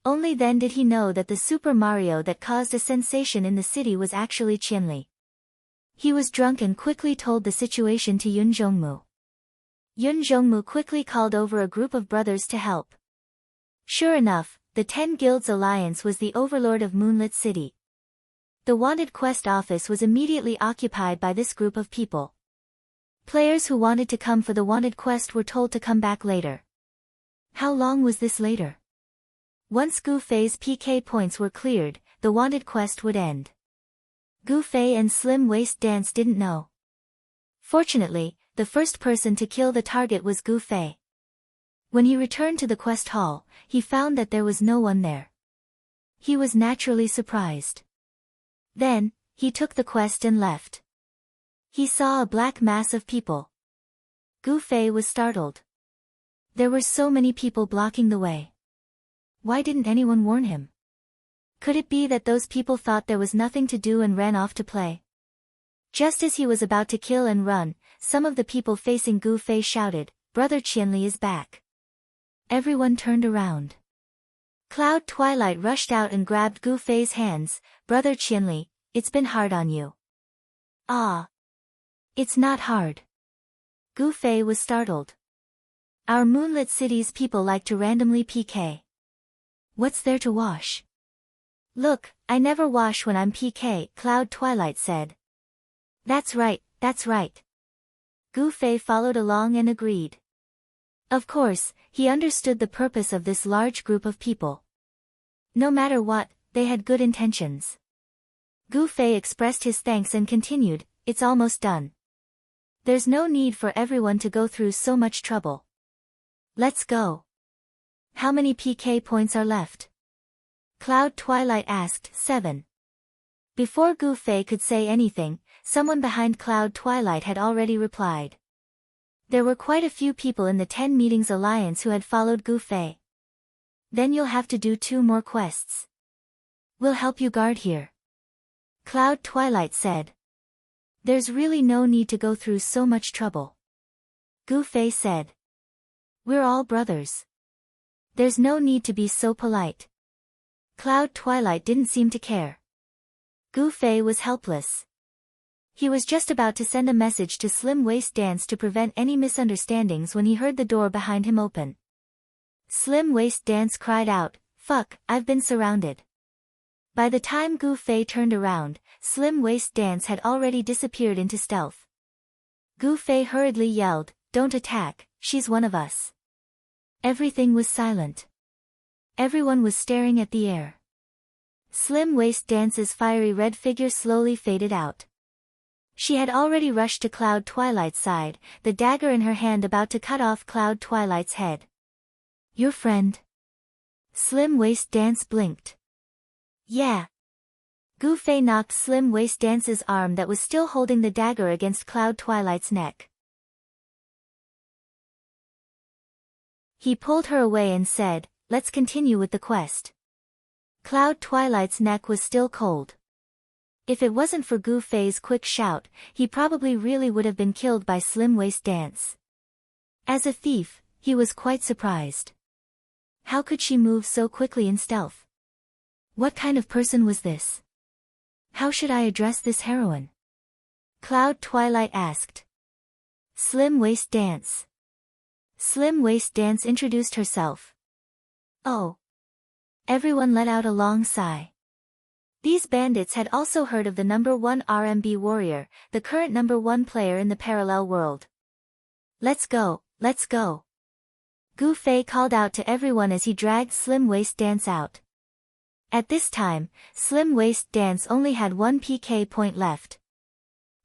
Only then did he know that the Super Mario that caused a sensation in the city was actually Qianli. He was drunk and quickly told the situation to Yun Zhongmu. Yun Zhongmu quickly called over a group of brothers to help. Sure enough, the 10 Guilds Alliance was the overlord of Moonlit City. The Wanted Quest office was immediately occupied by this group of people. Players who wanted to come for the Wanted Quest were told to come back later. How long was this later? Once Gu Fei's PK points were cleared, the Wanted Quest would end. Gu Fei and Slim Waist Dance didn't know. Fortunately, the first person to kill the target was Gu Fei. When he returned to the quest hall, he found that there was no one there. He was naturally surprised. Then, he took the quest and left. He saw a black mass of people. Gu Fei was startled. There were so many people blocking the way. Why didn't anyone warn him? Could it be that those people thought there was nothing to do and ran off to play? Just as he was about to kill and run, some of the people facing Gu Fei shouted, "Brother Qianli is back." Everyone turned around. Cloud Twilight rushed out and grabbed Gu Fei's hands. "Brother Qianli, it's been hard on you." "Ah. It's not hard." Gu Fei was startled. "Our Moonlit City's people like to randomly PK. What's there to wash?" "Look, I never wash when I'm PK," Cloud Twilight said. That's right, that's right." Gu Fei followed along and agreed. Of course, he understood the purpose of this large group of people. No matter what, they had good intentions. Gu Fei expressed his thanks and continued, "It's almost done. There's no need for everyone to go through so much trouble. Let's go." "How many PK points are left?" Cloud Twilight asked. 7. Before Gu Fei could say anything, someone behind Cloud Twilight had already replied. There were quite a few people in the 10 Meetings Alliance who had followed Gu Fei. "Then you'll have to do 2 more quests. We'll help you guard here," Cloud Twilight said. "There's really no need to go through so much trouble," Gu Fei said. "We're all brothers. There's no need to be so polite." Cloud Twilight didn't seem to care. Gu Fei was helpless. He was just about to send a message to Slim Waist Dance to prevent any misunderstandings when he heard the door behind him open. Slim Waist Dance cried out, "Fuck, I've been surrounded." By the time Gu Fei turned around, Slim Waist Dance had already disappeared into stealth. Gu Fei hurriedly yelled, "Don't attack, she's one of us." Everything was silent. Everyone was staring at the air. Slim Waist Dance's fiery red figure slowly faded out. She had already rushed to Cloud Twilight's side, the dagger in her hand about to cut off Cloud Twilight's head. "Your friend?" Slim Waist Dance blinked. "Yeah." Gu Fei knocked Slim Waist Dance's arm that was still holding the dagger against Cloud Twilight's neck. He pulled her away and said, "Let's continue with the quest." Cloud Twilight's neck was still cold. If it wasn't for Gu Fei's quick shout, he probably really would have been killed by Slim Waist Dance. As a thief, he was quite surprised. How could she move so quickly in stealth? What kind of person was this? How should I address this heroine? Cloud Twilight asked. Slim Waist Dance. Slim Waist Dance introduced herself. Oh. Everyone let out a long sigh. These bandits had also heard of the #1 RMB warrior, the current #1 player in the parallel world. "Let's go, let's go." Gu Fei called out to everyone as he dragged Slim Waist Dance out. At this time, Slim Waist Dance only had 1 PK point left.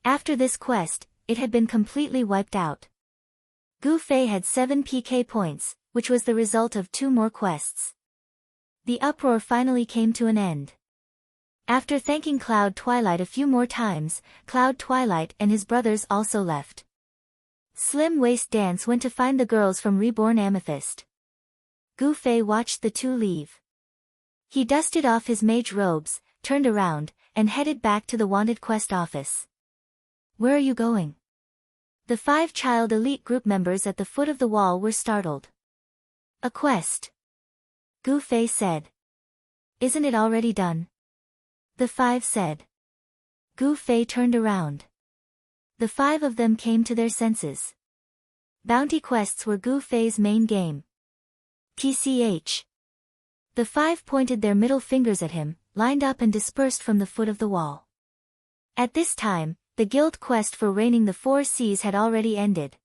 After this quest, it had been completely wiped out. Gu Fei had 7 PK points, which was the result of 2 more quests. The uproar finally came to an end. After thanking Cloud Twilight a few more times, Cloud Twilight and his brothers also left. Slim Waist Dance went to find the girls from Reborn Amethyst. Gu Fei watched the 2 leave. He dusted off his mage robes, turned around, and headed back to the Wanted Quest office. "Where are you going?" The 5 child elite group members at the foot of the wall were startled. A quest, Gu Fei said. Isn't it already done? The 5 said. Gu Fei turned around. The 5 of them came to their senses. Bounty quests were Gu Fei's main game. TCH. The 5 pointed their middle fingers at him, lined up and dispersed from the foot of the wall. At this time, the guild quest for reigning the 4 seas had already ended.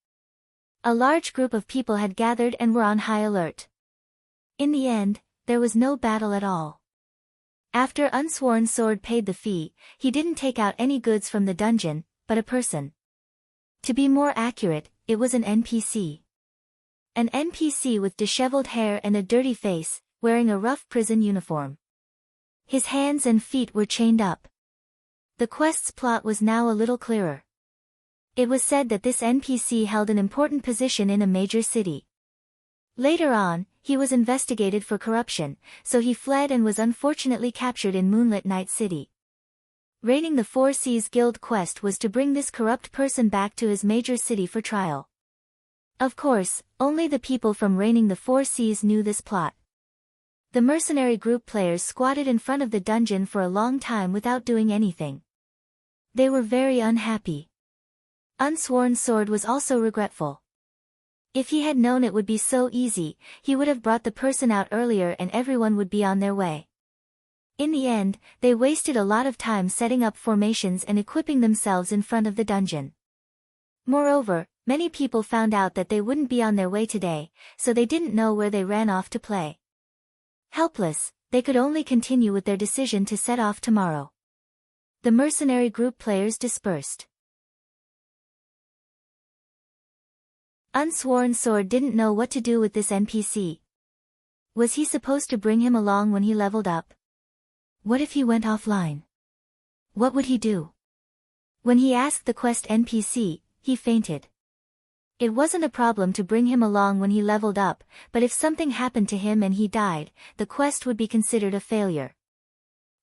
A large group of people had gathered and were on high alert. In the end, there was no battle at all. After Unsworn Sword paid the fee, he didn't take out any goods from the dungeon, but a person. To be more accurate, it was an NPC. An NPC with disheveled hair and a dirty face, wearing a rough prison uniform. His hands and feet were chained up. The quest's plot was now a little clearer. It was said that this NPC held an important position in a major city. Later on, he was investigated for corruption, so he fled and was unfortunately captured in Moonlit Night City. Reigning the 4 Seas Guild quest was to bring this corrupt person back to his major city for trial. Of course, only the people from Reigning the 4 Seas knew this plot. The mercenary group players squatted in front of the dungeon for a long time without doing anything. They were very unhappy. Unsworn Sword was also regretful. If he had known it would be so easy, he would have brought the person out earlier and everyone would be on their way. In the end, they wasted a lot of time setting up formations and equipping themselves in front of the dungeon. Moreover, many people found out that they wouldn't be on their way today, so they didn't know where they ran off to play. Helpless, they could only continue with their decision to set off tomorrow. The mercenary group players dispersed. Unsworn Sword didn't know what to do with this NPC. Was he supposed to bring him along when he leveled up? What if he went offline? What would he do? When he asked the quest NPC, he fainted. It wasn't a problem to bring him along when he leveled up, but if something happened to him and he died, the quest would be considered a failure.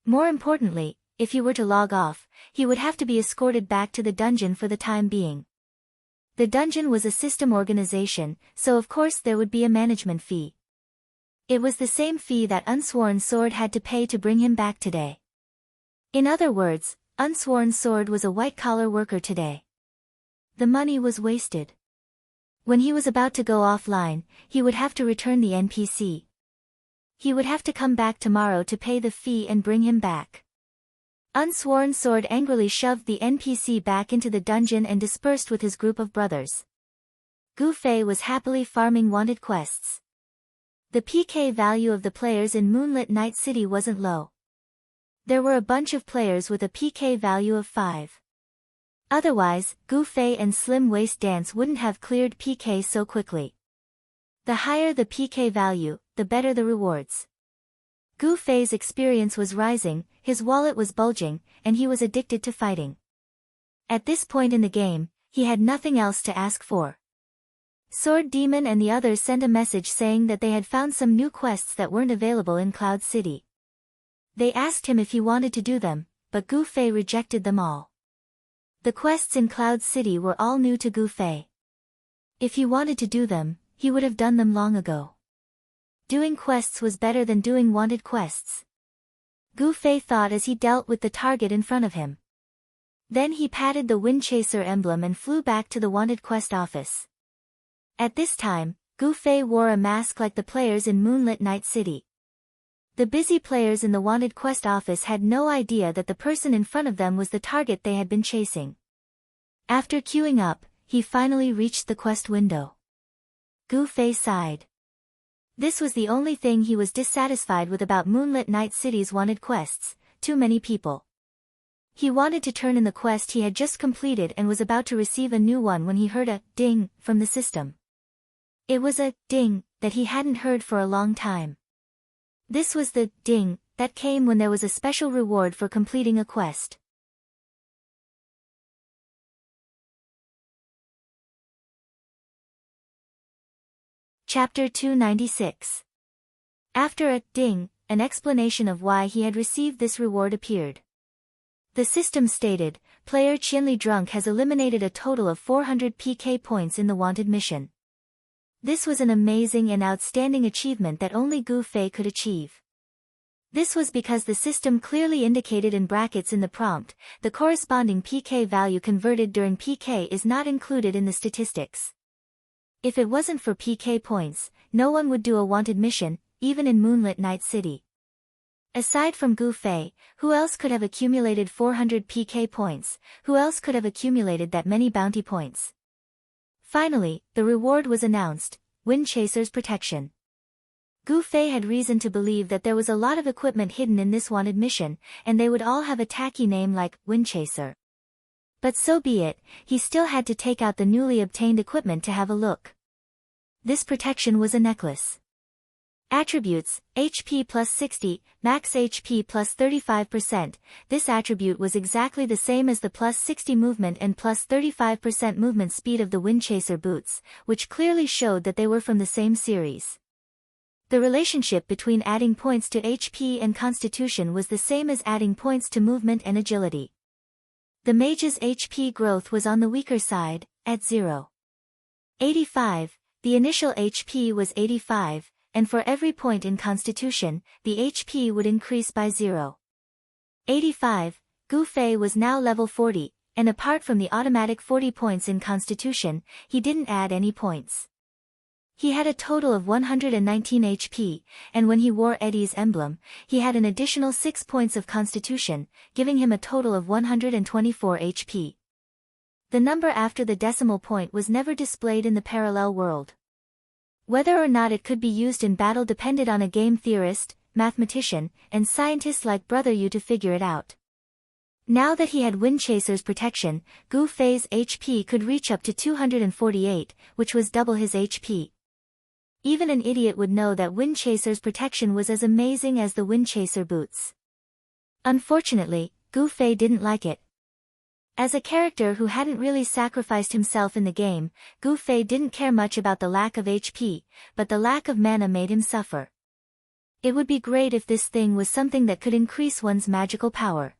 More importantly, if he were to log off, he would have to be escorted back to the dungeon for the time being. The dungeon was a system organization, so of course there would be a management fee. It was the same fee that Unsworn Sword had to pay to bring him back today. In other words, Unsworn Sword was a white-collar worker today. The money was wasted. When he was about to go offline, he would have to return the NPC. He would have to come back tomorrow to pay the fee and bring him back. Unsworn Sword angrily shoved the NPC back into the dungeon and dispersed with his group of brothers. Gu Fei was happily farming wanted quests. The PK value of the players in Moonlit Night City wasn't low. There were a bunch of players with a PK value of 5. Otherwise, Gu Fei and Slim Waist Dance wouldn't have cleared PK so quickly. The higher the PK value, the better the rewards. Gu Fei's experience was rising, his wallet was bulging, and he was addicted to fighting. At this point in the game, he had nothing else to ask for. Sword Demon and the others sent a message saying that they had found some new quests that weren't available in Cloud City. They asked him if he wanted to do them, but Gu Fei rejected them all. The quests in Cloud City were all new to Gu Fei. If he wanted to do them, he would have done them long ago. Doing quests was better than doing wanted quests. Gu Fei thought as he dealt with the target in front of him. Then he patted the Windchaser emblem and flew back to the wanted quest office. At this time, Gu Fei wore a mask like the players in Moonlit Night City. The busy players in the wanted quest office had no idea that the person in front of them was the target they had been chasing. After queuing up, he finally reached the quest window. Gu Fei sighed. This was the only thing he was dissatisfied with about Moonlit Night City's wanted quests: too many people. He wanted to turn in the quest he had just completed and was about to receive a new one when he heard a ding from the system. It was a ding that he hadn't heard for a long time. This was the ding that came when there was a special reward for completing a quest. Chapter 296. After a ding, an explanation of why he had received this reward appeared. The system stated, player Qianli Drunk has eliminated a total of 400 PK points in the wanted mission. This was an amazing and outstanding achievement that only Gu Fei could achieve. This was because the system clearly indicated in brackets in the prompt, the corresponding PK value converted during PK is not included in the statistics. If it wasn't for PK points, no one would do a wanted mission, even in Moonlit Night City. Aside from Gu Fei, who else could have accumulated 400 PK points, who else could have accumulated that many bounty points? Finally, the reward was announced, Wind Chaser's Protection. Gu Fei had reason to believe that there was a lot of equipment hidden in this wanted mission, and they would all have a tacky name like Wind Chaser. But so be it, he still had to take out the newly obtained equipment to have a look. This protection was a necklace. Attributes, HP plus 60, max HP plus 35%. This attribute was exactly the same as the plus 60 movement and plus 35% movement speed of the Windchaser boots, which clearly showed that they were from the same series. The relationship between adding points to HP and Constitution was the same as adding points to movement and agility. The mage's HP growth was on the weaker side, at 0.85. The initial HP was 85. And for every point in Constitution, the HP would increase by 0.85. Gu Fei was now level 40, and apart from the automatic 40 points in Constitution, he didn't add any points. He had a total of 119 HP, and when he wore Eddie's emblem, he had an additional 6 points of Constitution, giving him a total of 124 HP. The number after the decimal point was never displayed in the parallel world. Whether or not it could be used in battle depended on a game theorist, mathematician, and scientist like Brother Yu to figure it out. Now that he had Windchaser's protection, Gu Fei's HP could reach up to 248, which was double his HP. Even an idiot would know that Windchaser's protection was as amazing as the Windchaser boots. Unfortunately, Gu Fei didn't like it. As a character who hadn't really sacrificed himself in the game, Gu Fei didn't care much about the lack of HP, but the lack of mana made him suffer. It would be great if this thing was something that could increase one's magical power.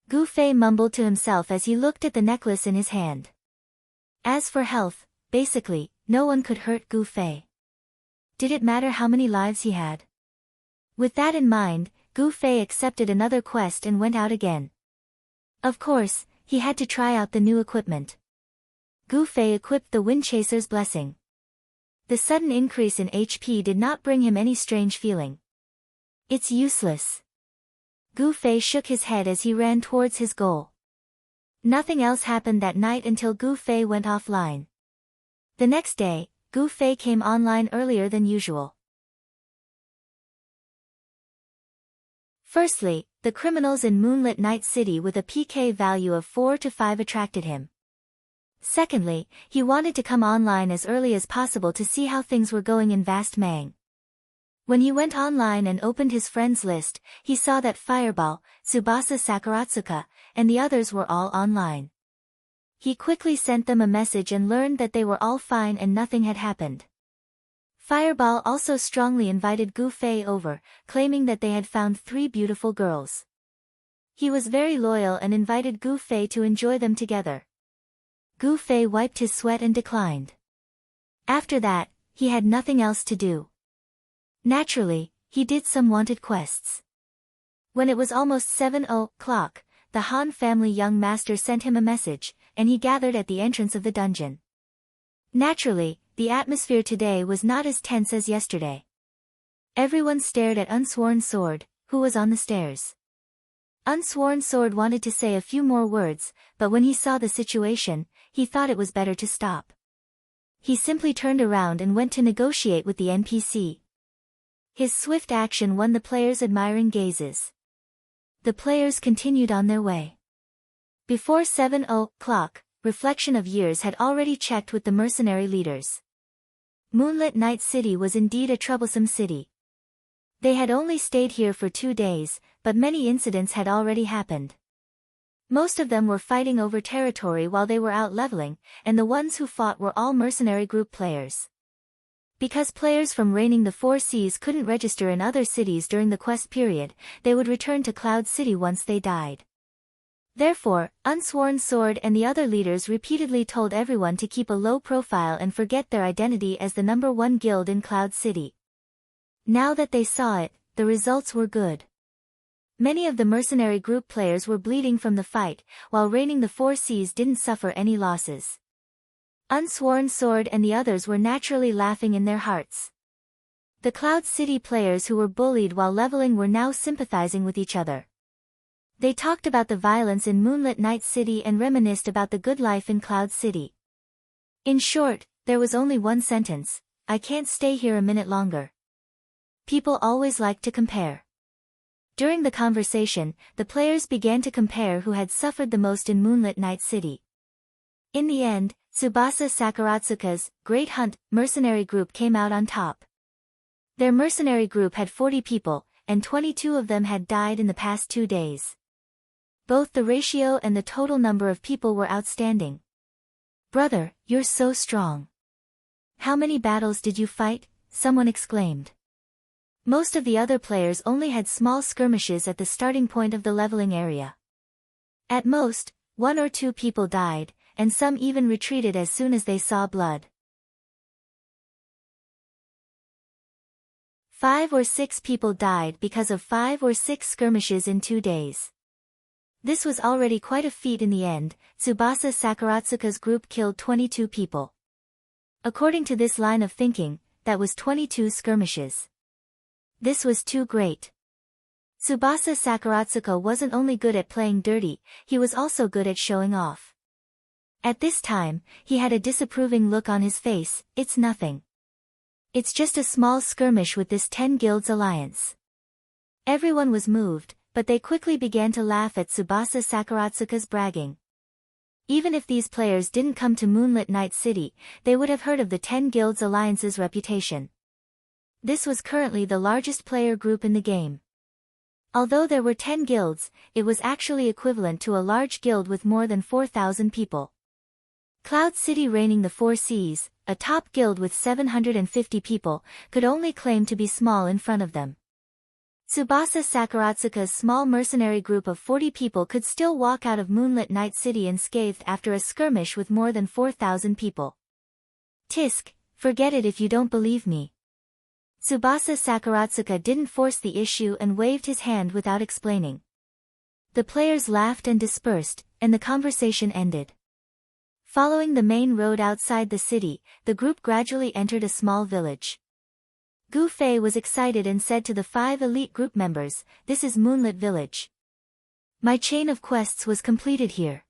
Gu Fei mumbled to himself as he looked at the necklace in his hand. As for health, basically, no one could hurt Gu Fei. Did it matter how many lives he had? With that in mind, Gu Fei accepted another quest and went out again. Of course, he had to try out the new equipment. Gu Fei equipped the Windchaser's Blessing. The sudden increase in HP did not bring him any strange feeling. It's useless. Gu Fei shook his head as he ran towards his goal. Nothing else happened that night until Gu Fei went offline. The next day, Gu Fei came online earlier than usual. Firstly, the criminals in Moonlit Night City with a PK value of 4 to 5 attracted him. Secondly, he wanted to come online as early as possible to see how things were going in Vast Mang. When he went online and opened his friends list, he saw that Fireball, Tsubasa Sakuratsuka, and the others were all online. He quickly sent them a message and learned that they were all fine and nothing had happened. Fireball also strongly invited Gu Fei over, claiming that they had found 3 beautiful girls. He was very loyal and invited Gu Fei to enjoy them together. Gu Fei wiped his sweat and declined. After that, he had nothing else to do. Naturally, he did some wanted quests. When it was almost 7:00, the Han family young master sent him a message, and he gathered at the entrance of the dungeon. Naturally, the atmosphere today was not as tense as yesterday. Everyone stared at Unsworn Sword, who was on the stairs. Unsworn Sword wanted to say a few more words, but when he saw the situation, he thought it was better to stop. He simply turned around and went to negotiate with the NPC. His swift action won the players' admiring gazes. The players continued on their way. Before 7:00, Reflection of Years had already checked with the mercenary leaders. Moonlit Night City was indeed a troublesome city. They had only stayed here for 2 days, but many incidents had already happened. Most of them were fighting over territory while they were out leveling, and the ones who fought were all mercenary group players. Because players from reigning the 4 seas couldn't register in other cities during the quest period, they would return to Cloud City once they died. Therefore, Unsworn Sword and the other leaders repeatedly told everyone to keep a low profile and forget their identity as the #1 guild in Cloud City. Now that they saw it, the results were good. Many of the mercenary group players were bleeding from the fight, while Reigning the Four Seas didn't suffer any losses. Unsworn Sword and the others were naturally laughing in their hearts. The Cloud City players who were bullied while leveling were now sympathizing with each other. They talked about the violence in Moonlit Night City and reminisced about the good life in Cloud City. In short, there was only one sentence: I can't stay here a minute longer. People always like to compare. During the conversation, the players began to compare who had suffered the most in Moonlit Night City. In the end, Tsubasa Sakaratsuka's Great Hunt mercenary group came out on top. Their mercenary group had 40 people, and 22 of them had died in the past 2 days. Both the ratio and the total number of people were outstanding. "Brother, you're so strong. How many battles did you fight?" someone exclaimed. Most of the other players only had small skirmishes at the starting point of the leveling area. At most, 1 or 2 people died, and some even retreated as soon as they saw blood. 5 or 6 people died because of 5 or 6 skirmishes in 2 days. This was already quite a feat in the end. Tsubasa Sakaratsuka's group killed 22 people. According to this line of thinking, that was 22 skirmishes. This was too great. Tsubasa Sakaratsuka wasn't only good at playing dirty, he was also good at showing off. At this time, he had a disapproving look on his face. "It's nothing. It's just a small skirmish with this 10 guilds alliance." Everyone was moved, but they quickly began to laugh at Tsubasa Sakaratsuka's bragging. Even if these players didn't come to Moonlit Night City, they would have heard of the 10 Guilds Alliance's reputation. This was currently the largest player group in the game. Although there were 10 guilds, it was actually equivalent to a large guild with more than 4,000 people. Cloud City Reigning the Four Seas, a top guild with 750 people, could only claim to be small in front of them. Tsubasa Sakaratsuka's small mercenary group of 40 people could still walk out of Moonlit Night City unscathed after a skirmish with more than 4,000 people. Tisk, forget it if you don't believe me. Tsubasa Sakaratsuka didn't force the issue and waved his hand without explaining. The players laughed and dispersed, and the conversation ended. Following the main road outside the city, the group gradually entered a small village. Gu Fei was excited and said to the 5 elite group members, "This is Moonlit Village. My chain of quests was completed here."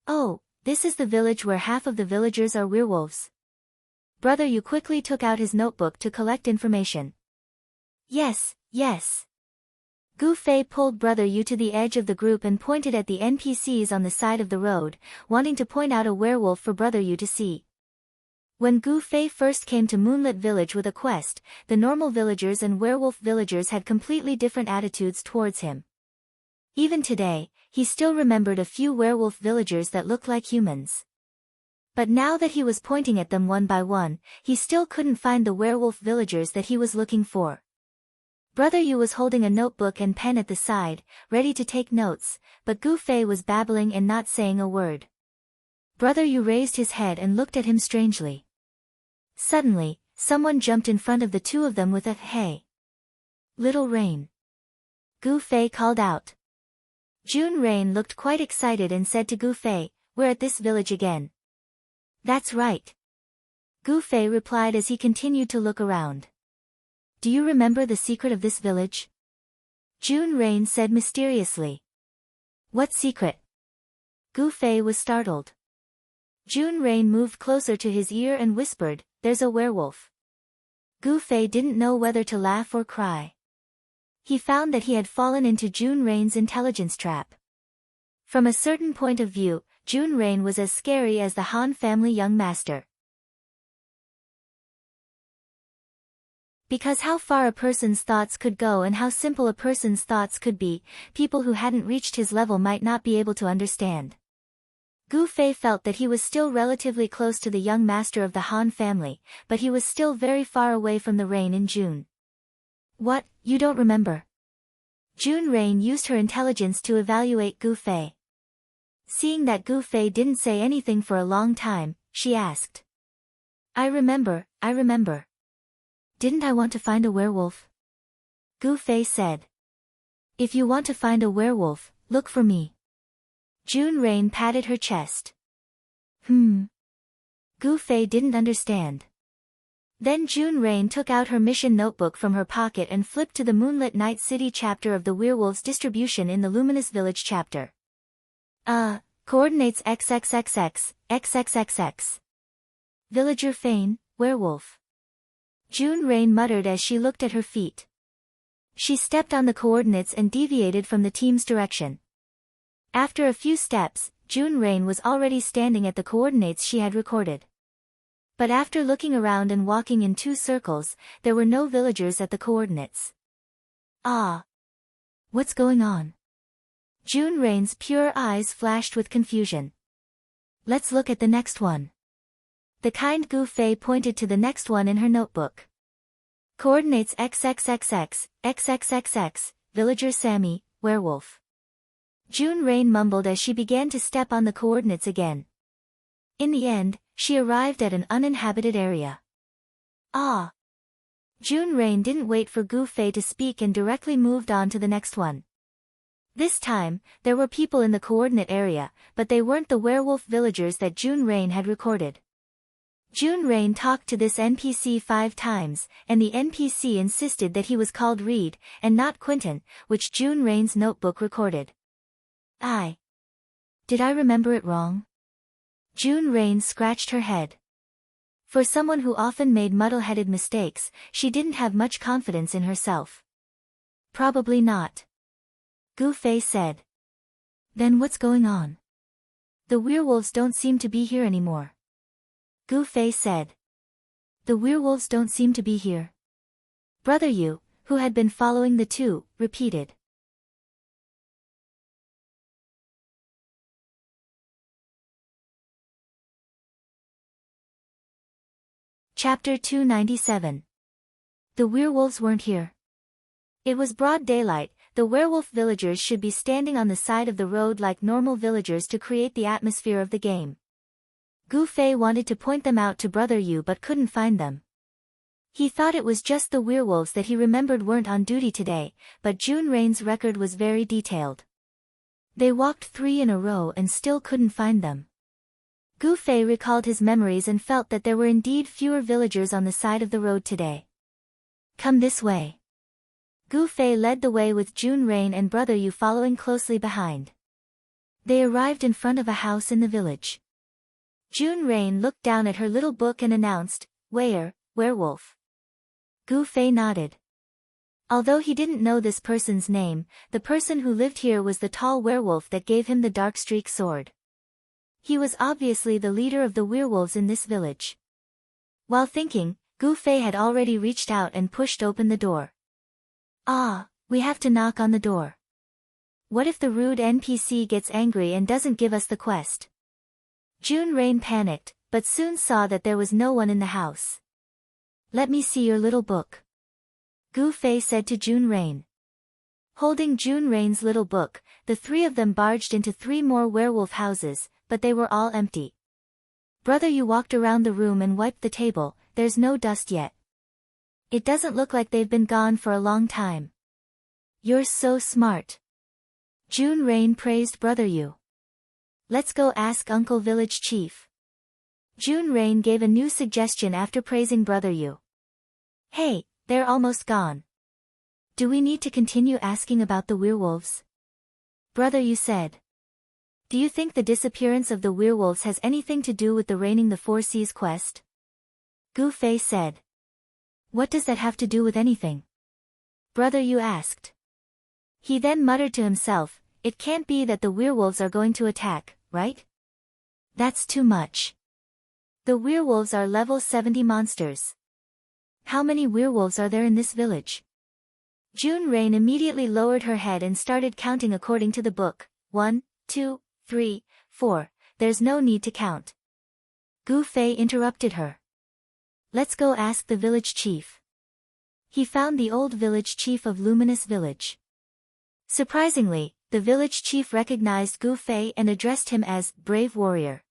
"Oh, this is the village where half of the villagers are werewolves." Brother Yu quickly took out his notebook to collect information. Yes. Gu Fei pulled Brother Yu to the edge of the group and pointed at the NPCs on the side of the road, wanting to point out a werewolf for Brother Yu to see. When Gu Fei first came to Moonlit Village with a quest, the normal villagers and werewolf villagers had completely different attitudes towards him. Even today, he still remembered a few werewolf villagers that looked like humans. But now that he was pointing at them one by one, he still couldn't find the werewolf villagers that he was looking for. Brother Yu was holding a notebook and pen at the side, ready to take notes, but Gu Fei was babbling and not saying a word. Brother Yu raised his head and looked at him strangely. Suddenly, someone jumped in front of the two of them with a "Hey! Little Rain!" Gu Fei called out. June Rain looked quite excited and said to Gu Fei, "We're at this village again." "That's right." Gu Fei replied as he continued to look around. "Do you remember the secret of this village?" June Rain said mysteriously. "What secret?" Gu Fei was startled. June Rain moved closer to his ear and whispered, "There's a werewolf." Gu Fei didn't know whether to laugh or cry. He found that he had fallen into June Rain's intelligence trap. From a certain point of view, June Rain was as scary as the Han family young master. Because how far a person's thoughts could go and how simple a person's thoughts could be, people who hadn't reached his level might not be able to understand. Gu Fei felt that he was still relatively close to the young master of the Han family, but he was still very far away from the Rain in June. "What, you don't remember?" June Rain used her intelligence to evaluate Gu Fei. Seeing that Gu Fei didn't say anything for a long time, she asked. I remember. Didn't I want to find a werewolf? Gu Fei said. If you want to find a werewolf, look for me. June Rain patted her chest. Gu Fei didn't understand. Then June Rain took out her mission notebook from her pocket and flipped to the Moonlit Night City chapter of the Werewolves distribution in the Luminous Village chapter. Coordinates XXXX. Villager Fane, werewolf. June Rain muttered as she looked at her feet. She stepped on the coordinates and deviated from the team's direction. After a few steps, June Rain was already standing at the coordinates she had recorded. But after looking around and walking in 2 circles, there were no villagers at the coordinates. What's going on? June Rain's pure eyes flashed with confusion. Let's look at the next one. The kind Gu Fei pointed to the next one in her notebook. Coordinates XXXX, Villager Sammy, werewolf. June Rain mumbled as she began to step on the coordinates again. In the end, she arrived at an uninhabited area. June Rain didn't wait for Gu Fei to speak and directly moved on to the next one. This time, there were people in the coordinate area, but they weren't the werewolf villagers that June Rain had recorded. June Rain talked to this NPC 5 times, and the NPC insisted that he was called Reed, and not Quentin, which June Rain's notebook recorded. Did I remember it wrong? June Rain scratched her head. For someone who often made muddle-headed mistakes, she didn't have much confidence in herself. Probably not. Gu Fei said. Then what's going on? The werewolves don't seem to be here anymore. Gu Fei said. The werewolves don't seem to be here. Brother Yu, who had been following the two, repeated. Chapter 297. The werewolves weren't here. It was broad daylight. The werewolf villagers should be standing on the side of the road like normal villagers to create the atmosphere of the game. Gu Fei wanted to point them out to Brother Yu but couldn't find them. He thought it was just the werewolves that he remembered weren't on duty today, but June Rain's record was very detailed. They walked 3 in a row and still couldn't find them. Gu Fei recalled his memories and felt that there were indeed fewer villagers on the side of the road today. Come this way. Gu Fei led the way with June Rain and Brother Yu following closely behind. They arrived in front of a house in the village. June Rain looked down at her little book and announced, werewolf. Gu Fei nodded. Although he didn't know this person's name, the person who lived here was the tall werewolf that gave him the dark streak sword. He was obviously the leader of the werewolves in this village. While thinking, Gu Fei had already reached out and pushed open the door. We have to knock on the door. What if the rude NPC gets angry and doesn't give us the quest? June Rain panicked, but soon saw that there was no one in the house. Let me see your little book. Gu Fei said to June Rain. Holding June Rain's little book, the 3 of them barged into 3 more werewolf houses, but they were all empty. Brother Yu walked around the room and wiped the table. There's no dust yet. It doesn't look like they've been gone for a long time. You're so smart. June Rain praised Brother Yu. Let's go ask Uncle Village Chief. June Rain gave a new suggestion after praising Brother Yu. Hey, they're almost gone. Do we need to continue asking about the werewolves? Brother Yu said. Do you think the disappearance of the werewolves has anything to do with the Reigning the Four Seas quest? Gu Fei said. What does that have to do with anything? Brother Yu asked. He then muttered to himself, it can't be that the werewolves are going to attack, right? That's too much. The werewolves are level 70 monsters. How many werewolves are there in this village? June Rain immediately lowered her head and started counting according to the book. 1, 2, 3, 4, there's no need to count. Gu Fei interrupted her. Let's go ask the village chief. He found the old village chief of Luminous Village. Surprisingly, the village chief recognized Gu Fei and addressed him as brave warrior.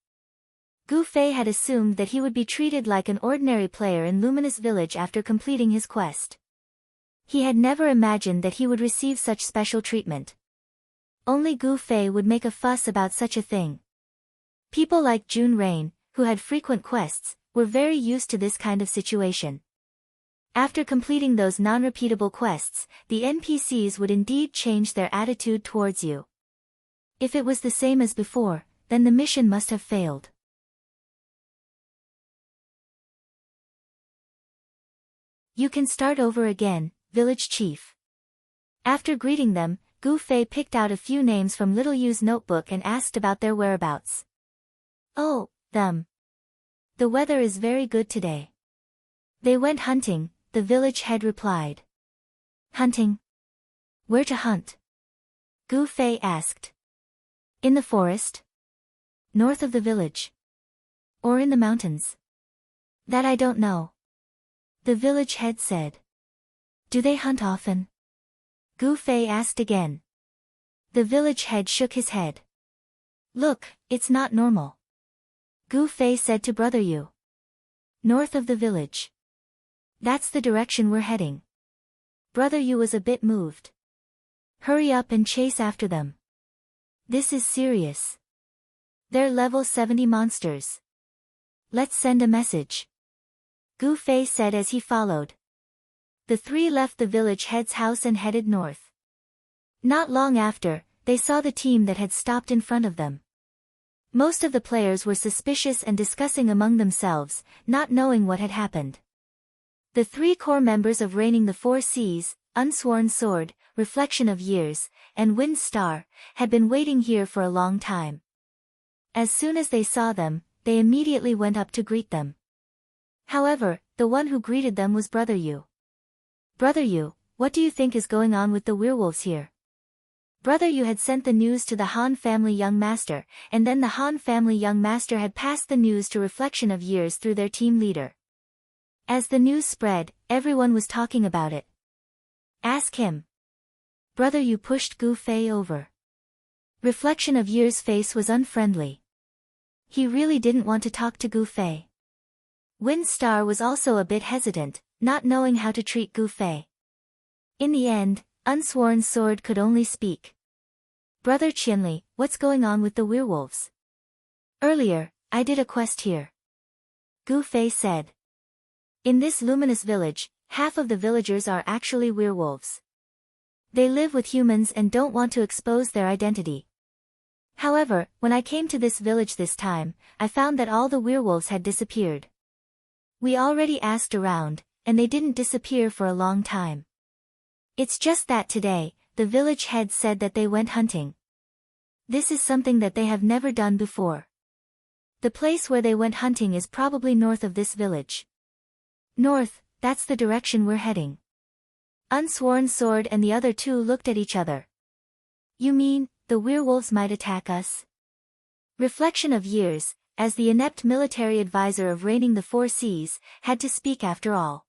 Gu Fei had assumed that he would be treated like an ordinary player in Luminous Village after completing his quest. He had never imagined that he would receive such special treatment. Only Gu Fei would make a fuss about such a thing. People like Jun Rain, who had frequent quests, were very used to this kind of situation. After completing those non-repeatable quests, the NPCs would indeed change their attitude towards you. If it was the same as before, then the mission must have failed. You can start over again, village chief. After greeting them, Gu Fei picked out a few names from Little Yu's notebook and asked about their whereabouts. Oh, them. The weather is very good today. They went hunting, the village head replied. Hunting? Where to hunt? Gu Fei asked. In the forest? North of the village? Or in the mountains? That I don't know. The village head said. Do they hunt often? Gu Fei asked again. The village head shook his head. Look, it's not normal. Gu Fei said to Brother Yu. North of the village. That's the direction we're heading. Brother Yu was a bit moved. Hurry up and chase after them. This is serious. They're level 70 monsters. Let's send a message. Gu Fei said as he followed. The three left the village head's house and headed north. Not long after, they saw the team that had stopped in front of them. Most of the players were suspicious and discussing among themselves, not knowing what had happened. The three core members of Reigning the Four Seas, Unsworn Sword, Reflection of Years, and Wind Star, had been waiting here for a long time. As soon as they saw them, they immediately went up to greet them. However, the one who greeted them was Brother Yu. Brother Yu, what do you think is going on with the werewolves here? Brother Yu had sent the news to the Han family young master, and then the Han family young master had passed the news to Reflection of Years through their team leader. As the news spread, everyone was talking about it. Ask him. Brother Yu pushed Gu Fei over. Reflection of Years' face was unfriendly. He really didn't want to talk to Gu Fei. Wind Star was also a bit hesitant, not knowing how to treat Gu Fei. In the end, Unsworn Sword could only speak. Brother Qianli, what's going on with the werewolves? Earlier, I did a quest here. Gu Fei said. In this luminous village, half of the villagers are actually werewolves. They live with humans and don't want to expose their identity. However, when I came to this village this time, I found that all the werewolves had disappeared. We already asked around, and they didn't disappear for a long time. It's just that today, the village head said that they went hunting. This is something that they have never done before. The place where they went hunting is probably north of this village. North, that's the direction we're heading. Unsworn Sword and the other two looked at each other. You mean, the werewolves might attack us? Reflection of Years, as the inept military advisor of Reigning the Four Seas, had to speak after all.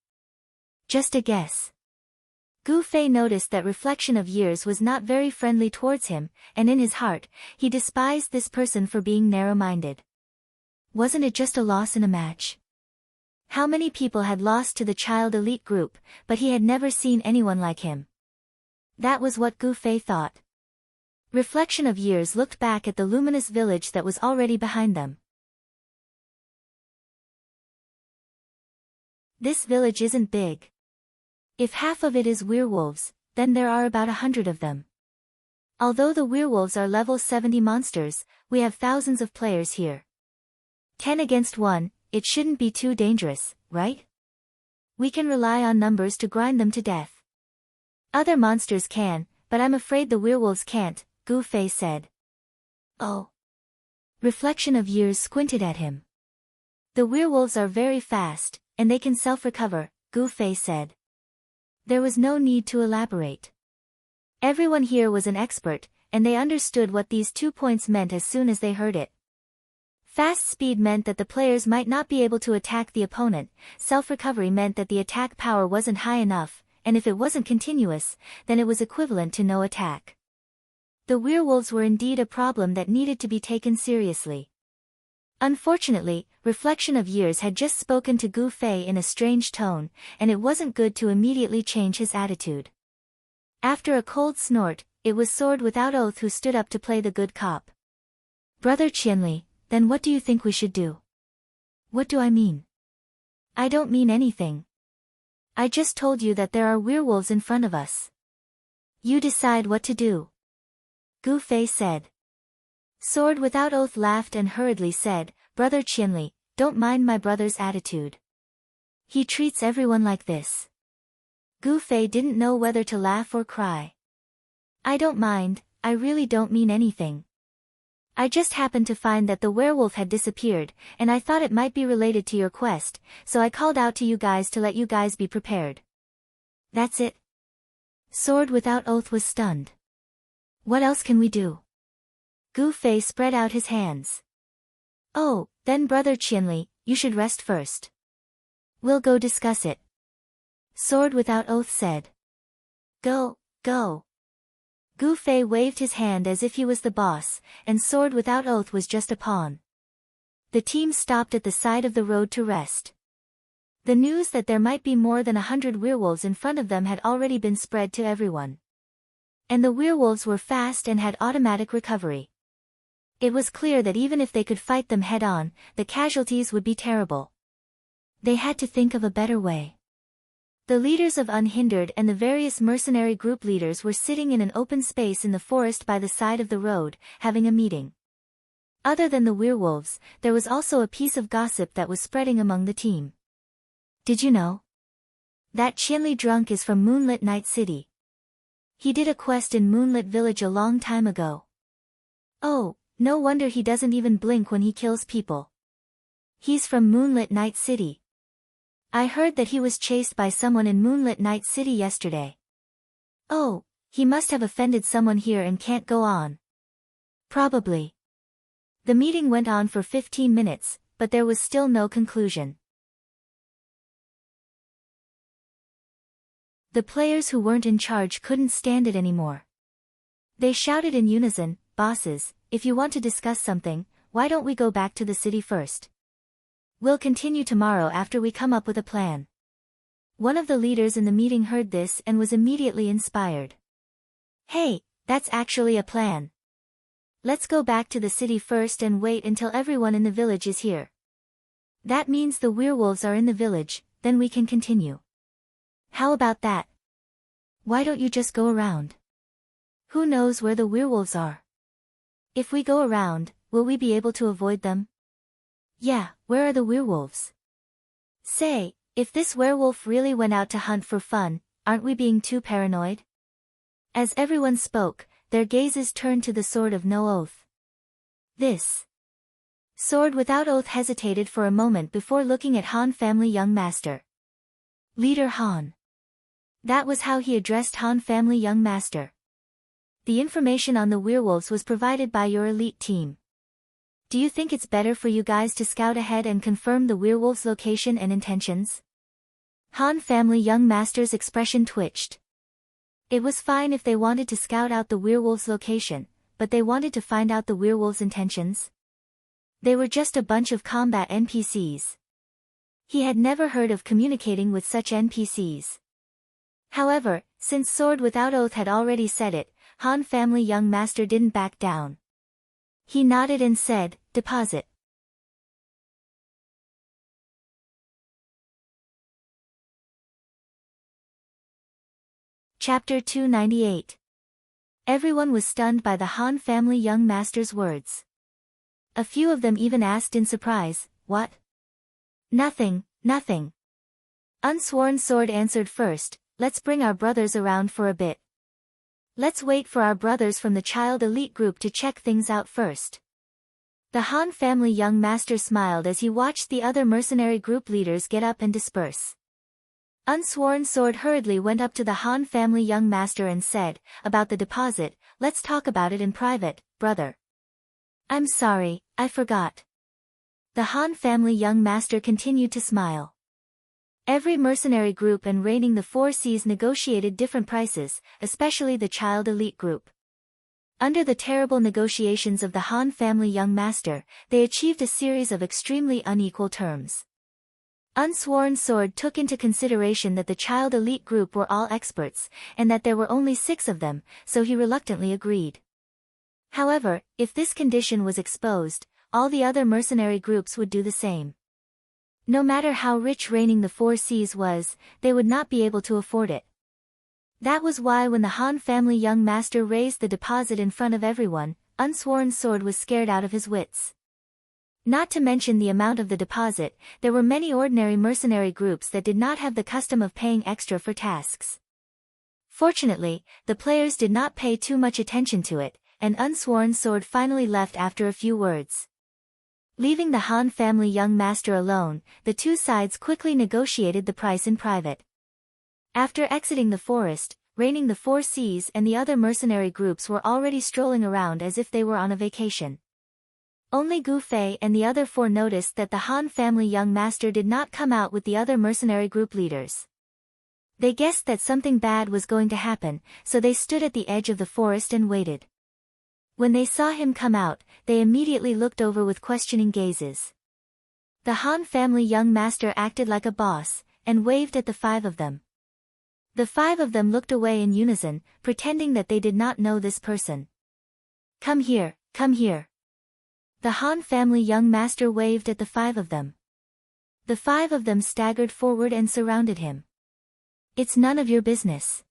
Just a guess. Gu Fei noticed that Reflection of Years was not very friendly towards him, and in his heart, he despised this person for being narrow-minded. Wasn't it just a loss in a match? How many people had lost to the child elite group, but he had never seen anyone like him. That was what Gu Fei thought. Reflection of Years looked back at the luminous village that was already behind them. This village isn't big. If half of it is werewolves, then there are about 100 of them. Although the werewolves are level 70 monsters, we have thousands of players here. 10 against 1, it shouldn't be too dangerous, right? We can rely on numbers to grind them to death. Other monsters can, but I'm afraid the werewolves can't, Gu Fei said. Oh. Reflection of Years squinted at him. The werewolves are very fast, and they can self-recover, Gu Fei said. There was no need to elaborate. Everyone here was an expert, and they understood what these 2 points meant as soon as they heard it. Fast speed meant that the players might not be able to attack the opponent, self-recovery meant that the attack power wasn't high enough, and if it wasn't continuous, then it was equivalent to no attack. The werewolves were indeed a problem that needed to be taken seriously. Unfortunately, Reflection of Years had just spoken to Gu Fei in a strange tone, and it wasn't good to immediately change his attitude. After a cold snort, it was Sword Without Oath who stood up to play the good cop. Brother Qianli, then what do you think we should do? What do I mean? I don't mean anything. I just told you that there are werewolves in front of us. You decide what to do. Gu Fei said. Sword Without Oath laughed and hurriedly said, Brother Qianli, don't mind my brother's attitude. He treats everyone like this. Gu Fei didn't know whether to laugh or cry. I don't mind, I really don't mean anything. I just happened to find that the werewolf had disappeared, and I thought it might be related to your quest, so I called out to you guys to let you guys be prepared. That's it? Sword Without Oath was stunned. What else can we do? Gu Fei spread out his hands. Oh, then Brother Qianli, you should rest first. We'll go discuss it. Sword Without Oath said. Go, go. Gu Fei waved his hand as if he was the boss, and Sword Without Oath was just a pawn. The team stopped at the side of the road to rest. The news that there might be more than 100 werewolves in front of them had already been spread to everyone. And the werewolves were fast and had automatic recovery. It was clear that even if they could fight them head-on, the casualties would be terrible. They had to think of a better way. The leaders of Unhindered and the various mercenary group leaders were sitting in an open space in the forest by the side of the road, having a meeting. Other than the werewolves, there was also a piece of gossip that was spreading among the team. Did you know? That Qianli drunk is from Moonlit Night City. He did a quest in Moonlit Village a long time ago. Oh, no wonder he doesn't even blink when he kills people. He's from Moonlit Night City. I heard that he was chased by someone in Moonlit Night City yesterday. Oh, he must have offended someone here and can't go on. Probably. The meeting went on for 15 minutes, but there was still no conclusion. The players who weren't in charge couldn't stand it anymore. They shouted in unison, Bosses, if you want to discuss something, why don't we go back to the city first? We'll continue tomorrow after we come up with a plan. One of the leaders in the meeting heard this and was immediately inspired. Hey, that's actually a plan. Let's go back to the city first and wait until everyone in the village is here. That means the werewolves are in the village, then we can continue. How about that? Why don't you just go around? Who knows where the werewolves are? If we go around, will we be able to avoid them? Yeah, where are the werewolves? Say, if this werewolf really went out to hunt for fun, aren't we being too paranoid? As everyone spoke, their gazes turned to the Sword of No Oath. This. Sword Without Oath hesitated for a moment before looking at Han Family Young Master. Leader Han. That was how he addressed Han Family Young Master. The information on the werewolves was provided by your elite team. Do you think it's better for you guys to scout ahead and confirm the werewolves' location and intentions? Han Family Young Master's expression twitched. It was fine if they wanted to scout out the werewolves' location, but they wanted to find out the werewolves' intentions? They were just a bunch of combat NPCs. He had never heard of communicating with such NPCs. However, since Sword Without Oath had already said it, Han Family Young Master didn't back down. He nodded and said, Deposit. Chapter 298. Everyone was stunned by the Han Family Young Master's words. A few of them even asked in surprise, What? Nothing, nothing. Unsworn Sword answered first, Let's bring our brothers around for a bit. Let's wait for our brothers from the Child Elite group to check things out first. The Han Family Young Master smiled as he watched the other mercenary group leaders get up and disperse. Unsworn Sword hurriedly went up to the Han Family Young Master and said, About the deposit, let's talk about it in private, brother. I'm sorry, I forgot. The Han Family Young Master continued to smile. Every mercenary group and raiding the 4 seas negotiated different prices, especially the Child Elite group. Under the terrible negotiations of the Han family young master, they achieved a series of extremely unequal terms. Unsworn Sword took into consideration that the child elite group were all experts, and that there were only 6 of them, so he reluctantly agreed. However, if this condition was exposed, all the other mercenary groups would do the same. No matter how rich reigning the 4 seas was, they would not be able to afford it. That was why when the Han family young master raised the deposit in front of everyone, Unsworn Sword was scared out of his wits. Not to mention the amount of the deposit, there were many ordinary mercenary groups that did not have the custom of paying extra for tasks. Fortunately, the players did not pay too much attention to it, and Unsworn Sword finally left after a few words. Leaving the Han family young master alone, the 2 sides quickly negotiated the price in private. After exiting the forest, reigning the 4 seas and the other mercenary groups were already strolling around as if they were on a vacation. Only Gu Fei and the other 4 noticed that the Han family young master did not come out with the other mercenary group leaders. They guessed that something bad was going to happen, so they stood at the edge of the forest and waited. When they saw him come out, they immediately looked over with questioning gazes. The Han family young master acted like a boss, and waved at the 5 of them. The 5 of them looked away in unison, pretending that they did not know this person. Come here, come here. The Han family young master waved at the 5 of them. The 5 of them staggered forward and surrounded him. It's none of your business.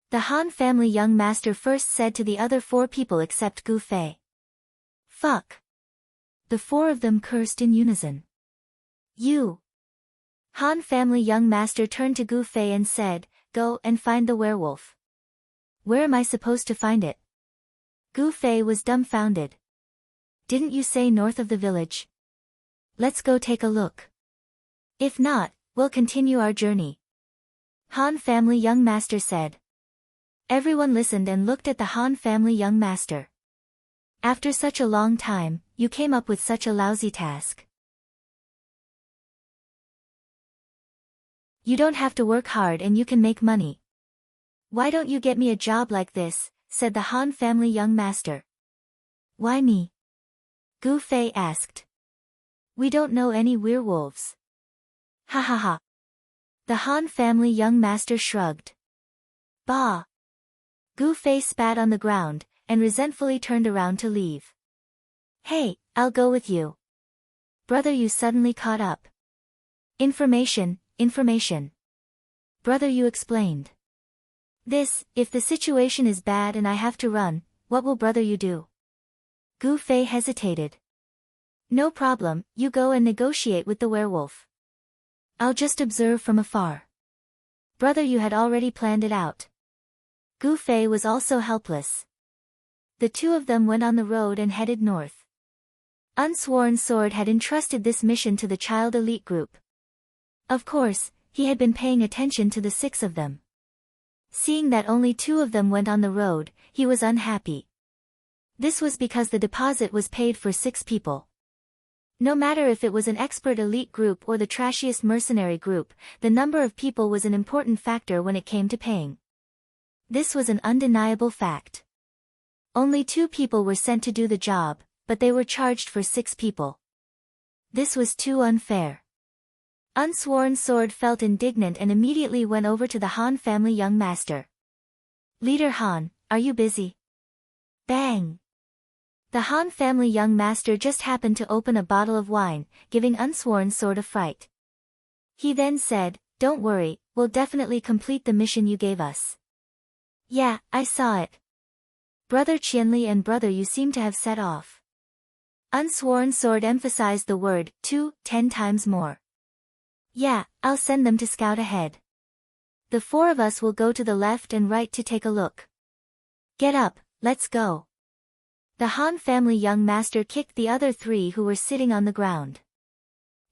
The Han family young master first said to the other 4 people except Gu Fei. Fuck. The 4 of them cursed in unison. You. Han family young master turned to Gu Fei and said, Go and find the werewolf. Where am I supposed to find it? Gu Fei was dumbfounded. Didn't you say north of the village? Let's go take a look. If not, we'll continue our journey. Han family young master said. Everyone listened and looked at the Han family young master. After such a long time, you came up with such a lousy task. You don't have to work hard and you can make money. Why don't you get me a job like this, said the Han family young master. Why me? Gu Fei asked. We don't know any werewolves. Ha ha ha. The Han family young master shrugged. Bah. Gu Fei spat on the ground, and resentfully turned around to leave. Hey, I'll go with you. Brother, you suddenly caught up. Information. Brother, you explained. This, if the situation is bad and I have to run, what will brother you do? Gu Fei hesitated. No problem, you go and negotiate with the werewolf. I'll just observe from afar. Brother, you had already planned it out. Gu Fei was also helpless. The 2 of them went on the road and headed north. Unsworn Sword had entrusted this mission to the child elite group. Of course, he had been paying attention to the 6 of them. Seeing that only 2 of them went on the road, he was unhappy. This was because the deposit was paid for 6 people. No matter if it was an expert elite group or the trashiest mercenary group, the number of people was an important factor when it came to paying. This was an undeniable fact. Only 2 people were sent to do the job, but they were charged for 6 people. This was too unfair. Unsworn Sword felt indignant and immediately went over to the Han family young master. Leader Han, are you busy? Bang! The Han family young master just happened to open a bottle of wine, giving Unsworn Sword a fright. He then said, Don't worry, we'll definitely complete the mission you gave us. Yeah, I saw it. Brother Qianli and brother you seem to have set off. Unsworn Sword emphasized the word, 10 times more. Yeah, I'll send them to scout ahead. The 4 of us will go to the left and right to take a look. Get up, let's go. The Han family young master kicked the other 3 who were sitting on the ground.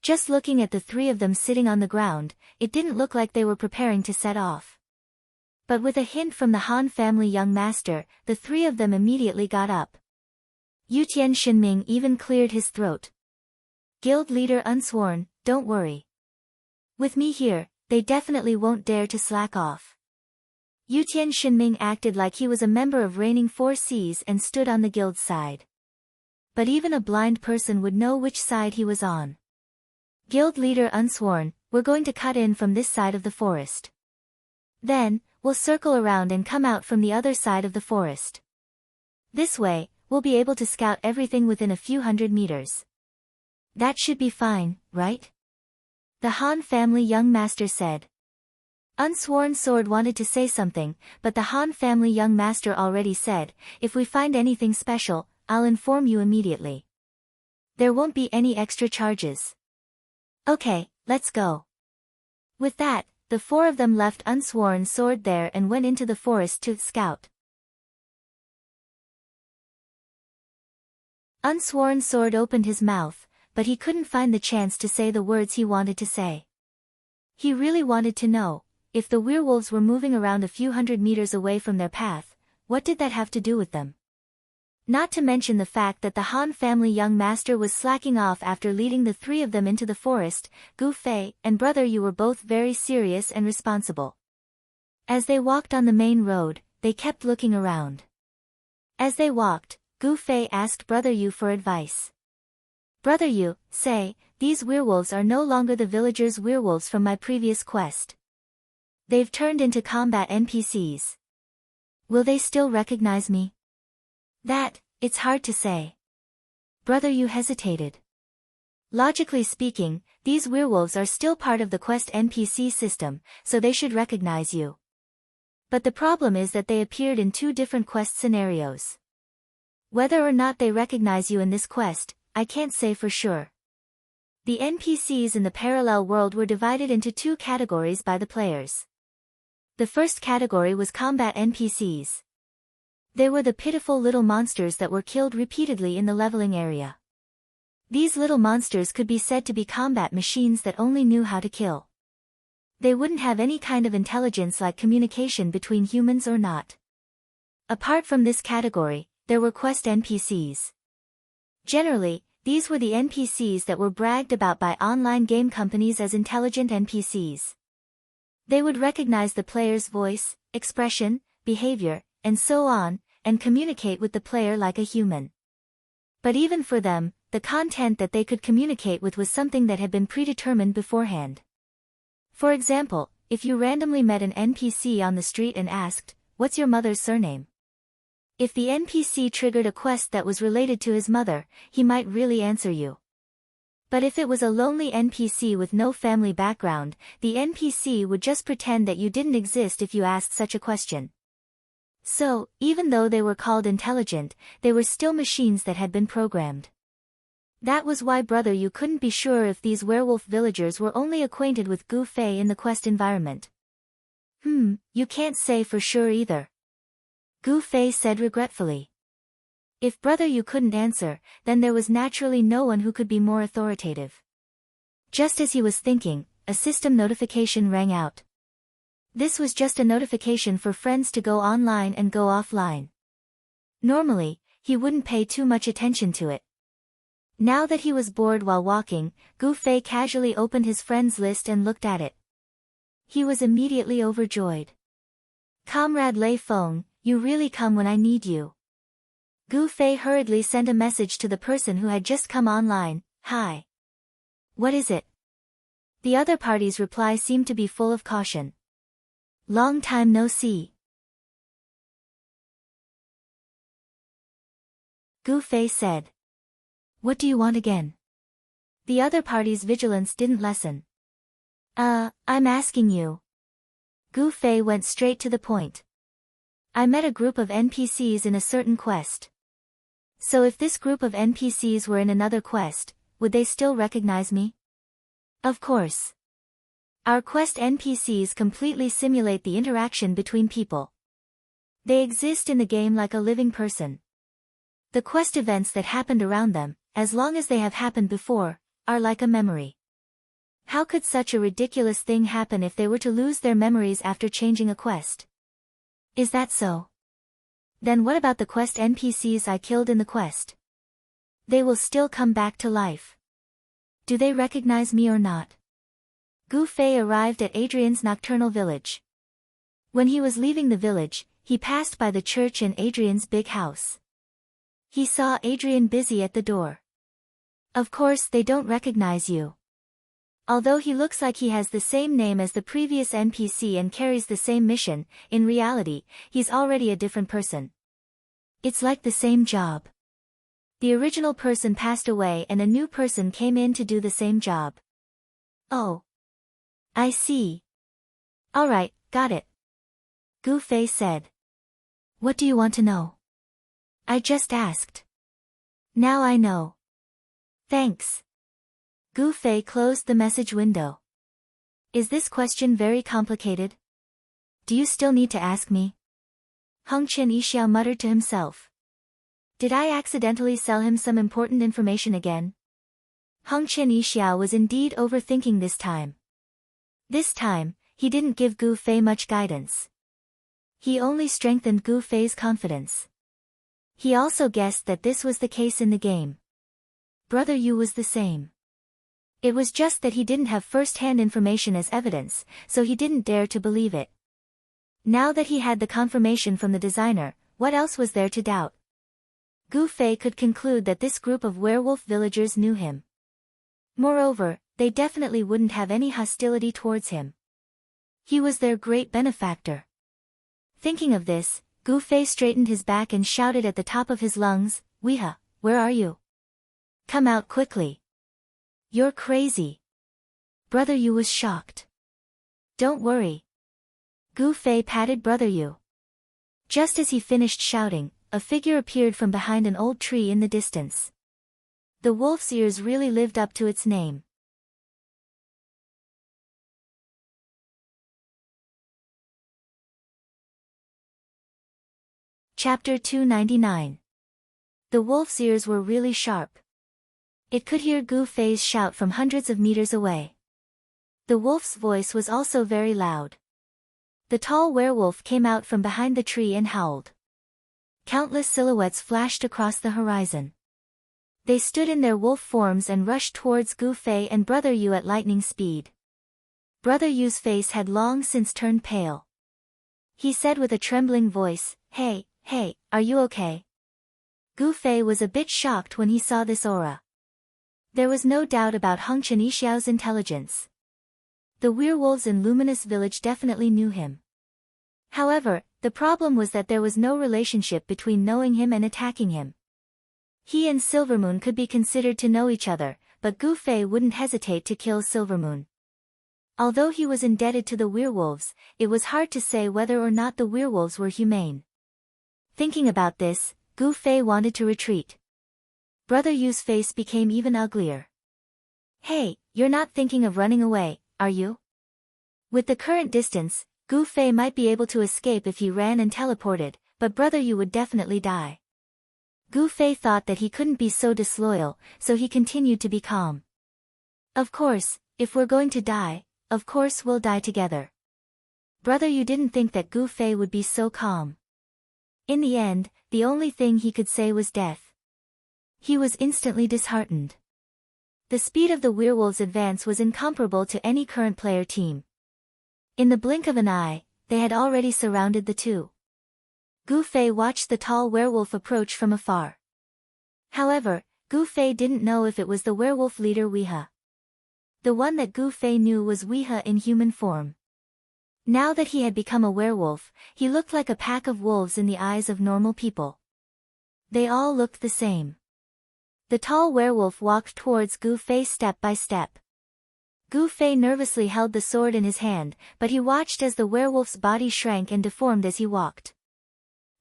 Just looking at the 3 of them sitting on the ground, it didn't look like they were preparing to set off. But with a hint from the Han family young master, the 3 of them immediately got up. Yutian Shinming even cleared his throat. Guild leader Unsworn, don't worry. With me here, they definitely won't dare to slack off. Yutian Shinming acted like he was a member of reigning four seas and stood on the guild's side. But even a blind person would know which side he was on. Guild leader Unsworn, we're going to cut in from this side of the forest. Then, we'll circle around and come out from the other side of the forest. This way, we'll be able to scout everything within a few hundred meters. That should be fine, right? The Han family young master said. Unsworn Sword wanted to say something, but the Han family young master already said, if we find anything special, I'll inform you immediately. There won't be any extra charges. Okay, let's go. With that, the four of them left Unsworn Sword there and went into the forest to scout. Unsworn Sword opened his mouth, but he couldn't find the chance to say the words he wanted to say. He really wanted to know, if the werewolves were moving around a few hundred meters away from their path, what did that have to do with them? Not to mention the fact that the Han family young master was slacking off after leading the three of them into the forest. Gu Fei and brother, you were both very serious and responsible. As they walked on the main road, they kept looking around. As they walked, Gu Fei asked brother Yu for advice. Brother Yu, say, these werewolves are no longer the villagers' werewolves from my previous quest. They've turned into combat NPCs. Will they still recognize me? That, it's hard to say. Brother Yu hesitated. Logically speaking, these werewolves are still part of the quest NPC system, so they should recognize you. But the problem is that they appeared in two different quest scenarios. Whether or not they recognize you in this quest, I can't say for sure. The NPCs in the parallel world were divided into two categories by the players. The first category was combat NPCs. They were the pitiful little monsters that were killed repeatedly in the leveling area. These little monsters could be said to be combat machines that only knew how to kill. They wouldn't have any kind of intelligence like communication between humans or not. Apart from this category, there were quest NPCs. Generally, these were the NPCs that were bragged about by online game companies as intelligent NPCs. They would recognize the player's voice, expression, behavior, and so on, and communicate with the player like a human. But even for them, the content that they could communicate with was something that had been predetermined beforehand. For example, if you randomly met an NPC on the street and asked, "What's your mother's surname?" If the NPC triggered a quest that was related to his mother, he might really answer you. But if it was a lonely NPC with no family background, the NPC would just pretend that you didn't exist if you asked such a question. So, even though they were called intelligent, they were still machines that had been programmed. That was why brother Yu couldn't be sure if these werewolf villagers were only acquainted with Gu Fei in the quest environment. You can't say for sure either. Gu Fei said regretfully. If brother Yu couldn't answer, then there was naturally no one who could be more authoritative. Just as he was thinking, a system notification rang out. This was just a notification for friends to go online and go offline. Normally, he wouldn't pay too much attention to it. Now that he was bored while walking, Gu Fei casually opened his friends list and looked at it. He was immediately overjoyed. Comrade Lei Feng, you really come when I need you. Gu Fei hurriedly sent a message to the person who had just come online, "Hi. What is it?" The other party's reply seemed to be full of caution. "Long time no see." Gu Fei said. "What do you want again?" The other party's vigilance didn't lessen. I'm asking you." Gu Fei went straight to the point. "I met a group of NPCs in a certain quest. So if this group of NPCs were in another quest, would they still recognize me?" "Of course. Our quest NPCs completely simulate the interaction between people. They exist in the game like a living person. The quest events that happened around them, as long as they have happened before, are like a memory. How could such a ridiculous thing happen if they were to lose their memories after changing a quest? Is that so? Then what about the quest NPCs I killed in the quest? They will still come back to life. Do they recognize me or not?" Gu Fei arrived at Adrian's nocturnal village. When he was leaving the village, he passed by the church and Adrian's big house. He saw Adrian busy at the door. Of course they don't recognize you. Although he looks like he has the same name as the previous NPC and carries the same mission, in reality, he's already a different person. It's like the same job. The original person passed away and a new person came in to do the same job. Oh. I see. Alright, got it. Gu Fei said. What do you want to know? I just asked. Now I know. Thanks. Gu Fei closed the message window. Is this question very complicated? Do you still need to ask me? Heng Chen Yixiao muttered to himself. Did I accidentally sell him some important information again? Heng Chen Yixiao was indeed overthinking this time. This time, he didn't give Gu Fei much guidance. He only strengthened Gu Fei's confidence. He also guessed that this was the case in the game. Brother Yu was the same. It was just that he didn't have first-hand information as evidence, so he didn't dare to believe it. Now that he had the confirmation from the designer, what else was there to doubt? Gu Fei could conclude that this group of werewolf villagers knew him. Moreover, they definitely wouldn't have any hostility towards him. He was their great benefactor. Thinking of this, Gu Fei straightened his back and shouted at the top of his lungs, Weeha, where are you? Come out quickly. You're crazy. Brother Yu was shocked. Don't worry. Gu Fei patted Brother Yu. Just as he finished shouting, a figure appeared from behind an old tree in the distance. The wolf's ears really lived up to its name. Chapter 299. The wolf's ears were really sharp. It could hear Gu Fei's shout from hundreds of meters away. The wolf's voice was also very loud. The tall werewolf came out from behind the tree and howled. Countless silhouettes flashed across the horizon. They stood in their wolf forms and rushed towards Gu Fei and Brother Yu at lightning speed. Brother Yu's face had long since turned pale. He said with a trembling voice, Hey, are you okay? Gu Fei was a bit shocked when he saw this aura. There was no doubt about Heng Chen Yixiao's intelligence. The werewolves in Luminous Village definitely knew him. However, the problem was that there was no relationship between knowing him and attacking him. He and Silvermoon could be considered to know each other, but Gu Fei wouldn't hesitate to kill Silvermoon. Although he was indebted to the werewolves, it was hard to say whether or not the werewolves were humane. Thinking about this, Gu Fei wanted to retreat. Brother Yu's face became even uglier. Hey, you're not thinking of running away, are you? With the current distance, Gu Fei might be able to escape if he ran and teleported, but Brother Yu would definitely die. Gu Fei thought that he couldn't be so disloyal, so he continued to be calm. Of course, if we're going to die, of course we'll die together. Brother Yu didn't think that Gu Fei would be so calm. In the end, the only thing he could say was death. He was instantly disheartened. The speed of the werewolves' advance was incomparable to any current player team. In the blink of an eye, they had already surrounded the two. Gu Fei watched the tall werewolf approach from afar. However, Gu Fei didn't know if it was the werewolf leader Weeha. The one that Gu Fei knew was Weeha in human form. Now that he had become a werewolf, he looked like a pack of wolves in the eyes of normal people. They all looked the same. The tall werewolf walked towards Gu Fei step by step. Gu Fei nervously held the sword in his hand, but he watched as the werewolf's body shrank and deformed as he walked.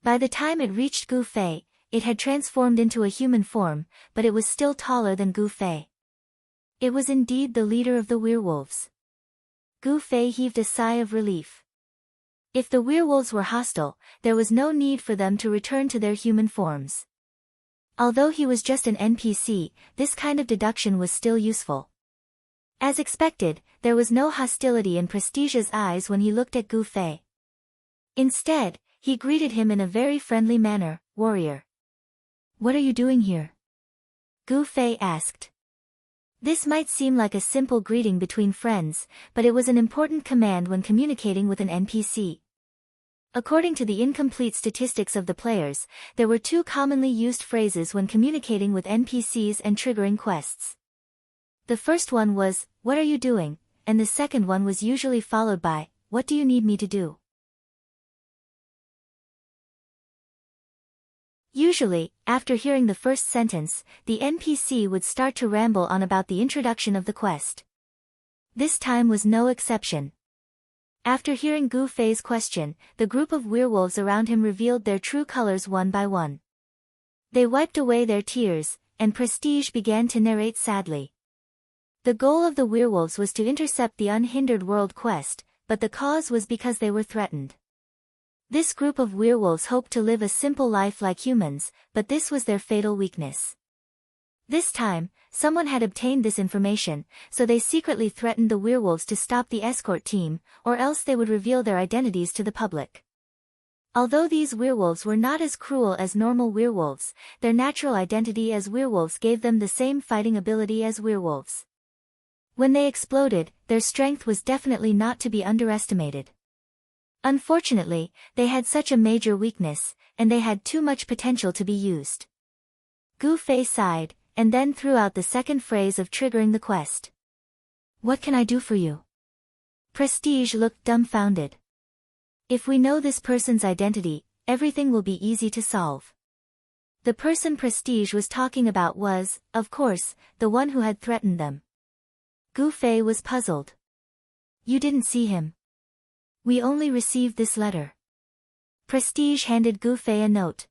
By the time it reached Gu Fei, it had transformed into a human form, but it was still taller than Gu Fei. It was indeed the leader of the werewolves. Gu Fei heaved a sigh of relief. If the werewolves were hostile, there was no need for them to return to their human forms. Although he was just an NPC, this kind of deduction was still useful. As expected, there was no hostility in Prestige's eyes when he looked at Gu Fei. Instead, he greeted him in a very friendly manner, "Warrior. What are you doing here?" Gu Fei asked. This might seem like a simple greeting between friends, but it was an important command when communicating with an NPC. According to the incomplete statistics of the players, there were two commonly used phrases when communicating with NPCs and triggering quests. The first one was, "What are you doing?" and the second one was usually followed by, "What do you need me to do?" Usually, after hearing the first sentence, the NPC would start to ramble on about the introduction of the quest. This time was no exception. After hearing Gu Fei's question, the group of werewolves around him revealed their true colors one by one. They wiped away their tears, and Prestige began to narrate sadly. The goal of the werewolves was to intercept the Unhindered World quest, but the cause was because they were threatened. This group of werewolves hoped to live a simple life like humans, but this was their fatal weakness. This time, someone had obtained this information, so they secretly threatened the werewolves to stop the escort team, or else they would reveal their identities to the public. Although these werewolves were not as cruel as normal werewolves, their natural identity as werewolves gave them the same fighting ability as werewolves. When they exploded, their strength was definitely not to be underestimated. Unfortunately, they had such a major weakness, and they had too much potential to be used. Gu Fei sighed, and then threw out the second phrase of triggering the quest. "What can I do for you?" Prestige looked dumbfounded. "If we know this person's identity, everything will be easy to solve." The person Prestige was talking about was, of course, the one who had threatened them. Gu Fei was puzzled. "You didn't see him?" "We only received this letter." Prestige handed Gu Fei a note.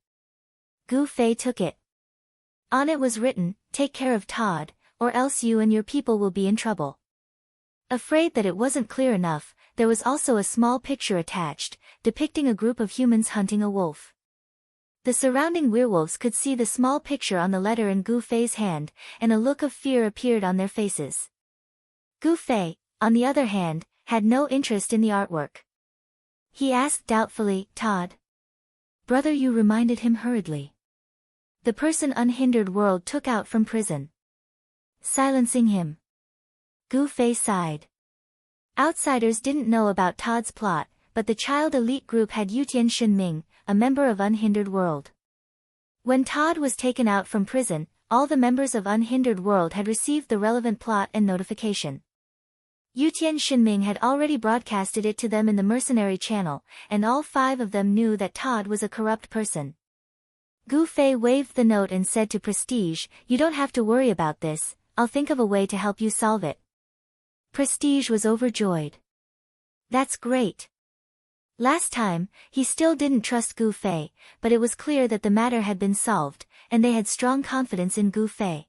Gu Fei took it. On it was written, "Take care of Todd, or else you and your people will be in trouble." Afraid that it wasn't clear enough, there was also a small picture attached, depicting a group of humans hunting a wolf. The surrounding werewolves could see the small picture on the letter in Gu Fei's hand, and a look of fear appeared on their faces. Gu Fei, on the other hand, had no interest in the artwork. He asked doubtfully, "Todd?" "Brother," you reminded him hurriedly. "The person Unhindered World took out from prison." Silencing him. Gu Fei sighed. Outsiders didn't know about Todd's plot, but the child elite group had Yutian Shinming, a member of Unhindered World. When Todd was taken out from prison, all the members of Unhindered World had received the relevant plot and notification. Yutian Shinming had already broadcasted it to them in the mercenary channel, and all 5 of them knew that Todd was a corrupt person. Gu Fei waved the note and said to Prestige, "You don't have to worry about this, I'll think of a way to help you solve it." Prestige was overjoyed. "That's great." Last time, he still didn't trust Gu Fei, but it was clear that the matter had been solved, and they had strong confidence in Gu Fei.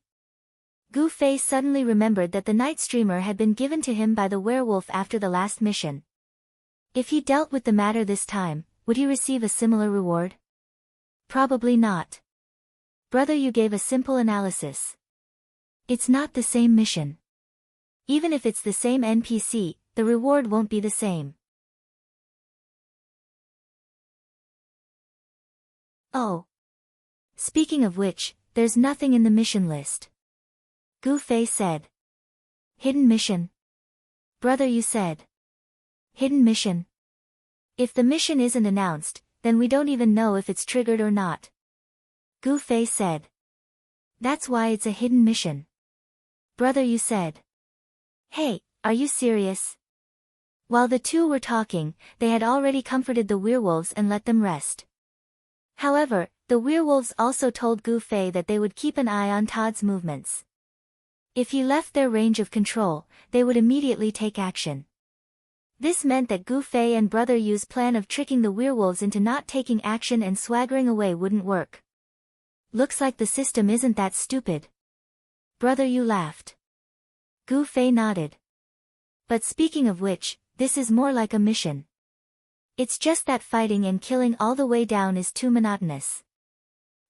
Gu Fei suddenly remembered that the night streamer had been given to him by the werewolf after the last mission. If he dealt with the matter this time, would he receive a similar reward? Probably not. "Brother, you gave a simple analysis. It's not the same mission. Even if it's the same NPC, the reward won't be the same." "Oh. Speaking of which, there's nothing in the mission list." Gu Fei said. "Hidden mission?" "Brother, you said. Hidden mission. If the mission isn't announced, then we don't even know if it's triggered or not." Gu Fei said. "That's why it's a hidden mission." "Brother, you said." "Hey, are you serious?" While the two were talking, they had already comforted the werewolves and let them rest. However, the werewolves also told Gu Fei that they would keep an eye on Todd's movements. If he left their range of control, they would immediately take action. This meant that Gu Fei and Brother Yu's plan of tricking the werewolves into not taking action and swaggering away wouldn't work. "Looks like the system isn't that stupid." Brother Yu laughed. Gu Fei nodded. "But speaking of which, this is more like a mission. It's just that fighting and killing all the way down is too monotonous.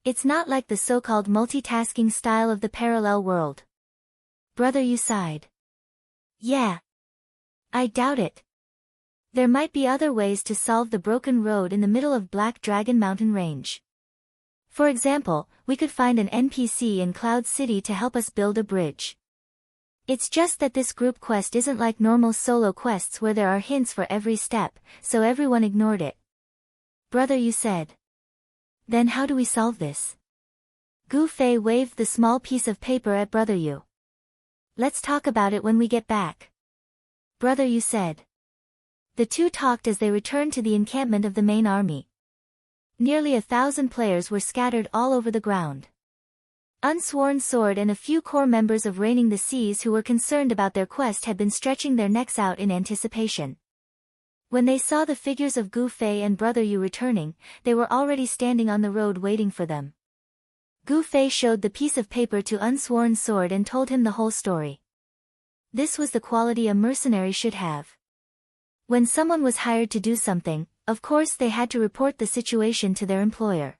It's not like the so-called multitasking style of the parallel world." Brother Yu sighed. "Yeah. I doubt it. There might be other ways to solve the broken road in the middle of Black Dragon Mountain Range. For example, we could find an NPC in Cloud City to help us build a bridge. It's just that this group quest isn't like normal solo quests where there are hints for every step, so everyone ignored it." brother, you said. Then how do we solve this? Gu Fei waved the small piece of paper at brother Yu. Let's talk about it when we get back. Brother Yu said. The two talked as they returned to the encampment of the main army. Nearly 1,000 players were scattered all over the ground. Unsworn Sword and a few core members of Reigning the Seas who were concerned about their quest had been stretching their necks out in anticipation. When they saw the figures of Gu Fei and brother Yu returning, they were already standing on the road waiting for them. Gu Fei showed the piece of paper to Unsworn Sword and told him the whole story. This was the quality a mercenary should have. When someone was hired to do something, of course they had to report the situation to their employer.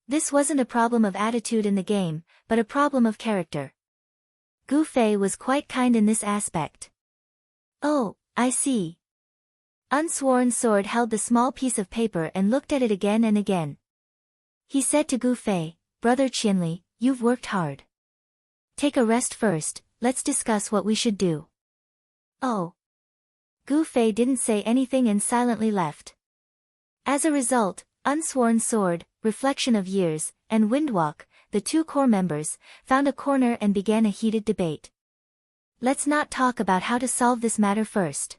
This wasn't a problem of attitude in the game, but a problem of character. Gu Fei was quite kind in this aspect. Oh, I see. Unsworn Sword held the small piece of paper and looked at it again and again. He said to Gu Fei, Brother Qianli, you've worked hard. Take a rest first, let's discuss what we should do. Oh. Gu Fei didn't say anything and silently left. As a result, Unsworn Sword, Reflection of Years, and Windwalk, the two core members, found a corner and began a heated debate. Let's not talk about how to solve this matter first.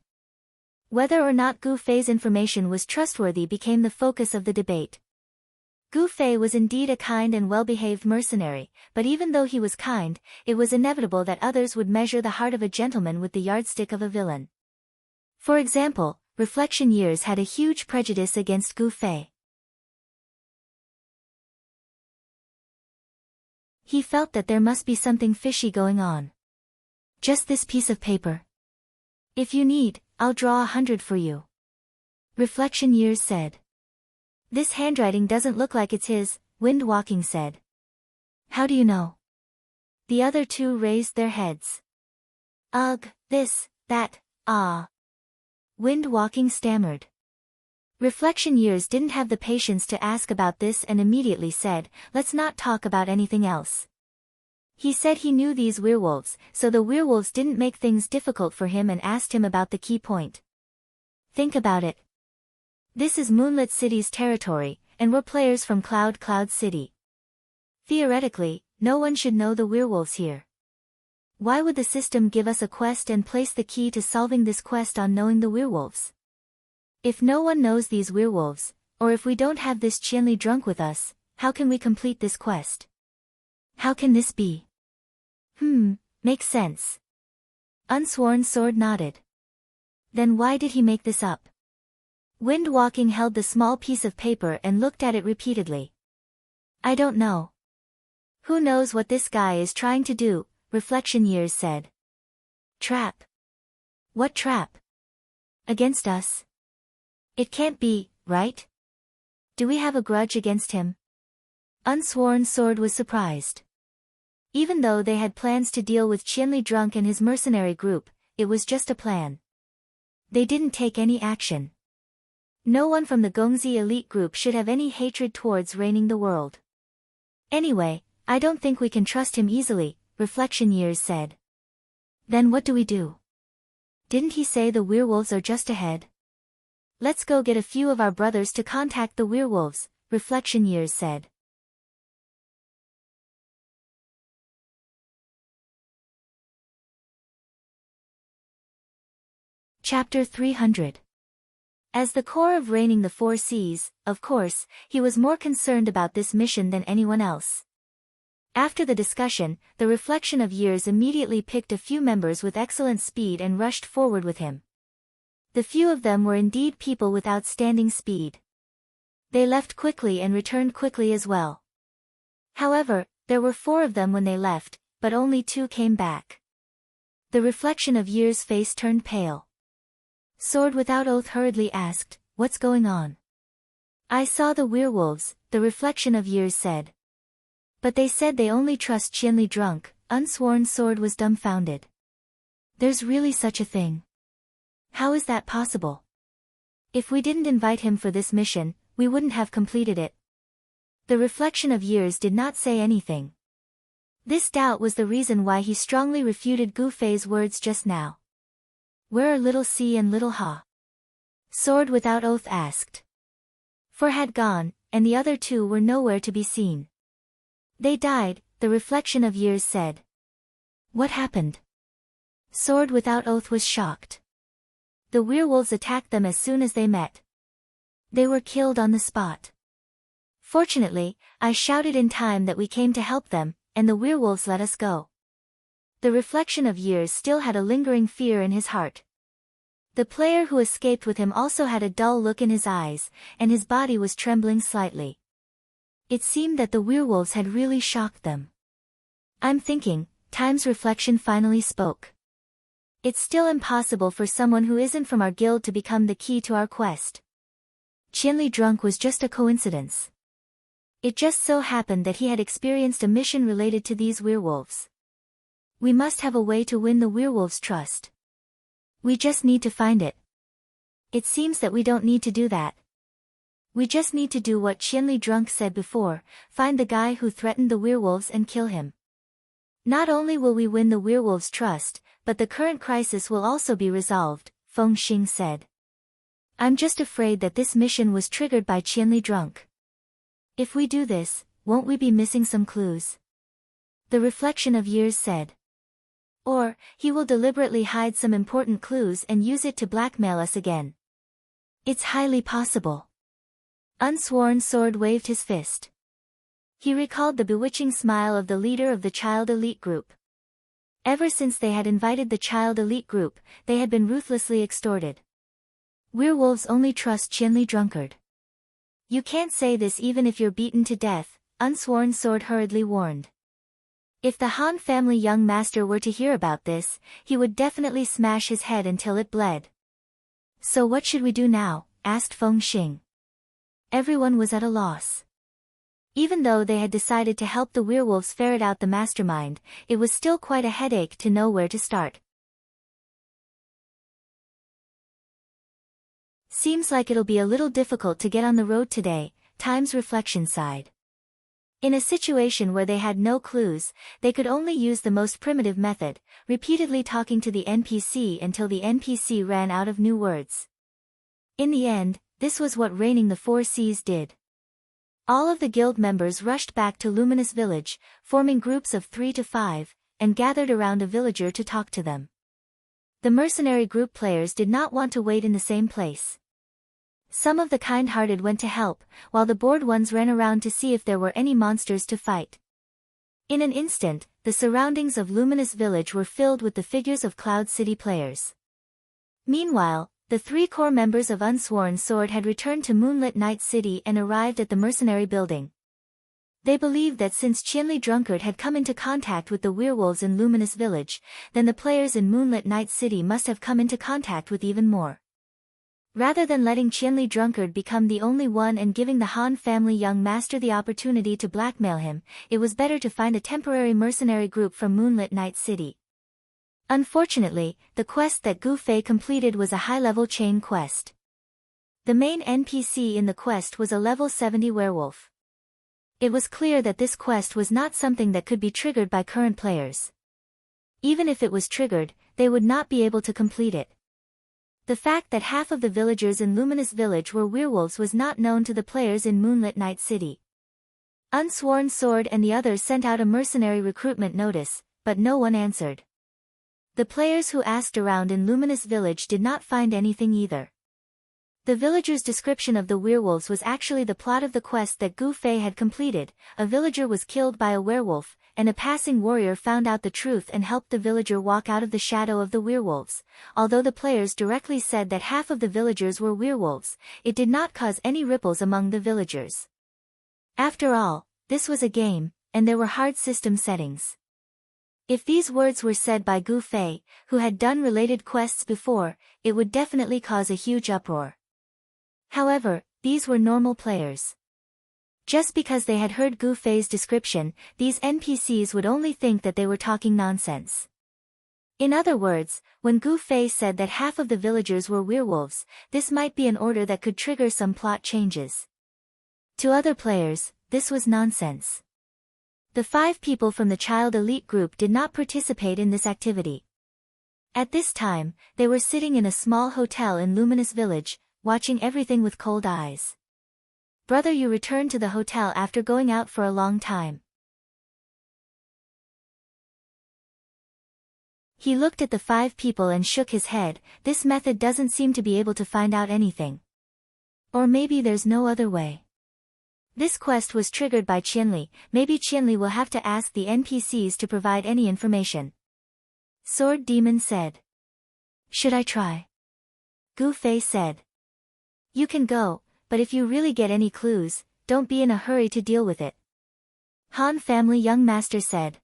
Whether or not Gu Fei's information was trustworthy became the focus of the debate. Gu Fei was indeed a kind and well-behaved mercenary, but even though he was kind, it was inevitable that others would measure the heart of a gentleman with the yardstick of a villain. For example, Reflection Years had a huge prejudice against Gu Fei. He felt that there must be something fishy going on. Just this piece of paper. If you need, I'll draw 100 for you. Reflection Years said. This handwriting doesn't look like it's his, Windwalking said. How do you know? The other two raised their heads. Ugh, this, that, ah. Windwalking stammered. Reflection Years didn't have the patience to ask about this and immediately said, let's not talk about anything else. He said he knew these werewolves, so the werewolves didn't make things difficult for him and asked him about the key point. Think about it. This is Moonlit City's territory, and we're players from Cloud City. Theoretically, no one should know the werewolves here. Why would the system give us a quest and place the key to solving this quest on knowing the werewolves? If no one knows these werewolves, or if we don't have this Qianli drunk with us, how can we complete this quest? How can this be? Makes sense. Unsworn Sword nodded. Then why did he make this up? Windwalking held the small piece of paper and looked at it repeatedly. I don't know. Who knows what this guy is trying to do, Reflection Years said. Trap. What trap? Against us? It can't be, right? Do we have a grudge against him? Unsworn Sword was surprised. Even though they had plans to deal with Qianli Drunk and his mercenary group, it was just a plan. They didn't take any action. No one from the Gongzi elite group should have any hatred towards reigning the world. Anyway, I don't think we can trust him easily, Reflection Years said. Then what do we do? Didn't he say the werewolves are just ahead? Let's go get a few of our brothers to contact the werewolves, Reflection Years said. Chapter 300. As the core of reigning the Four Seas, of course, he was more concerned about this mission than anyone else. After the discussion, the Reflection of Years immediately picked a few members with excellent speed and rushed forward with him. The few of them were indeed people with outstanding speed. They left quickly and returned quickly as well. However, there were 4 of them when they left, but only 2 came back. The Reflection of Years' face turned pale. Sword Without Oath hurriedly asked, what's going on? I saw the werewolves, the Reflection of Years said. But they said they only trust Qianli Drunk. Unsworn Sword was dumbfounded. There's really such a thing. How is that possible? If we didn't invite him for this mission, we wouldn't have completed it. The Reflection of Years did not say anything. This doubt was the reason why he strongly refuted Gu Fei's words just now. Where are Little C and Little Ha? Sword Without Oath asked. 4 had gone, and the other 2 were nowhere to be seen. They died, the reflection of years said. What happened? Sword Without Oath was shocked. The werewolves attacked them as soon as they met. They were killed on the spot. Fortunately, I shouted in time that we came to help them, and the werewolves let us go. The reflection of years still had a lingering fear in his heart. The player who escaped with him also had a dull look in his eyes, and his body was trembling slightly. It seemed that the werewolves had really shocked them. I'm thinking, Time's reflection finally spoke. It's still impossible for someone who isn't from our guild to become the key to our quest. Qianli drunk was just a coincidence. It just so happened that he had experienced a mission related to these werewolves. We must have a way to win the werewolves' trust. We just need to find it. It seems that we don't need to do that. We just need to do what Qianli drunk said before, find the guy who threatened the werewolves and kill him. Not only will we win the werewolves' trust, but the current crisis will also be resolved, Feng Xing said. I'm just afraid that this mission was triggered by Qianli drunk. If we do this, won't we be missing some clues? The reflection of years said. Or, he will deliberately hide some important clues and use it to blackmail us again. It's highly possible. Unsworn Sword waved his fist. He recalled the bewitching smile of the leader of the child elite group. Ever since they had invited the child elite group, they had been ruthlessly extorted. Werewolves only trust Qianli drunkard. You can't say this even if you're beaten to death, Unsworn Sword hurriedly warned. If the Han family young master were to hear about this, he would definitely smash his head until it bled. So what should we do now? Asked Feng Xing. Everyone was at a loss. Even though they had decided to help the werewolves ferret out the mastermind, it was still quite a headache to know where to start. Seems like it'll be a little difficult to get on the road today, Time's reflection sighed. In a situation where they had no clues, they could only use the most primitive method, repeatedly talking to the NPC until the NPC ran out of new words. In the end, this was what Reigning the Four Seas did. All of the guild members rushed back to Luminous Village, forming groups of 3 to 5, and gathered around a villager to talk to them. The mercenary group players did not want to wait in the same place. Some of the kind-hearted went to help, while the bored ones ran around to see if there were any monsters to fight. In an instant, the surroundings of Luminous Village were filled with the figures of Cloud City players. Meanwhile, the 3 core members of Unsworn Sword had returned to Moonlit Night City and arrived at the mercenary building. They believed that since Qianli drunkard had come into contact with the werewolves in Luminous Village, then the players in Moonlit Night City must have come into contact with even more. Rather than letting Qianli drunkard become the only one and giving the Han family young master the opportunity to blackmail him, it was better to find a temporary mercenary group from Moonlit Night City. Unfortunately, the quest that Gu Fei completed was a high-level chain quest. The main NPC in the quest was a level 70 werewolf. It was clear that this quest was not something that could be triggered by current players. Even if it was triggered, they would not be able to complete it. The fact that half of the villagers in Luminous Village were werewolves was not known to the players in Moonlit Night City. Unsworn Sword and the others sent out a mercenary recruitment notice, but no one answered. The players who asked around in Luminous Village did not find anything either. The villagers' description of the werewolves was actually the plot of the quest that Gu Fei had completed. A villager was killed by a werewolf, and a passing warrior found out the truth and helped the villager walk out of the shadow of the werewolves. Although the players directly said that half of the villagers were werewolves, it did not cause any ripples among the villagers. After all, this was a game, and there were hard system settings. If these words were said by Gu Fei, who had done related quests before, it would definitely cause a huge uproar. However, these were normal players. Just because they had heard Gu Fei's description, these NPCs would only think that they were talking nonsense. In other words, when Gu Fei said that half of the villagers were werewolves, this might be an order that could trigger some plot changes. To other players, this was nonsense. The 5 people from the child elite group did not participate in this activity. At this time, they were sitting in a small hotel in Luminous Village, watching everything with cold eyes. brother, you returned to the hotel after going out for a long time. He looked at the 5 people and shook his head. This method doesn't seem to be able to find out anything. Or maybe there's no other way. This quest was triggered by Qianli. Maybe Qianli will have to ask the NPCs to provide any information. Sword Demon said. Should I try? Gu Fei said. You can go, but if you really get any clues, don't be in a hurry to deal with it. Han Family Young Master said.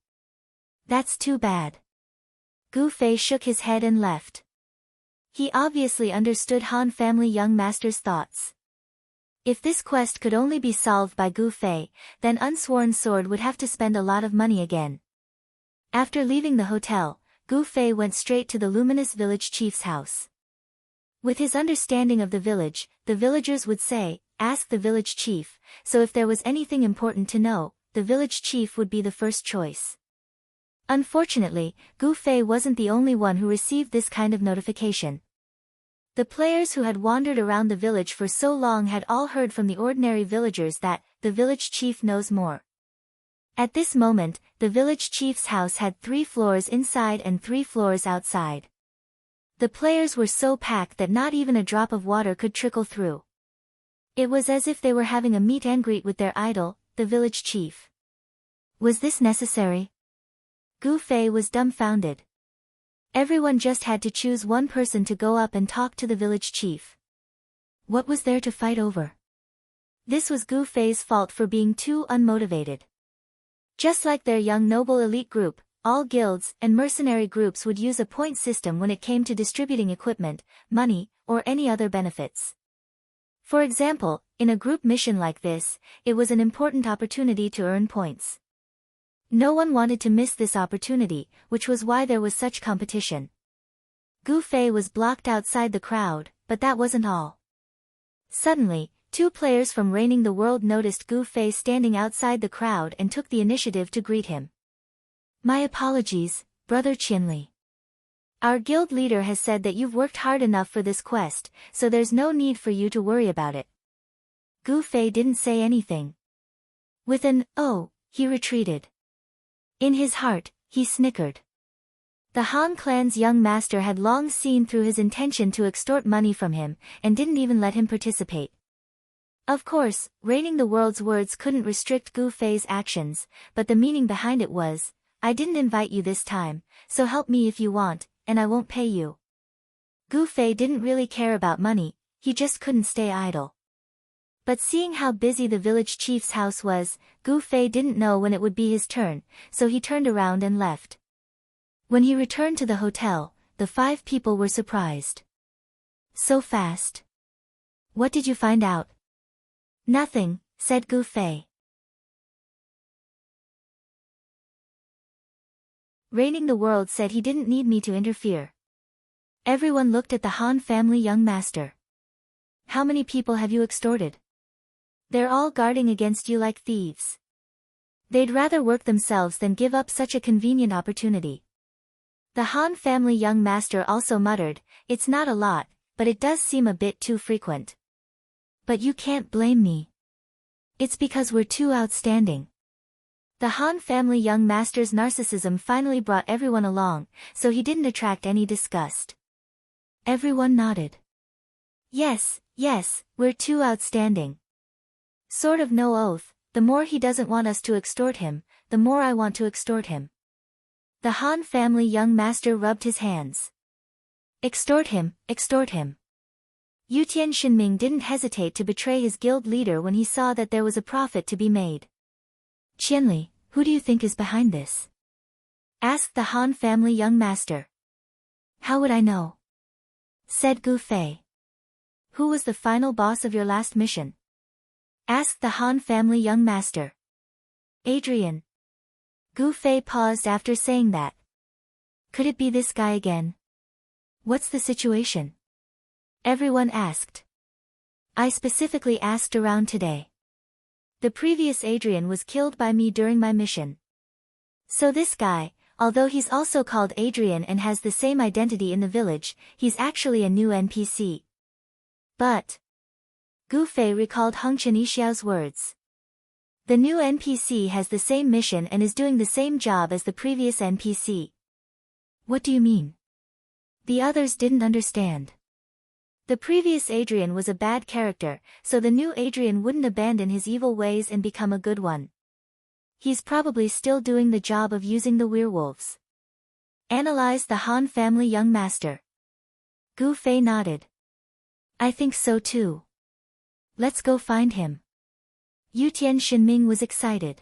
That's too bad. Gu Fei shook his head and left. He obviously understood Han Family Young Master's thoughts. If this quest could only be solved by Gu Fei, then Unsworn Sword would have to spend a lot of money again. After leaving the hotel, Gu Fei went straight to the Luminous Village Chief's house. With his understanding of the village, the villagers would say, ask the village chief, so if there was anything important to know, the village chief would be the first choice. Unfortunately, Gu Fei wasn't the only one who received this kind of notification. The players who had wandered around the village for so long had all heard from the ordinary villagers that the village chief knows more. At this moment, the village chief's house had 3 floors inside and 3 floors outside. The players were so packed that not even a drop of water could trickle through. It was as if they were having a meet and greet with their idol, the village chief. Was this necessary? Gu Fei was dumbfounded. Everyone just had to choose one person to go up and talk to the village chief. What was there to fight over? This was Gu Fei's fault for being too unmotivated. Just like their young noble elite group, all guilds and mercenary groups would use a point system when it came to distributing equipment, money, or any other benefits. For example, in a group mission like this, it was an important opportunity to earn points. No one wanted to miss this opportunity, which was why there was such competition. Gu Fei was blocked outside the crowd, but that wasn't all. Suddenly, 2 players from Reigning the World noticed Gu Fei standing outside the crowd and took the initiative to greet him. My apologies, Brother Qianli. Our guild leader has said that you've worked hard enough for this quest, so there's no need for you to worry about it. Gu Fei didn't say anything. With an, oh, he retreated. In his heart, he snickered. The Han clan's young master had long seen through his intention to extort money from him, and didn't even let him participate. Of course, Reigning the World's words couldn't restrict Gu Fei's actions, but the meaning behind it was, I didn't invite you this time, so help me if you want, and I won't pay you. Gu Fei didn't really care about money, he just couldn't stay idle. But seeing how busy the village chief's house was, Gu Fei didn't know when it would be his turn, so he turned around and left. When he returned to the hotel, the 5 people were surprised. So fast. What did you find out? Nothing, said Gu Fei. Reigning the World said he didn't need me to interfere. Everyone looked at the Han family young master. How many people have you extorted? They're all guarding against you like thieves. They'd rather work themselves than give up such a convenient opportunity. The Han family young master also muttered, it's not a lot, but it does seem a bit too frequent. But you can't blame me. It's because we're too outstanding. The Han family young master's narcissism finally brought everyone along, so he didn't attract any disgust. Everyone nodded. Yes, we're too outstanding. Sort of no oath, the more he doesn't want us to extort him, the more I want to extort him. The Han family young master rubbed his hands. Extort him, extort him. Yutian Shinming didn't hesitate to betray his guild leader when he saw that there was a profit to be made. Qianli, who do you think is behind this? Asked the Han family young master. How would I know? Said Gu Fei. Who was the final boss of your last mission? Asked the Han family young master. Adrian. Gu Fei paused after saying that. Could it be this guy again? What's the situation? Everyone asked. I specifically asked around today. The previous Adrian was killed by me during my mission. So this guy, although he's also called Adrian and has the same identity in the village, he's actually a new NPC. But Gu Fei recalled Heng Qiao's words. The new NPC has the same mission and is doing the same job as the previous NPC. What do you mean? The others didn't understand. The previous Adrian was a bad character, so the new Adrian wouldn't abandon his evil ways and become a good one. He's probably still doing the job of using the werewolves. Analyzed the Han family young master. Gu Fei nodded. I think so too. Let's go find him. Yutian Shinming was excited.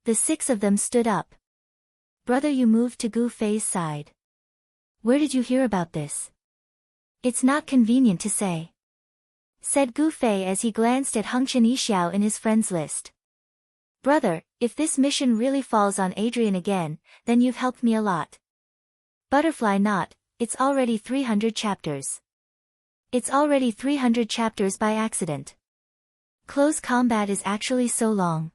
The six of them stood up. Brother, you moved to Gu Fei's side. Where did you hear about this? It's not convenient to say, said Gu Fei as he glanced at Heng Qiao in his friends list. Brother, if this mission really falls on Adrian again, then you've helped me a lot. Butterfly Knot, it's already 300 chapters. It's already 300 chapters by accident. Close combat is actually so long.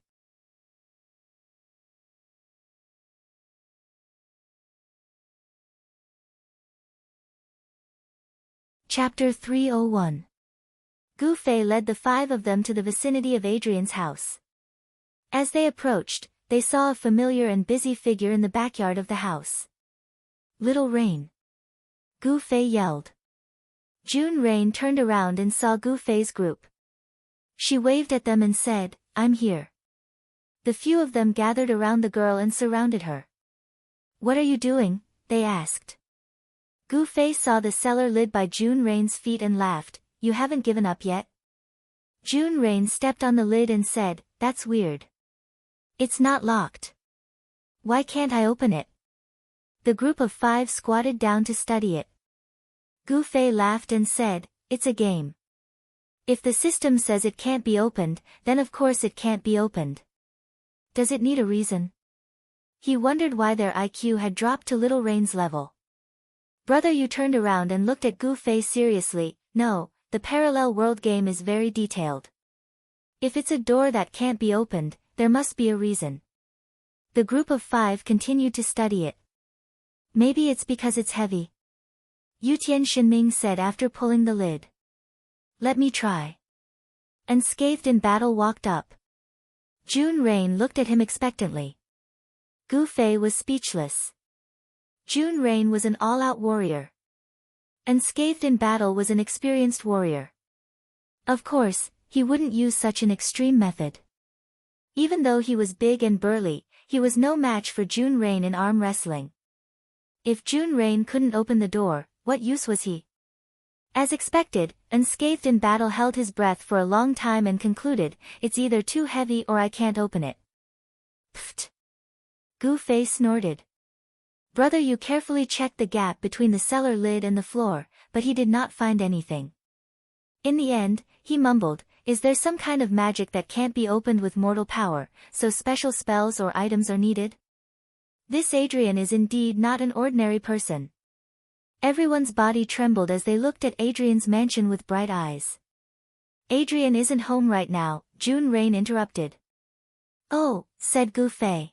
Chapter 301. Gu Fei led the five of them to the vicinity of Adrian's house. As they approached, they saw a familiar and busy figure in the backyard of the house. Little Rain. Gu Fei yelled. June Rain turned around and saw Gu Fei's group. She waved at them and said, I'm here. The few of them gathered around the girl and surrounded her. What are you doing? They asked. Gu Fei saw the cellar lid by June Rain's feet and laughed. You haven't given up yet? June Rain stepped on the lid and said, that's weird. It's not locked. Why can't I open it? The group of five squatted down to study it. Gu Fei laughed and said, it's a game. If the system says it can't be opened, then of course it can't be opened. Does it need a reason? He wondered why their IQ had dropped to Little Rain's level. Brother, you turned around and looked at Gu Fei seriously. No, the parallel world game is very detailed. If it's a door that can't be opened, there must be a reason. The group of five continued to study it. Maybe it's because it's heavy. Yutian Shinming said after pulling the lid. Let me try. Unscathed in battle walked up. June Rain looked at him expectantly. Gu Fei was speechless. June Rain was an all-out warrior. Unscathed in battle was an experienced warrior. Of course, he wouldn't use such an extreme method. Even though he was big and burly, he was no match for June Rain in arm wrestling. If June Rain couldn't open the door, what use was he? As expected, Unscathed in battle held his breath for a long time and concluded, it's either too heavy or I can't open it. Pfft! Gu Fei snorted. Brother, you carefully checked the gap between the cellar lid and the floor, but he did not find anything. In the end, he mumbled, is there some kind of magic that can't be opened with mortal power, so special spells or items are needed? This Adrian is indeed not an ordinary person. Everyone's body trembled as they looked at Adrian's mansion with bright eyes. Adrian isn't home right now, June Rain interrupted. Oh, said Gu Fei.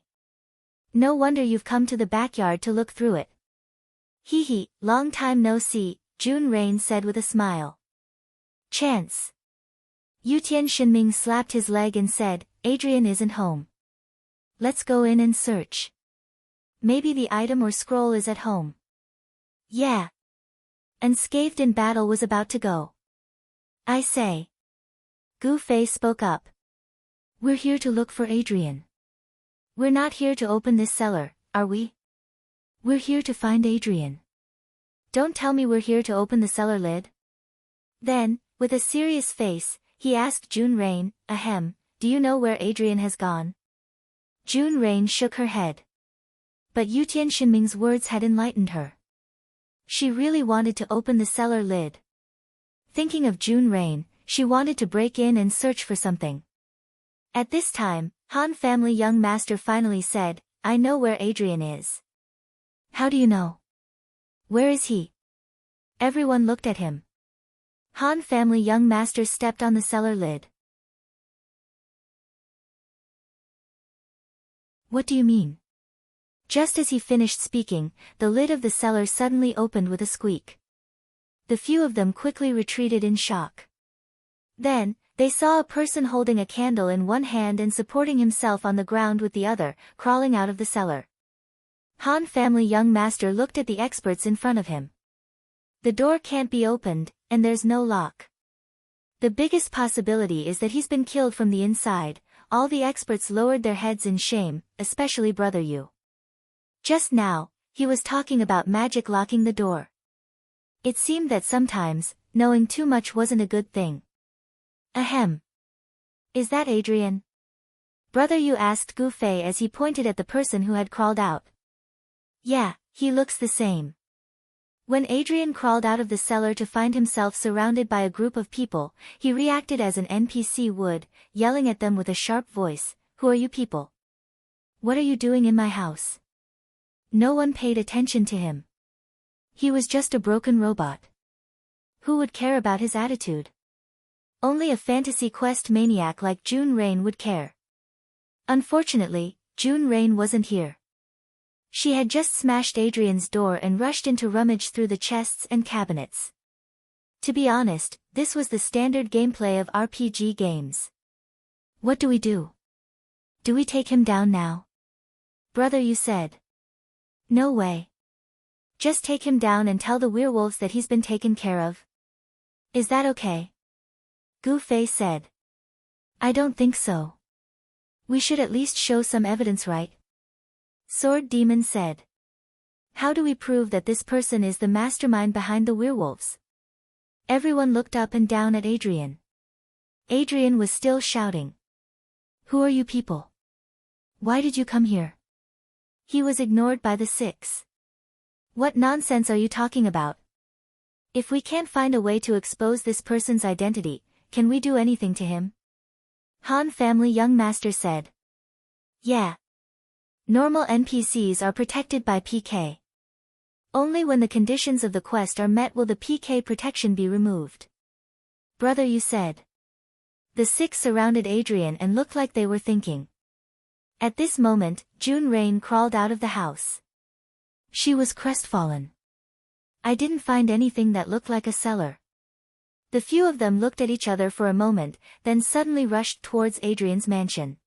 No wonder you've come to the backyard to look through it. Hee hee, long time no see, June Rain said with a smile. Chance. Yutian Shinming slapped his leg and said, Adrian isn't home. Let's go in and search. Maybe the item or scroll is at home. Yeah. Unscathed in battle was about to go. I say. Gu Fei spoke up. We're here to look for Adrian. We're not here to open this cellar, are we? We're here to find Adrian. Don't tell me we're here to open the cellar lid. Then, with a serious face, he asked June Rain, ahem, do you know where Adrian has gone? June Rain shook her head. But Yutian Shinming's words had enlightened her. She really wanted to open the cellar lid. Thinking of June Rain, she wanted to break in and search for something. At this time, Han family young master finally said, I know where Adrian is. How do you know? Where is he? Everyone looked at him. Han family young master stepped on the cellar lid. What do you mean? Just as he finished speaking, the lid of the cellar suddenly opened with a squeak. The few of them quickly retreated in shock. Then, they saw a person holding a candle in one hand and supporting himself on the ground with the other, crawling out of the cellar. Han family young master looked at the experts in front of him. The door can't be opened, and there's no lock. The biggest possibility is that he's been killed from the inside. All the experts lowered their heads in shame, especially Brother Yu. Just now, he was talking about magic locking the door. It seemed that sometimes, knowing too much wasn't a good thing. Ahem. Is that Adrian? Brother Yu asked Gu Fei as he pointed at the person who had crawled out. Yeah, he looks the same. When Adrian crawled out of the cellar to find himself surrounded by a group of people, he reacted as an NPC would, yelling at them with a sharp voice, "Who are you people? What are you doing in my house?" No one paid attention to him. He was just a broken robot. Who would care about his attitude? Only a fantasy quest maniac like June Rain would care. Unfortunately, June Rain wasn't here. She had just smashed Adrian's door and rushed in to rummage through the chests and cabinets. To be honest, this was the standard gameplay of RPG games. What do we do? Do we take him down now? Brother Yu said. No way. Just take him down and tell the werewolves that he's been taken care of. Is that okay? Gu Fei said. I don't think so. We should at least show some evidence, right? Sword Demon said. How do we prove that this person is the mastermind behind the werewolves? Everyone looked up and down at Adrian. Adrian was still shouting. Who are you people? Why did you come here? He was ignored by the six. What nonsense are you talking about? If we can't find a way to expose this person's identity, can we do anything to him? Han family young master said. Yeah. Normal NPCs are protected by PK. Only when the conditions of the quest are met will the PK protection be removed. Brother Yu said. The six surrounded Adrian and looked like they were thinking. At this moment, June Rain crawled out of the house. She was crestfallen. I didn't find anything that looked like a cellar. The few of them looked at each other for a moment, then suddenly rushed towards Adrian's mansion.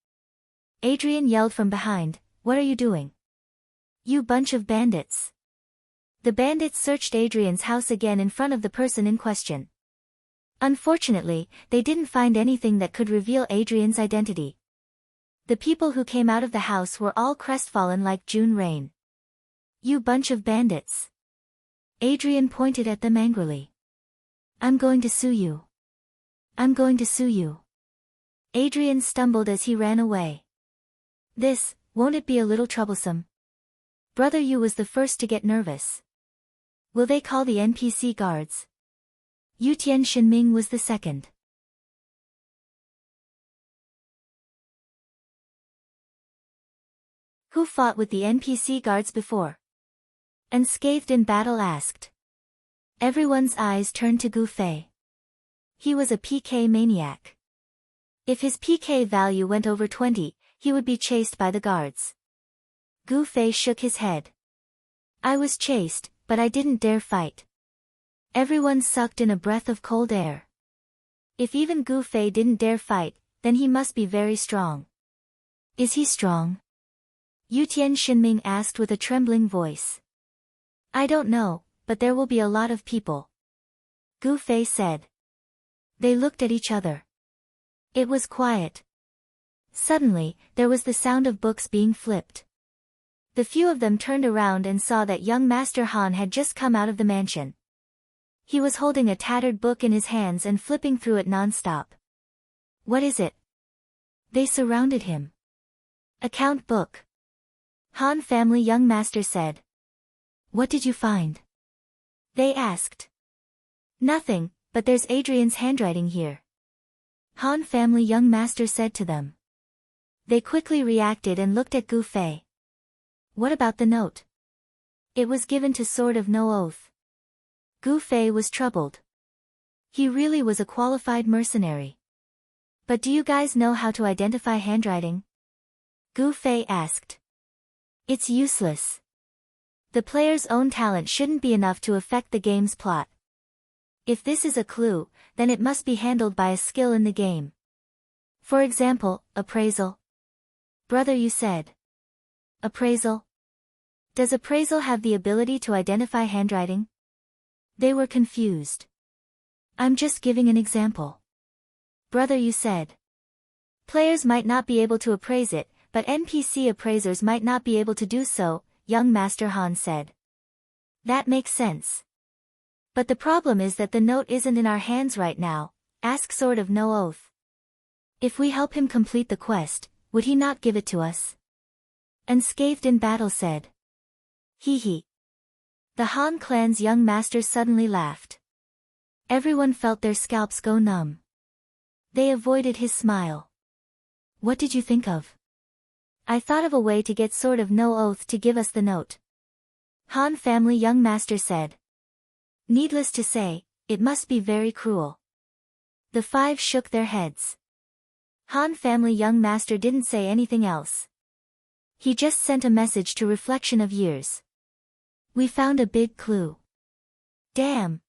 Adrian yelled from behind, What are you doing? You bunch of bandits. The bandits searched Adrian's house again in front of the person in question. Unfortunately, they didn't find anything that could reveal Adrian's identity. The people who came out of the house were all crestfallen like June Rain. You bunch of bandits. Adrian pointed at them angrily. I'm going to sue you. I'm going to sue you. Adrian stumbled as he ran away. Won't it be a little troublesome? Brother Yu was the first to get nervous. Will they call the NPC guards? Yutian Shinming was the second. Who fought with the NPC guards before? Unscathed in battle asked. Everyone's eyes turned to Gu Fei. He was a PK maniac. If his PK value went over 20, he would be chased by the guards. Gu Fei shook his head. I was chased, but I didn't dare fight. Everyone sucked in a breath of cold air. If even Gu Fei didn't dare fight, then he must be very strong. Is he strong? Yutian Shinming asked with a trembling voice. I don't know, but there will be a lot of people. Gu Fei said. They looked at each other. It was quiet. Suddenly, there was the sound of books being flipped. The few of them turned around and saw that young Master Han had just come out of the mansion. He was holding a tattered book in his hands and flipping through it non-stop. What is it? They surrounded him. Account book. Han family young master said. What did you find? They asked. Nothing, but there's Adrian's handwriting here. Han family young master said to them. They quickly reacted and looked at Gu Fei. What about the note? It was given to Sword of No Oath. Gu Fei was troubled. He really was a qualified mercenary. But do you guys know how to identify handwriting? Gu Fei asked. It's useless. The player's own talent shouldn't be enough to affect the game's plot. If this is a clue, then it must be handled by a skill in the game. For example, appraisal. Brother, you said. Appraisal? Does appraisal have the ability to identify handwriting? They were confused. I'm just giving an example. Brother, you said. Players might not be able to appraise it, but NPC appraisers might not be able to do so, young Master Han said. That makes sense. But the problem is that the note isn't in our hands right now. Ask Sword of No Oath. If we help him complete the quest, would he not give it to us? Unscathed in Battle said. Hee hee. The Han clan's young master suddenly laughed. Everyone felt their scalps go numb. They avoided his smile. What did you think of? I thought of a way to get Sword of No Oath to give us the note. Han family young master said. Needless to say, it must be very cruel. The five shook their heads. Han family young master didn't say anything else. He just sent a message to Reflection of Years. We found a big clue. Damn.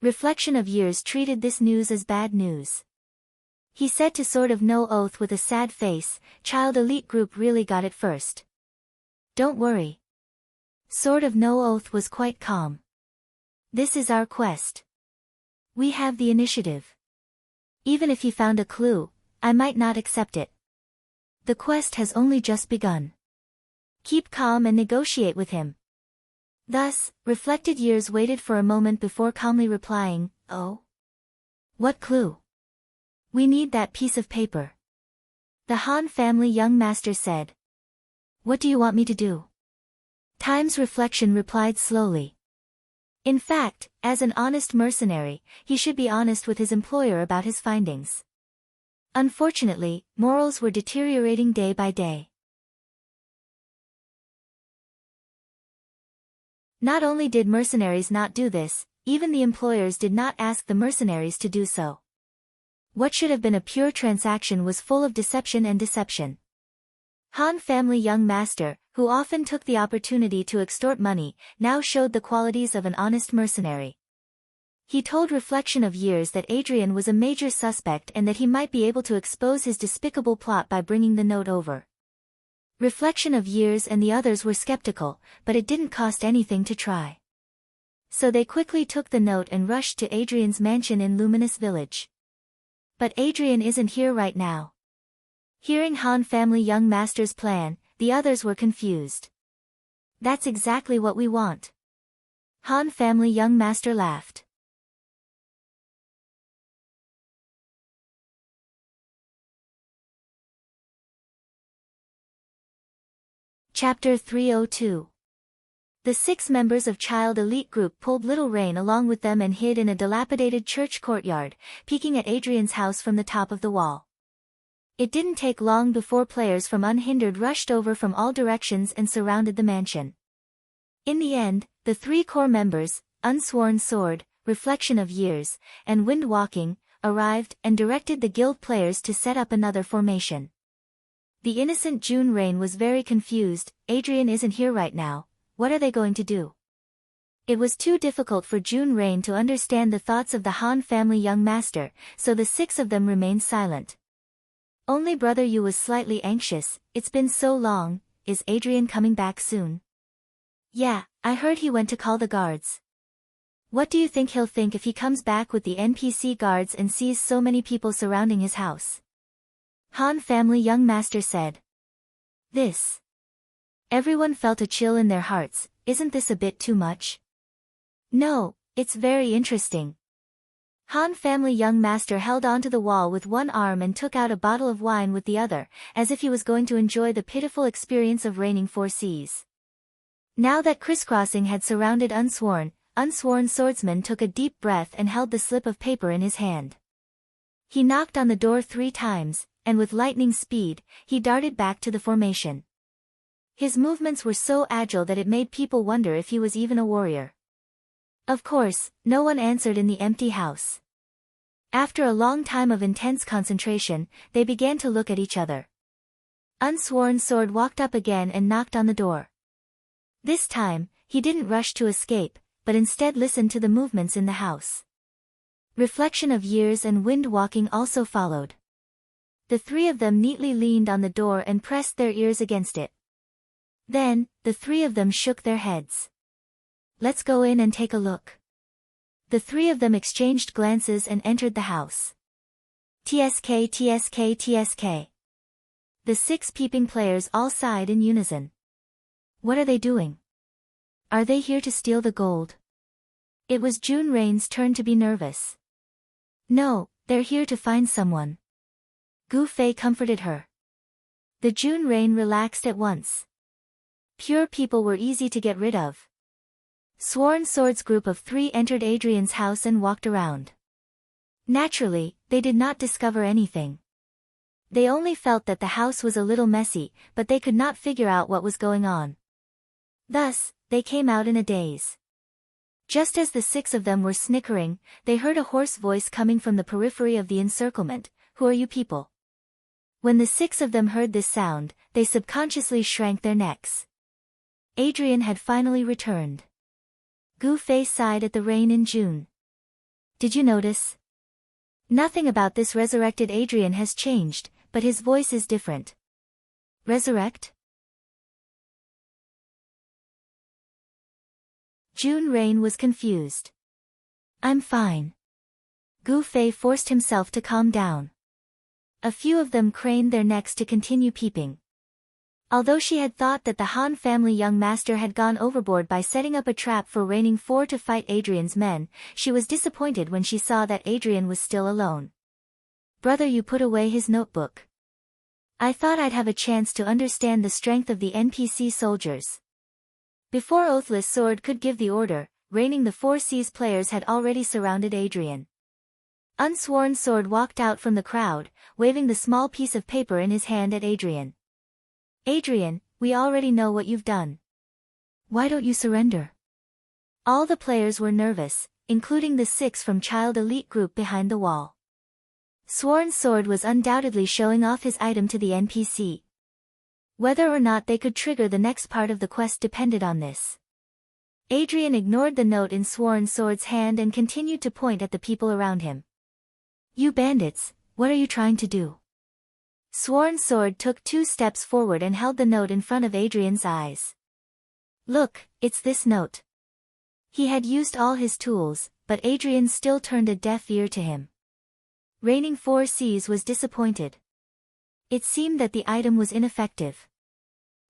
Reflection of Years treated this news as bad news. He said to Sword of No Oath with a sad face, Child Elite Group really got it first. Don't worry. Sword of No Oath was quite calm. This is our quest. We have the initiative. Even if he found a clue, I might not accept it. The quest has only just begun. Keep calm and negotiate with him. Thus, Reflected Years waited for a moment before calmly replying, Oh? What clue? We need that piece of paper. The Han family young master said. What do you want me to do? Time's Reflection replied slowly. In fact, as an honest mercenary, he should be honest with his employer about his findings. Unfortunately, morals were deteriorating day by day. Not only did mercenaries not do this, even the employers did not ask the mercenaries to do so. What should have been a pure transaction was full of deception and deception. Han family young master, who often took the opportunity to extort money, now showed the qualities of an honest mercenary. He told Reflection of Years that Adrian was a major suspect and that he might be able to expose his despicable plot by bringing the note over. Reflection of Years and the others were skeptical, but it didn't cost anything to try. So they quickly took the note and rushed to Adrian's mansion in Luminous Village. But Adrian isn't here right now. Hearing Han family young master's plan, the others were confused. That's exactly what we want. Han family young master laughed. Chapter 302. The 6 members of Child Elite Group pulled Little Rain along with them and hid in a dilapidated church courtyard, peeking at Adrian's house from the top of the wall. It didn't take long before players from Unhindered rushed over from all directions and surrounded the mansion. In the end, the 3 core members, Unsworn Sword, Reflection of Years, and Wind Walking, arrived and directed the guild players to set up another formation. The innocent June Rain was very confused. Adrian isn't here right now, what are they going to do? It was too difficult for June Rain to understand the thoughts of the Han family young master, so the 6 of them remained silent. Only Brother Yu was slightly anxious. It's been so long, is Adrian coming back soon? Yeah, I heard he went to call the guards. What do you think he'll think if he comes back with the NPC guards and sees so many people surrounding his house? Han family young master said. This. Everyone felt a chill in their hearts. Isn't this a bit too much? No, it's very interesting. Han family young master held onto the wall with one arm and took out a bottle of wine with the other, as if he was going to enjoy the pitiful experience of reigning 4 seas. Now that crisscrossing had surrounded Unsworn Swordsman took a deep breath and held the slip of paper in his hand. He knocked on the door 3 times, and with lightning speed, he darted back to the formation. His movements were so agile that it made people wonder if he was even a warrior. Of course, no one answered in the empty house. After a long time of intense concentration, they began to look at each other. Unsworn Sword walked up again and knocked on the door. This time, he didn't rush to escape, but instead listened to the movements in the house. Reflection of years and wind walking also followed. The three of them neatly leaned on the door and pressed their ears against it. Then, the three of them shook their heads. Let's go in and take a look. The three of them exchanged glances and entered the house. TSK TSK TSK. The 6 peeping players all sighed in unison. What are they doing? Are they here to steal the gold? It was June Rain's turn to be nervous. No, they're here to find someone. Gu Fei comforted her. The June Rain relaxed at once. Pure people were easy to get rid of. Sworn Sword's group of 3 entered Adrian's house and walked around. Naturally, they did not discover anything. They only felt that the house was a little messy, but they could not figure out what was going on. Thus, they came out in a daze. Just as the 6 of them were snickering, they heard a hoarse voice coming from the periphery of the encirclement. Who are you people? When the 6 of them heard this sound, they subconsciously shrank their necks. Adrian had finally returned. Gu Fei sighed at the rain in June. Did you notice? Nothing about this resurrected Adrian has changed, but his voice is different. Resurrect? June Rain was confused. I'm fine. Gu Fei forced himself to calm down. A few of them craned their necks to continue peeping. Although she had thought that the Han family young master had gone overboard by setting up a trap for Reigning 4 to fight Adrian's men, she was disappointed when she saw that Adrian was still alone. Brother, you put away his notebook. I thought I'd have a chance to understand the strength of the NPC soldiers. Before Oathless Sword could give the order, Reigning the 4 Seas players had already surrounded Adrian. Unsworn Sword walked out from the crowd, waving the small piece of paper in his hand at Adrian. Adrian, we already know what you've done. Why don't you surrender? All the players were nervous, including the 6 from Child Elite group behind the wall. Sworn Sword was undoubtedly showing off his item to the NPC. Whether or not they could trigger the next part of the quest depended on this. Adrian ignored the note in Sworn Sword's hand and continued to point at the people around him. You bandits, what are you trying to do? Sworn Sword took 2 steps forward and held the note in front of Adrian's eyes. Look, it's this note. He had used all his tools, but Adrian still turned a deaf ear to him. Reigning 4 Seas was disappointed. It seemed that the item was ineffective.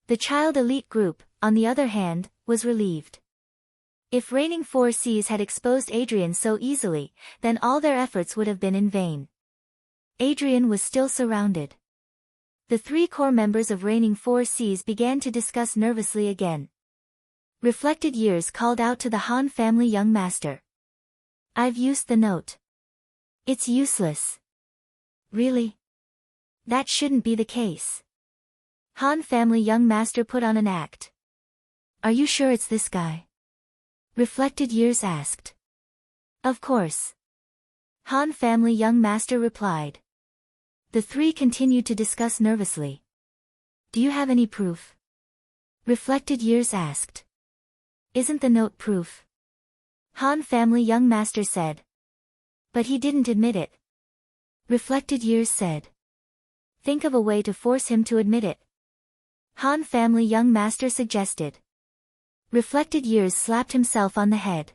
The Child Elite group, on the other hand, was relieved. If Reigning 4 Seas had exposed Adrian so easily, then all their efforts would have been in vain. Adrian was still surrounded. The 3 core members of Reigning 4 Seas began to discuss nervously again. Reflected Years called out to the Han family young master. I've used the note. It's useless. Really? That shouldn't be the case. Han family young master put on an act. Are you sure it's this guy? Reflected Years asked. Of course. Han family young master replied. The 3 continued to discuss nervously. Do you have any proof? Reflected Years asked. Isn't the note proof? Han family young master said. But he didn't admit it. Reflected Years said. Think of a way to force him to admit it. Han family young master suggested. Reflected Years slapped himself on the head.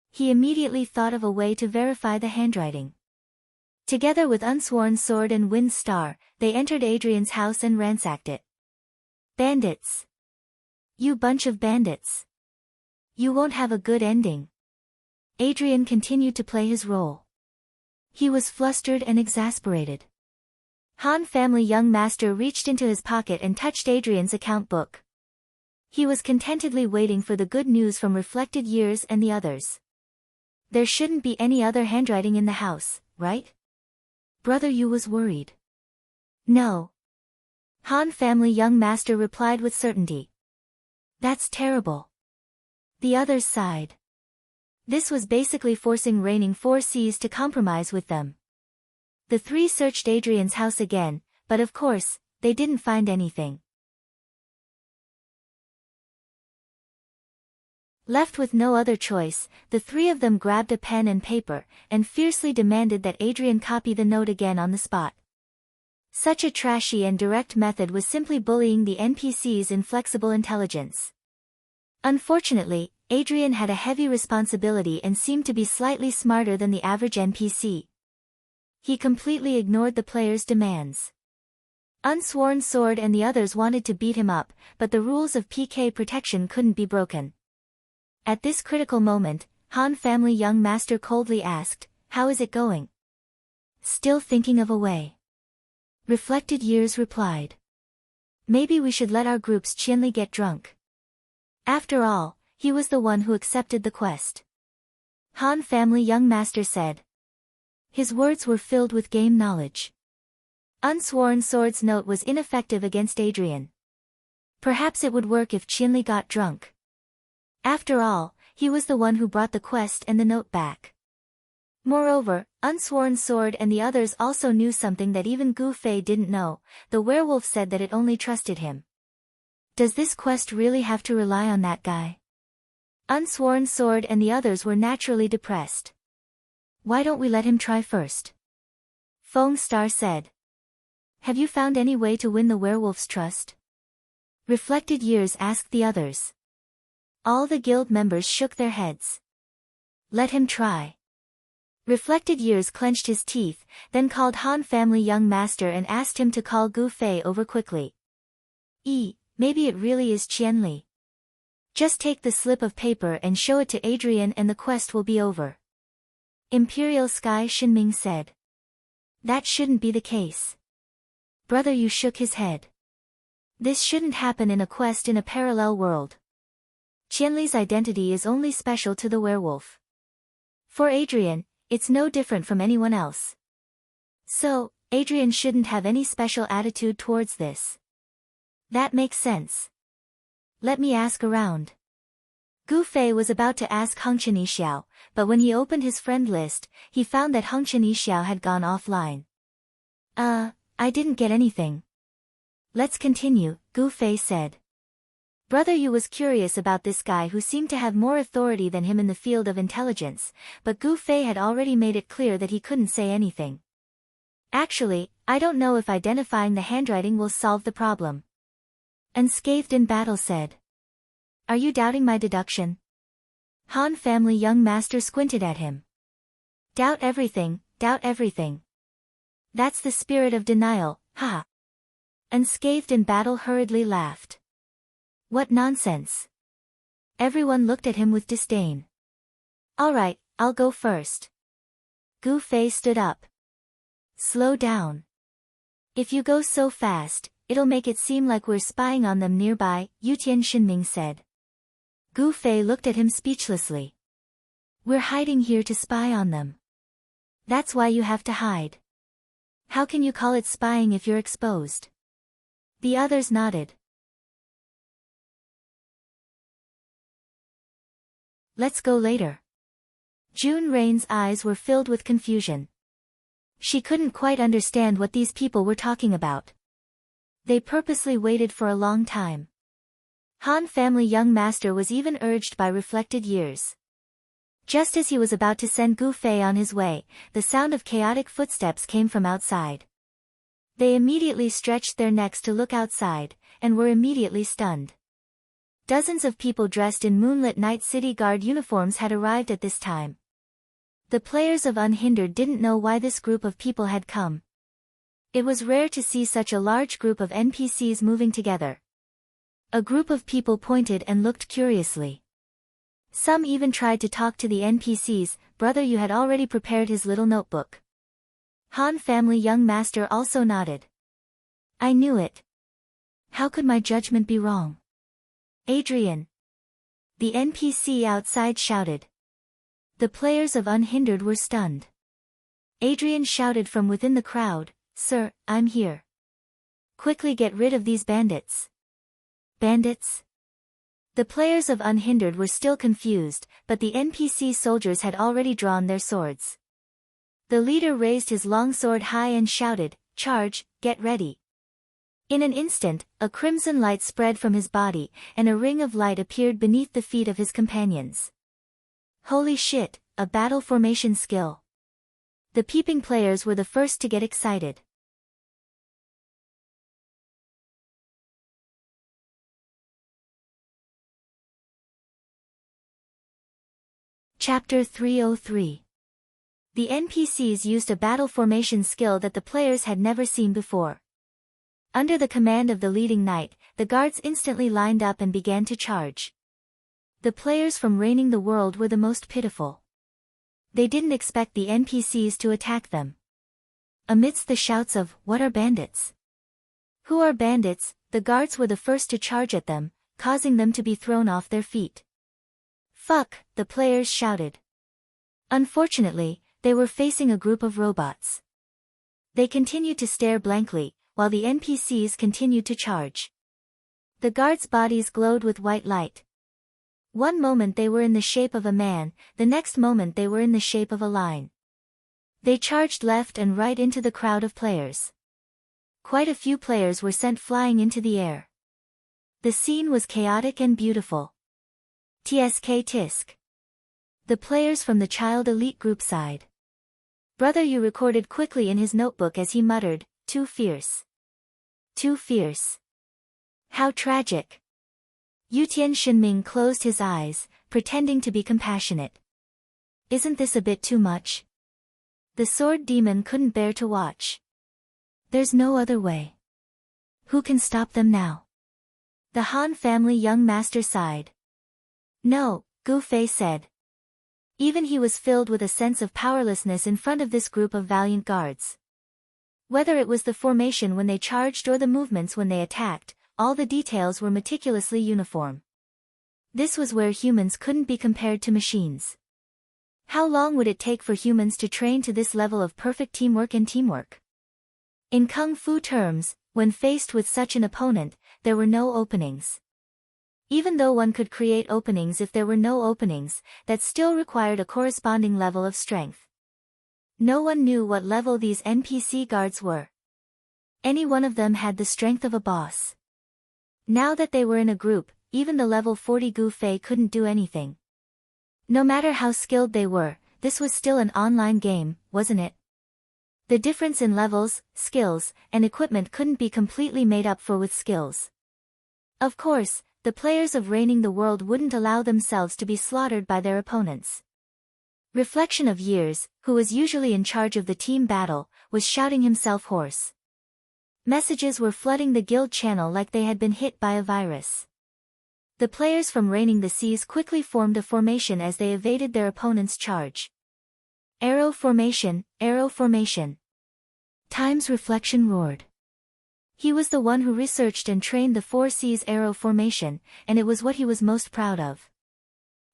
He immediately thought of a way to verify the handwriting. Together with Unsworn Sword and Wind Star, they entered Adrian's house and ransacked it. Bandits! You bunch of bandits! You won't have a good ending. Adrian continued to play his role. He was flustered and exasperated. Han family young master reached into his pocket and touched Adrian's account book. He was contentedly waiting for the good news from Reflected Years and the others. There shouldn't be any other handwriting in the house, right? Brother Yu was worried. No. Han family young master replied with certainty. That's terrible. The others sighed. This was basically forcing Reigning 4 Seas to compromise with them. The 3 searched Adrian's house again, but of course, they didn't find anything. Left with no other choice, the three of them grabbed a pen and paper, and fiercely demanded that Adrian copy the note again on the spot. Such a trashy and direct method was simply bullying the NPC's inflexible intelligence. Unfortunately, Adrian had a heavy responsibility and seemed to be slightly smarter than the average NPC. He completely ignored the players' demands. Unsworn Sword and the others wanted to beat him up, but the rules of PK protection couldn't be broken. At this critical moment, Han family young master coldly asked, "How is it going?" "Still thinking of a way." Reflected Years replied. "Maybe we should let our group's Qianli get drunk." After all, he was the one who accepted the quest. Han family young master said. His words were filled with game knowledge. Unsworn Sword's note was ineffective against Adrian. Perhaps it would work if Qianli got drunk. After all, he was the one who brought the quest and the note back. Moreover, Unsworn Sword and the others also knew something that even Gu Fei didn't know. The werewolf said that it only trusted him. Does this quest really have to rely on that guy? Unsworn Sword and the others were naturally depressed. Why don't we let him try first? Feng Star said. Have you found any way to win the werewolf's trust? Reflected Years asked the others. All the guild members shook their heads. Let him try. Reflected Years clenched his teeth, then called Han family young master and asked him to call Gu Fei over quickly. Maybe it really is Qianli. Just take the slip of paper and show it to Adrian and the quest will be over. Imperial Sky Shinming said. That shouldn't be the case. Brother Yu shook his head. This shouldn't happen in a quest in a parallel world. Qianli's identity is only special to the werewolf. For Adrian, it's no different from anyone else. So, Adrian shouldn't have any special attitude towards this. That makes sense. Let me ask around. Gu Fei was about to ask Heng Qiao, but when he opened his friend list, he found that Heng Qiao had gone offline. I didn't get anything. Let's continue, Gu Fei said. Brother Yu was curious about this guy who seemed to have more authority than him in the field of intelligence, but Gu Fei had already made it clear that he couldn't say anything. Actually, I don't know if identifying the handwriting will solve the problem. Unscathed in Battle said. Are you doubting my deduction? Han family young master squinted at him. Doubt everything, doubt everything. That's the spirit of denial, haha. Unscathed in Battle hurriedly laughed. What nonsense. Everyone looked at him with disdain. Alright, I'll go first. Gu Fei stood up. Slow down. If you go so fast, it'll make it seem like we're spying on them nearby, Yutian Shinming said. Gu Fei looked at him speechlessly. We're hiding here to spy on them. That's why you have to hide. How can you call it spying if you're exposed? The others nodded. Let's go later. June Rain's eyes were filled with confusion. She couldn't quite understand what these people were talking about. They purposely waited for a long time. Han family young master was even urged by Reflected Years. Just as he was about to send Gu Fei on his way, the sound of chaotic footsteps came from outside. They immediately stretched their necks to look outside, and were immediately stunned. Dozens of people dressed in moonlit night city guard uniforms had arrived at this time. The players of Unhindered didn't know why this group of people had come. It was rare to see such a large group of NPCs moving together. A group of people pointed and looked curiously. Some even tried to talk to the NPCs. Brother Yu had already prepared his little notebook. Han family young master also nodded. I knew it. How could my judgment be wrong? Adrian. The NPC outside shouted. The players of Unhindered were stunned. Adrian shouted from within the crowd, Sir, I'm here. Quickly get rid of these bandits. Bandits? The players of Unhindered were still confused, but the NPC soldiers had already drawn their swords. The leader raised his long sword high and shouted, Charge, get ready. In an instant, a crimson light spread from his body, and a ring of light appeared beneath the feet of his companions. Holy shit, a battle formation skill. The peeping players were the first to get excited. Chapter 303. The NPCs used a battle formation skill that the players had never seen before. Under the command of the leading knight, the guards instantly lined up and began to charge. The players from Reigning the World were the most pitiful. They didn't expect the NPCs to attack them. Amidst the shouts of, "What are bandits? Who are bandits?" the guards were the first to charge at them, causing them to be thrown off their feet. "Fuck," the players shouted. Unfortunately, they were facing a group of robots. They continued to stare blankly, while the NPCs continued to charge. The guards' bodies glowed with white light. One moment they were in the shape of a man, the next moment they were in the shape of a line. They charged left and right into the crowd of players. Quite a few players were sent flying into the air. The scene was chaotic and beautiful. TSK Tisk. The players from the Child Elite group sighed. Brother Yu recorded quickly in his notebook as he muttered, "Too fierce. Too fierce. How tragic." Yutian Shinming closed his eyes, pretending to be compassionate. "Isn't this a bit too much?" The sword demon couldn't bear to watch. "There's no other way. Who can stop them now?" The Han family young master sighed. "No," Gu Fei said. Even he was filled with a sense of powerlessness in front of this group of valiant guards. Whether it was the formation when they charged or the movements when they attacked, all the details were meticulously uniform. This was where humans couldn't be compared to machines. How long would it take for humans to train to this level of perfect teamwork and teamwork? In Kung Fu terms, when faced with such an opponent, there were no openings. Even though one could create openings if there were no openings, that still required a corresponding level of strength. No one knew what level these NPC guards were. Any one of them had the strength of a boss. Now that they were in a group, even the level 40 Gu Fei couldn't do anything. No matter how skilled they were, this was still an online game, wasn't it? The difference in levels, skills, and equipment couldn't be completely made up for with skills. Of course, the players of Reigning the World wouldn't allow themselves to be slaughtered by their opponents. Reflection of Years, who was usually in charge of the team battle, was shouting himself hoarse. Messages were flooding the guild channel like they had been hit by a virus. The players from Reigning the Seas quickly formed a formation as they evaded their opponent's charge. Arrow formation, arrow formation. Time's Reflection roared. He was the one who researched and trained the 4C's arrow formation, and it was what he was most proud of.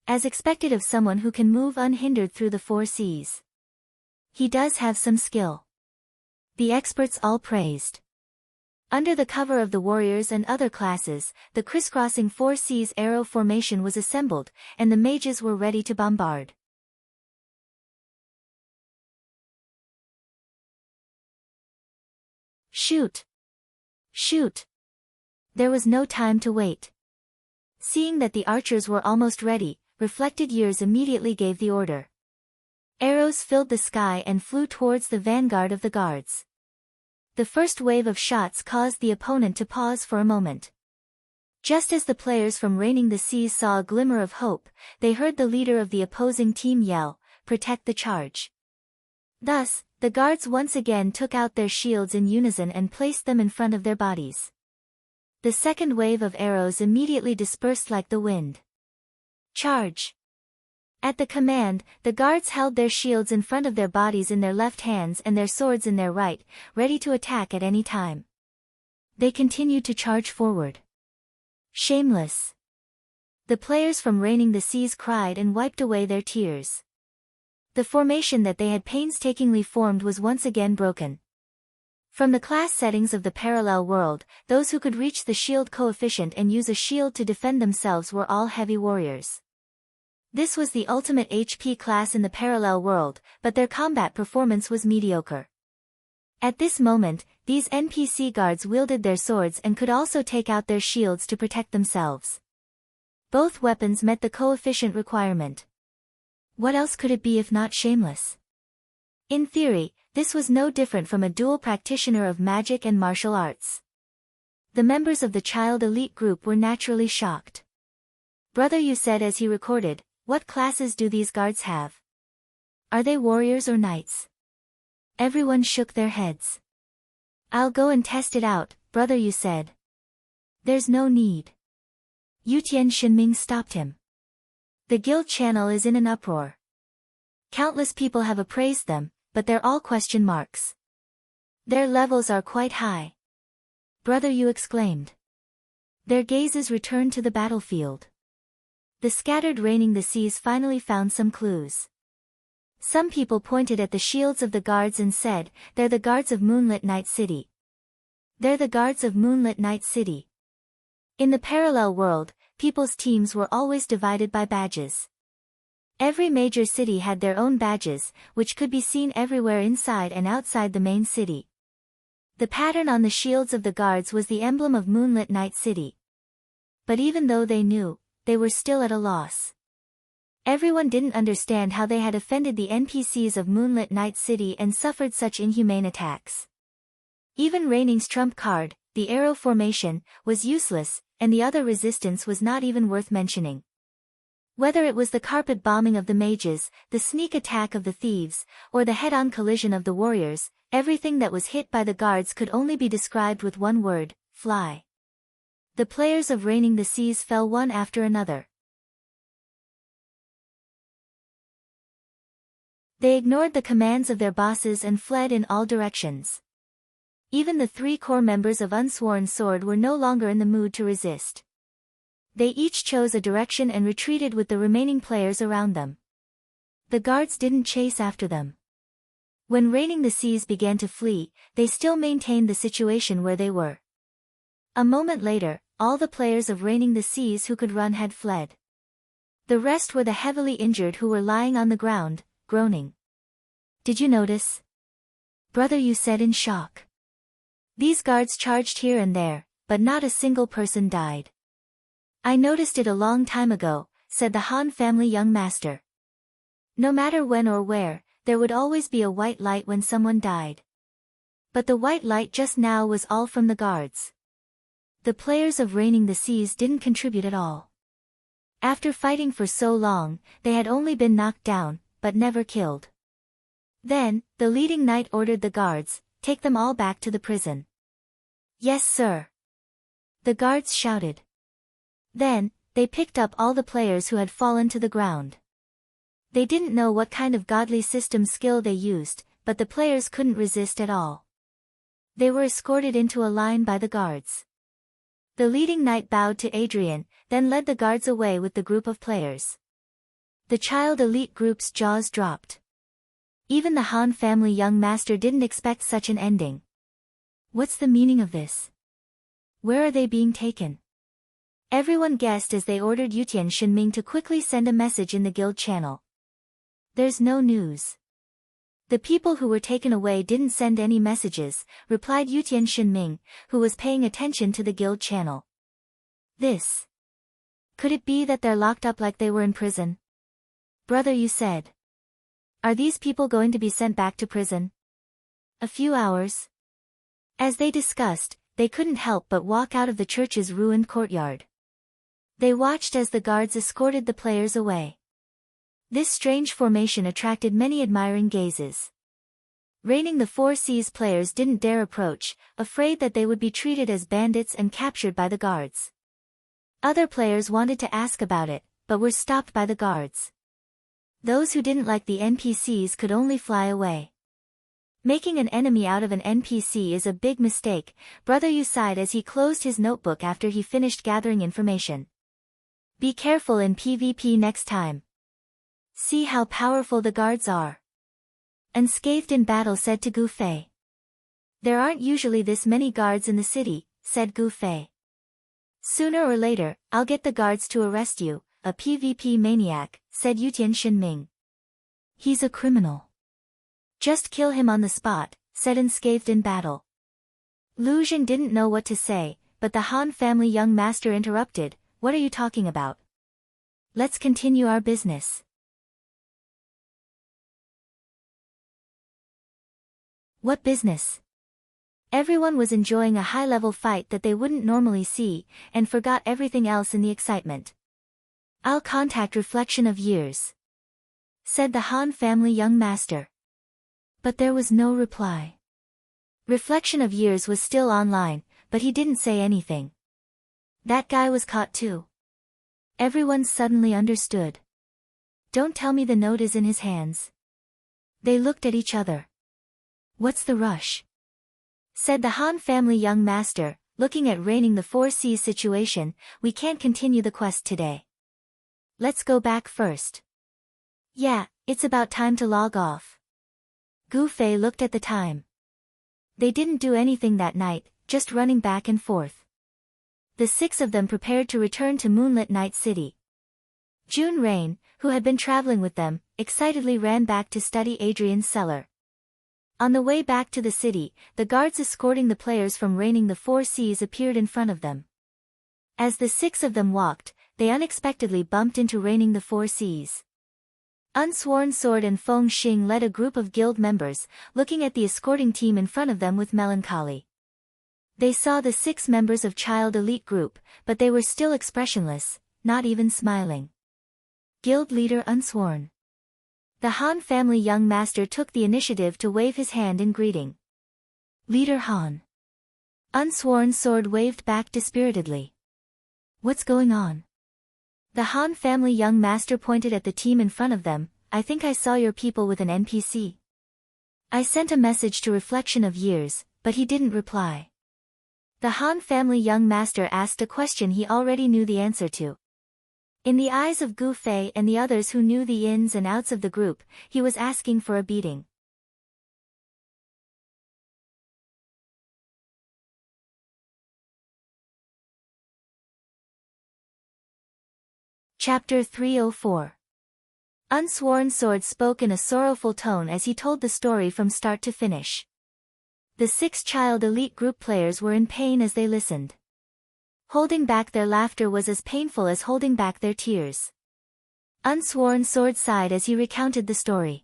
As expected of someone who can move unhindered through the 4C's. He does have some skill. The experts all praised. Under the cover of the warriors and other classes, the crisscrossing 4C's arrow formation was assembled, and the mages were ready to bombard. Shoot! Shoot! There was no time to wait. Seeing that the archers were almost ready, Reflected Years immediately gave the order. Arrows filled the sky and flew towards the vanguard of the guards. The first wave of shots caused the opponent to pause for a moment. Just as the players from Reigning the Seas saw a glimmer of hope, they heard the leader of the opposing team yell, "Protect the charge." Thus, the guards once again took out their shields in unison and placed them in front of their bodies. The second wave of arrows immediately dispersed like the wind. Charge! At the command, the guards held their shields in front of their bodies in their left hands and their swords in their right, ready to attack at any time. They continued to charge forward. Shameless! The players from Reigning the Seas cried and wiped away their tears. The formation that they had painstakingly formed was once again broken. From the class settings of the parallel world, those who could reach the shield coefficient and use a shield to defend themselves were all heavy warriors. This was the ultimate HP class in the parallel world, but their combat performance was mediocre. At this moment, these NPC guards wielded their swords and could also take out their shields to protect themselves. Both weapons met the coefficient requirement. What else could it be if not shameless? In theory, this was no different from a dual practitioner of magic and martial arts. The members of the child elite group were naturally shocked. Brother Yu said as he recorded, "What classes do these guards have? Are they warriors or knights?" Everyone shook their heads. "I'll go and test it out," Brother Yu said. "There's no need." Yutian Shinming stopped him. "The guild channel is in an uproar. Countless people have appraised them, but they're all question marks. Their levels are quite high." Brother Yu exclaimed. Their gazes returned to the battlefield. The scattered Raining the Seas finally found some clues. Some people pointed at the shields of the guards and said, "They're the guards of Moonlit Night City. They're the guards of Moonlit Night City." In the parallel world, people's teams were always divided by badges. Every major city had their own badges, which could be seen everywhere inside and outside the main city. The pattern on the shields of the guards was the emblem of Moonlit Night City. But even though they knew, they were still at a loss. Everyone didn't understand how they had offended the NPCs of Moonlit Night City and suffered such inhumane attacks. Even Raining's trump card, the arrow formation, was useless, and the other resistance was not even worth mentioning. Whether it was the carpet bombing of the mages, the sneak attack of the thieves, or the head-on collision of the warriors, everything that was hit by the guards could only be described with one word: fly. The players of Raining the Seas fell one after another. They ignored the commands of their bosses and fled in all directions. Even the 3 core members of Unsworn Sword were no longer in the mood to resist. They each chose a direction and retreated with the remaining players around them. The guards didn't chase after them. When Raining the Seas began to flee, they still maintained the situation where they were. A moment later, all the players of Raining the Seas who could run had fled. The rest were the heavily injured who were lying on the ground, groaning. "Did you notice?" Brother Yu said in shock. "These guards charged here and there, but not a single person died." "I noticed it a long time ago," said the Han family young master. "No matter when or where, there would always be a white light when someone died. But the white light just now was all from the guards." The players of Raining the Seas didn't contribute at all. After fighting for so long, they had only been knocked down, but never killed. Then, the leading knight ordered the guards, "Take them all back to the prison." "Yes, sir." The guards shouted. Then, they picked up all the players who had fallen to the ground. They didn't know what kind of godly system skill they used, but the players couldn't resist at all. They were escorted into a line by the guards. The leading knight bowed to Adrian, then led the guards away with the group of players. The child elite group's jaws dropped. Even the Han family young master didn't expect such an ending. What's the meaning of this? Where are they being taken? Everyone guessed as they ordered Yutian Shinming to quickly send a message in the guild channel. "There's no news." "The people who were taken away didn't send any messages," replied Yutian Shinming, who was paying attention to the guild channel. "This. Could it be that they're locked up like they were in prison?" Brother Yu said. "Are these people going to be sent back to prison?" "A few hours." As they discussed, they couldn't help but walk out of the church's ruined courtyard. They watched as the guards escorted the players away. This strange formation attracted many admiring gazes. Raining the Four Seas players didn't dare approach, afraid that they would be treated as bandits and captured by the guards. Other players wanted to ask about it, but were stopped by the guards. Those who didn't like the NPCs could only fly away. Making an enemy out of an NPC is a big mistake, Brother Yu sighed as he closed his notebook after he finished gathering information. Be careful in PvP next time. See how powerful the guards are. Unscathed in battle said to Gu Fei. There aren't usually this many guards in the city, said Gu Fei. Sooner or later, I'll get the guards to arrest you, a PvP maniac, said Yutian Shinming. He's a criminal. Just kill him on the spot, said unscathed in battle. Lu Xun didn't know what to say, but the Han family young master interrupted, "What are you talking about? Let's continue our business." What business? Everyone was enjoying a high-level fight that they wouldn't normally see, and forgot everything else in the excitement. "I'll contact Reflection of Years," said the Han family young master. But there was no reply. Reflection of Years was still online, but he didn't say anything. That guy was caught too. Everyone suddenly understood. "Don't tell me the note is in his hands." They looked at each other. "What's the rush?" said the Han family young master, looking at reigning the Four Seas situation. "We can't continue the quest today. Let's go back first." "Yeah, it's about time to log off." Gu Fei looked at the time. They didn't do anything that night, just running back and forth. The six of them prepared to return to Moonlit Night City. June Rain, who had been traveling with them, excitedly ran back to study Adrian's cellar. On the way back to the city, the guards escorting the players from reigning the Four Seas appeared in front of them. As the six of them walked, they unexpectedly bumped into reigning the Four Seas. Unsworn Sword and Feng Xing led a group of guild members, looking at the escorting team in front of them with melancholy. They saw the 6 members of Child Elite Group, but they were still expressionless, not even smiling. Guild Leader Unsworn. The Han family young master took the initiative to wave his hand in greeting. "Leader Han." Unsworn Sword waved back dispiritedly. "What's going on?" The Han family young master pointed at the team in front of them. "I think I saw your people with an NPC. I sent a message to Reflection of Years, but he didn't reply." The Han family young master asked a question he already knew the answer to. In the eyes of Gu Fei and the others who knew the ins and outs of the group, he was asking for a beating. Chapter 304. Unsworn Sword spoke in a sorrowful tone as he told the story from start to finish. The 6 Child Elite Group players were in pain as they listened. Holding back their laughter was as painful as holding back their tears. Unsworn Sword sighed as he recounted the story.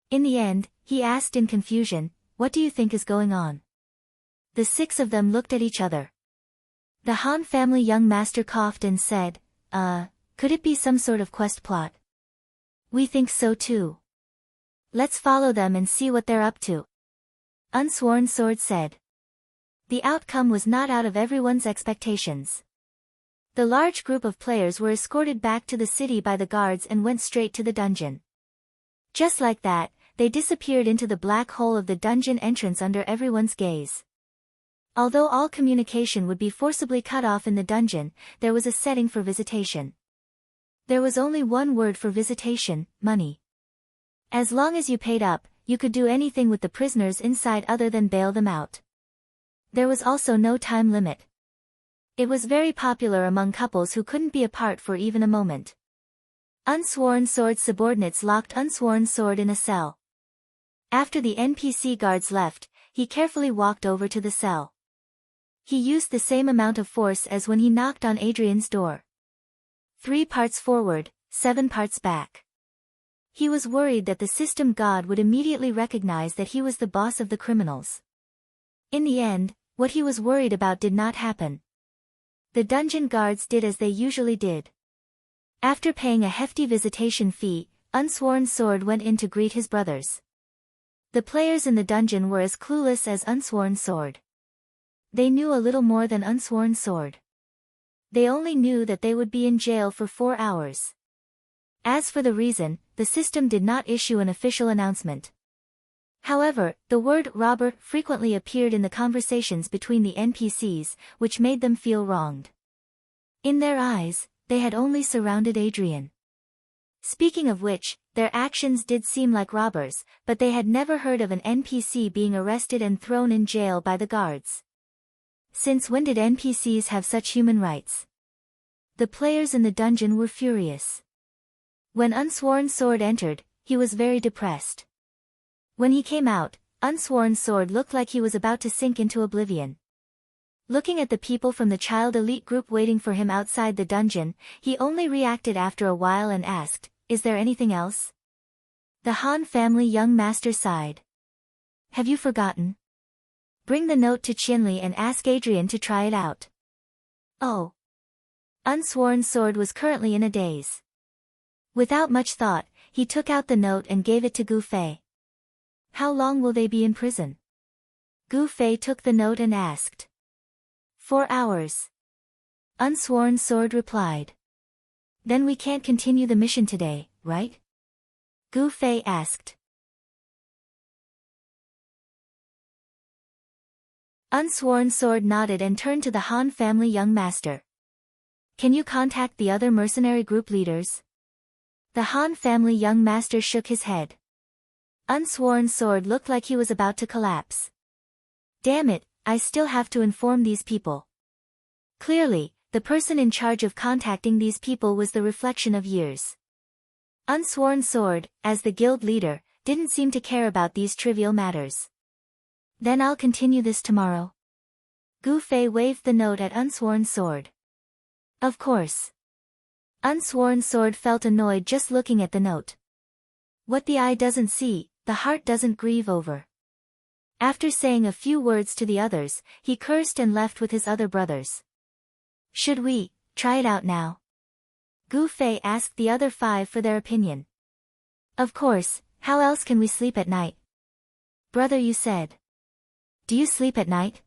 In the end, he asked in confusion, "What do you think is going on?" The 6 of them looked at each other. The Han family young master coughed and said, Could it be some sort of quest plot?" "We think so too. Let's follow them and see what they're up to," Unsworn Sword said. The outcome was not out of everyone's expectations. The large group of players were escorted back to the city by the guards and went straight to the dungeon. Just like that, they disappeared into the black hole of the dungeon entrance under everyone's gaze. Although all communication would be forcibly cut off in the dungeon, there was a setting for visitation. There was only one word for visitation: money. As long as you paid up, you could do anything with the prisoners inside other than bail them out. There was also no time limit. It was very popular among couples who couldn't be apart for even a moment. Unsworn Sword subordinates locked Unsworn Sword in a cell. After the NPC guards left, he carefully walked over to the cell. He used the same amount of force as when he knocked on Adrian's door. 3 parts forward, 7 parts back. He was worried that the system god would immediately recognize that he was the boss of the criminals. In the end, what he was worried about did not happen. The dungeon guards did as they usually did. After paying a hefty visitation fee, Unsworn Sword went in to greet his brothers. The players in the dungeon were as clueless as Unsworn Sword. They knew a little more than Unsworn Sword. They only knew that they would be in jail for 4 hours. As for the reason, the system did not issue an official announcement. However, the word robber frequently appeared in the conversations between the NPCs, which made them feel wronged. In their eyes, they had only surrounded Adrian. Speaking of which, their actions did seem like robbers, but they had never heard of an NPC being arrested and thrown in jail by the guards. Since when did NPCs have such human rights? The players in the dungeon were furious. When Unsworn Sword entered, he was very depressed. When he came out, Unsworn Sword looked like he was about to sink into oblivion. Looking at the people from the child elite group waiting for him outside the dungeon, he only reacted after a while and asked, "Is there anything else?" The Han family young master sighed. "Have you forgotten? Bring the note to Qianli and ask Adrian to try it out." Oh. Unsworn Sword was currently in a daze. Without much thought, he took out the note and gave it to Gu Fei. "How long will they be in prison?" Gu Fei took the note and asked. 4 hours. Unsworn Sword replied. "Then we can't continue the mission today, right?" Gu Fei asked. Unsworn Sword nodded and turned to the Han family young master. "Can you contact the other mercenary group leaders?" The Han family young master shook his head. Unsworn Sword looked like he was about to collapse. "Damn it, I still have to inform these people." Clearly, the person in charge of contacting these people was the reflection of years. Unsworn Sword, as the guild leader, didn't seem to care about these trivial matters. "Then I'll continue this tomorrow." Gu Fei waved the note at Unsworn Sword. "Of course." Unsworn Sword felt annoyed just looking at the note. What the eye doesn't see, the heart doesn't grieve over. After saying a few words to the others, he cursed and left with his other brothers. "Should we try it out now?" Gu Fei asked the other 5 for their opinion. "Of course, how else can we sleep at night?" "Brother, you said. Do you sleep at night?"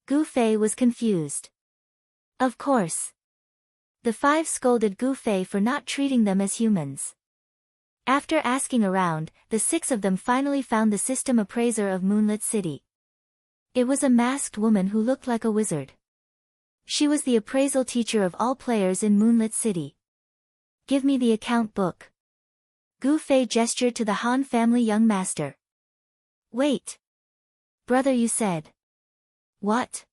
Gu Fei was confused. "Of course." The 5 scolded Gu Fei for not treating them as humans. After asking around, the 6 of them finally found the system appraiser of Moonlit City. It was a masked woman who looked like a wizard. She was the appraisal teacher of all players in Moonlit City. "Give me the account book." Gu Fei gestured to the Han family young master. "Wait. Brother, you said." "What?"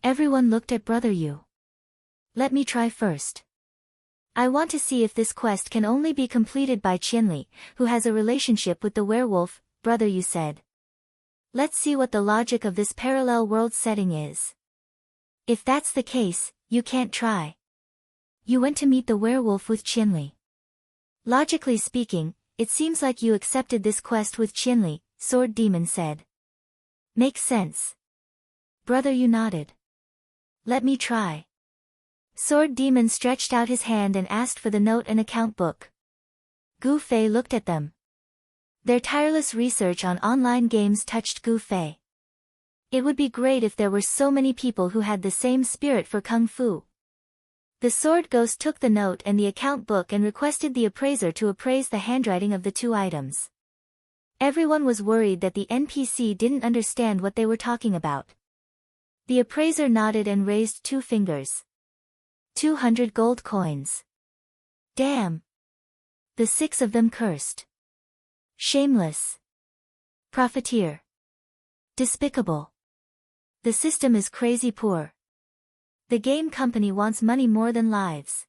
Everyone looked at Brother Yu. "Let me try first. I want to see if this quest can only be completed by Qianli, who has a relationship with the werewolf," Brother Yu said. "Let's see what the logic of this parallel world setting is. If that's the case, you can't try. You went to meet the werewolf with Qianli. Logically speaking, it seems like you accepted this quest with Qianli," Sword Demon said. "Makes sense." Brother Yu nodded. "Let me try." Sword Demon stretched out his hand and asked for the note and account book. Gu Fei looked at them. Their tireless research on online games touched Gu Fei. It would be great if there were so many people who had the same spirit for Kung Fu. The Sword Ghost took the note and the account book and requested the appraiser to appraise the handwriting of the 2 items. Everyone was worried that the NPC didn't understand what they were talking about. The appraiser nodded and raised 2 fingers. 200 gold coins. Damn. The 6 of them cursed. Shameless. Profiteer. Despicable. The system is crazy poor. The game company wants money more than lives.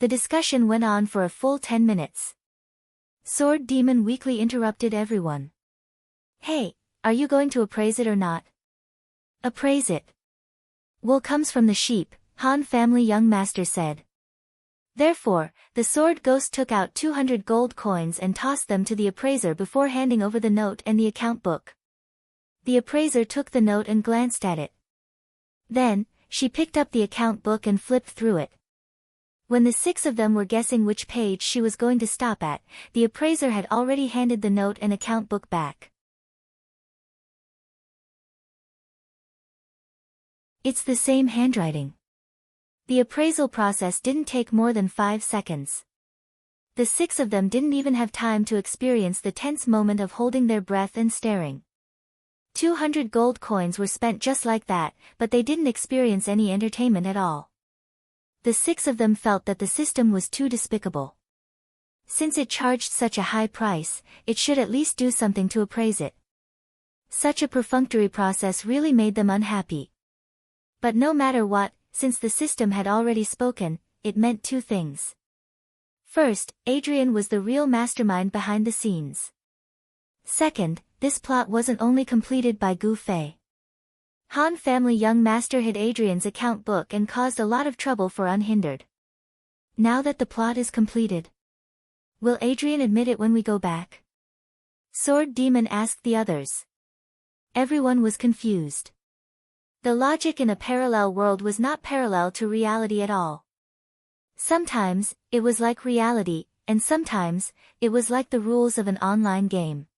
The discussion went on for a full 10 minutes. Sword Demon weakly interrupted everyone. "Hey, are you going to appraise it or not?" "Appraise it. Wool comes from the sheep," Han family young master said. Therefore, the Sword Ghost took out 200 gold coins and tossed them to the appraiser before handing over the note and the account book. The appraiser took the note and glanced at it. Then, she picked up the account book and flipped through it. When the 6 of them were guessing which page she was going to stop at, the appraiser had already handed the note and account book back. It's the same handwriting. The appraisal process didn't take more than 5 seconds. The 6 of them didn't even have time to experience the tense moment of holding their breath and staring. 200 gold coins were spent just like that, but they didn't experience any entertainment at all. The 6 of them felt that the system was too despicable. Since it charged such a high price, it should at least do something to appraise it. Such a perfunctory process really made them unhappy. But no matter what, since the system had already spoken, it meant 2 things. First, Adrian was the real mastermind behind the scenes. Second, this plot wasn't only completed by Gu Fei. Han family young master hid Adrian's account book and caused a lot of trouble for Unhindered. Now that the plot is completed, will Adrian admit it when we go back? Sword Demon asked the others. Everyone was confused. The logic in a parallel world was not parallel to reality at all. Sometimes, it was like reality, and sometimes, it was like the rules of an online game.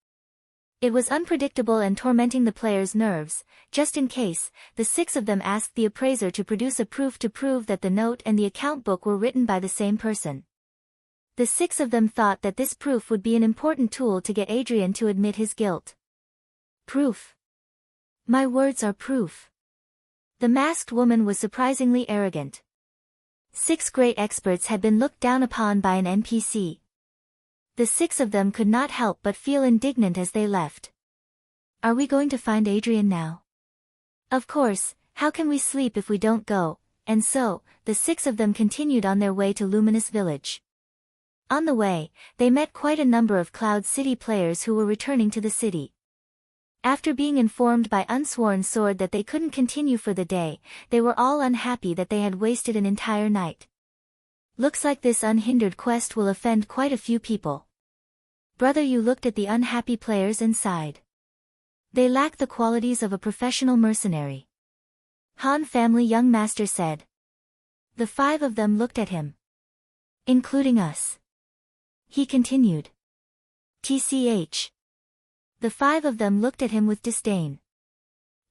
It was unpredictable and tormenting the players' nerves. Just in case, the 6 of them asked the appraiser to produce a proof to prove that the note and the account book were written by the same person. The 6 of them thought that this proof would be an important tool to get Adrian to admit his guilt. Proof. My words are proof. The masked woman was surprisingly arrogant. 6 great experts had been looked down upon by an NPC. The 6 of them could not help but feel indignant as they left. Are we going to find Adrian now? Of course, how can we sleep if we don't go? And so, the 6 of them continued on their way to Luminous Village. On the way, they met quite a number of Cloud City players who were returning to the city. After being informed by Unsworn Sword that they couldn't continue for the day, they were all unhappy that they had wasted an entire night. Looks like this unhindered quest will offend quite a few people. Brother, you looked at the unhappy players and sighed. They lack the qualities of a professional mercenary. Han family young master said. The 5 of them looked at him. Including us. He continued. TCH. The 5 of them looked at him with disdain.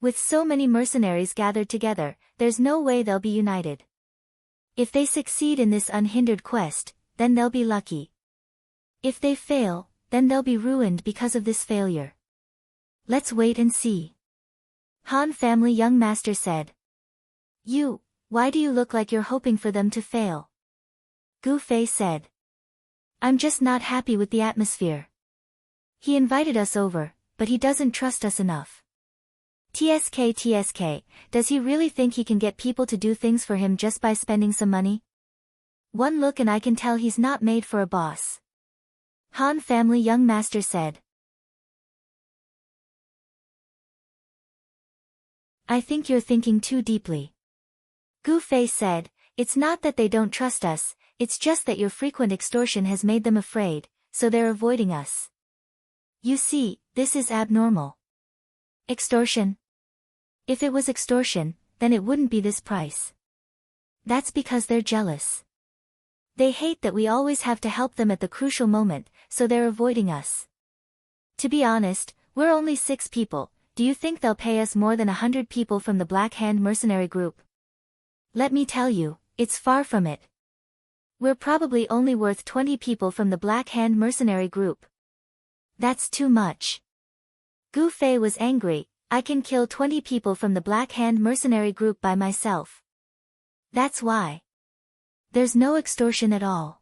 With so many mercenaries gathered together, there's no way they'll be united. If they succeed in this unhindered quest, then they'll be lucky. If they fail, then they'll be ruined because of this failure. Let's wait and see. Han family young master said. Why do you look like you're hoping for them to fail? Gu Fei said. I'm just not happy with the atmosphere. He invited us over, but he doesn't trust us enough. TSK, does he really think he can get people to do things for him just by spending some money? One look and I can tell he's not made for a boss. Han family young master said. I think you're thinking too deeply. Gu Fei said, it's not that they don't trust us, it's just that your frequent extortion has made them afraid, so they're avoiding us. You see, this is abnormal. Extortion? If it was extortion, then it wouldn't be this price. That's because they're jealous. They hate that we always have to help them at the crucial moment, so they're avoiding us. To be honest, we're only 6 people, do you think they'll pay us more than 100 people from the Black Hand mercenary group? Let me tell you, it's far from it. We're probably only worth 20 people from the Black Hand mercenary group. That's too much. Gu Fei was angry. I can kill 20 people from the Black Hand mercenary group by myself. That's why. There's no extortion at all.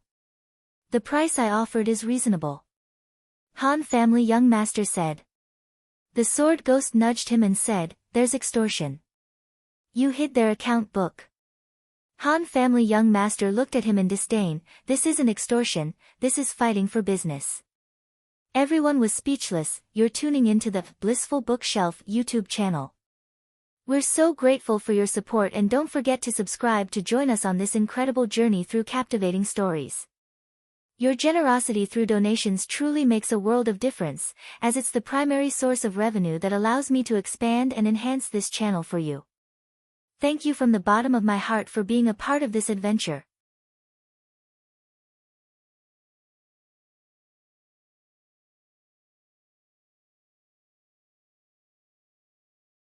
The price I offered is reasonable. Han family young master said. The sword ghost nudged him and said, there's extortion. You hid their account book. Han family young master looked at him in disdain. This isn't extortion, this is fighting for business. Everyone was speechless. You're tuning into the Blissful Bookshelf YouTube channel. We're so grateful for your support and don't forget to subscribe to join us on this incredible journey through captivating stories. Your generosity through donations truly makes a world of difference, as it's the primary source of revenue that allows me to expand and enhance this channel for you. Thank you from the bottom of my heart for being a part of this adventure.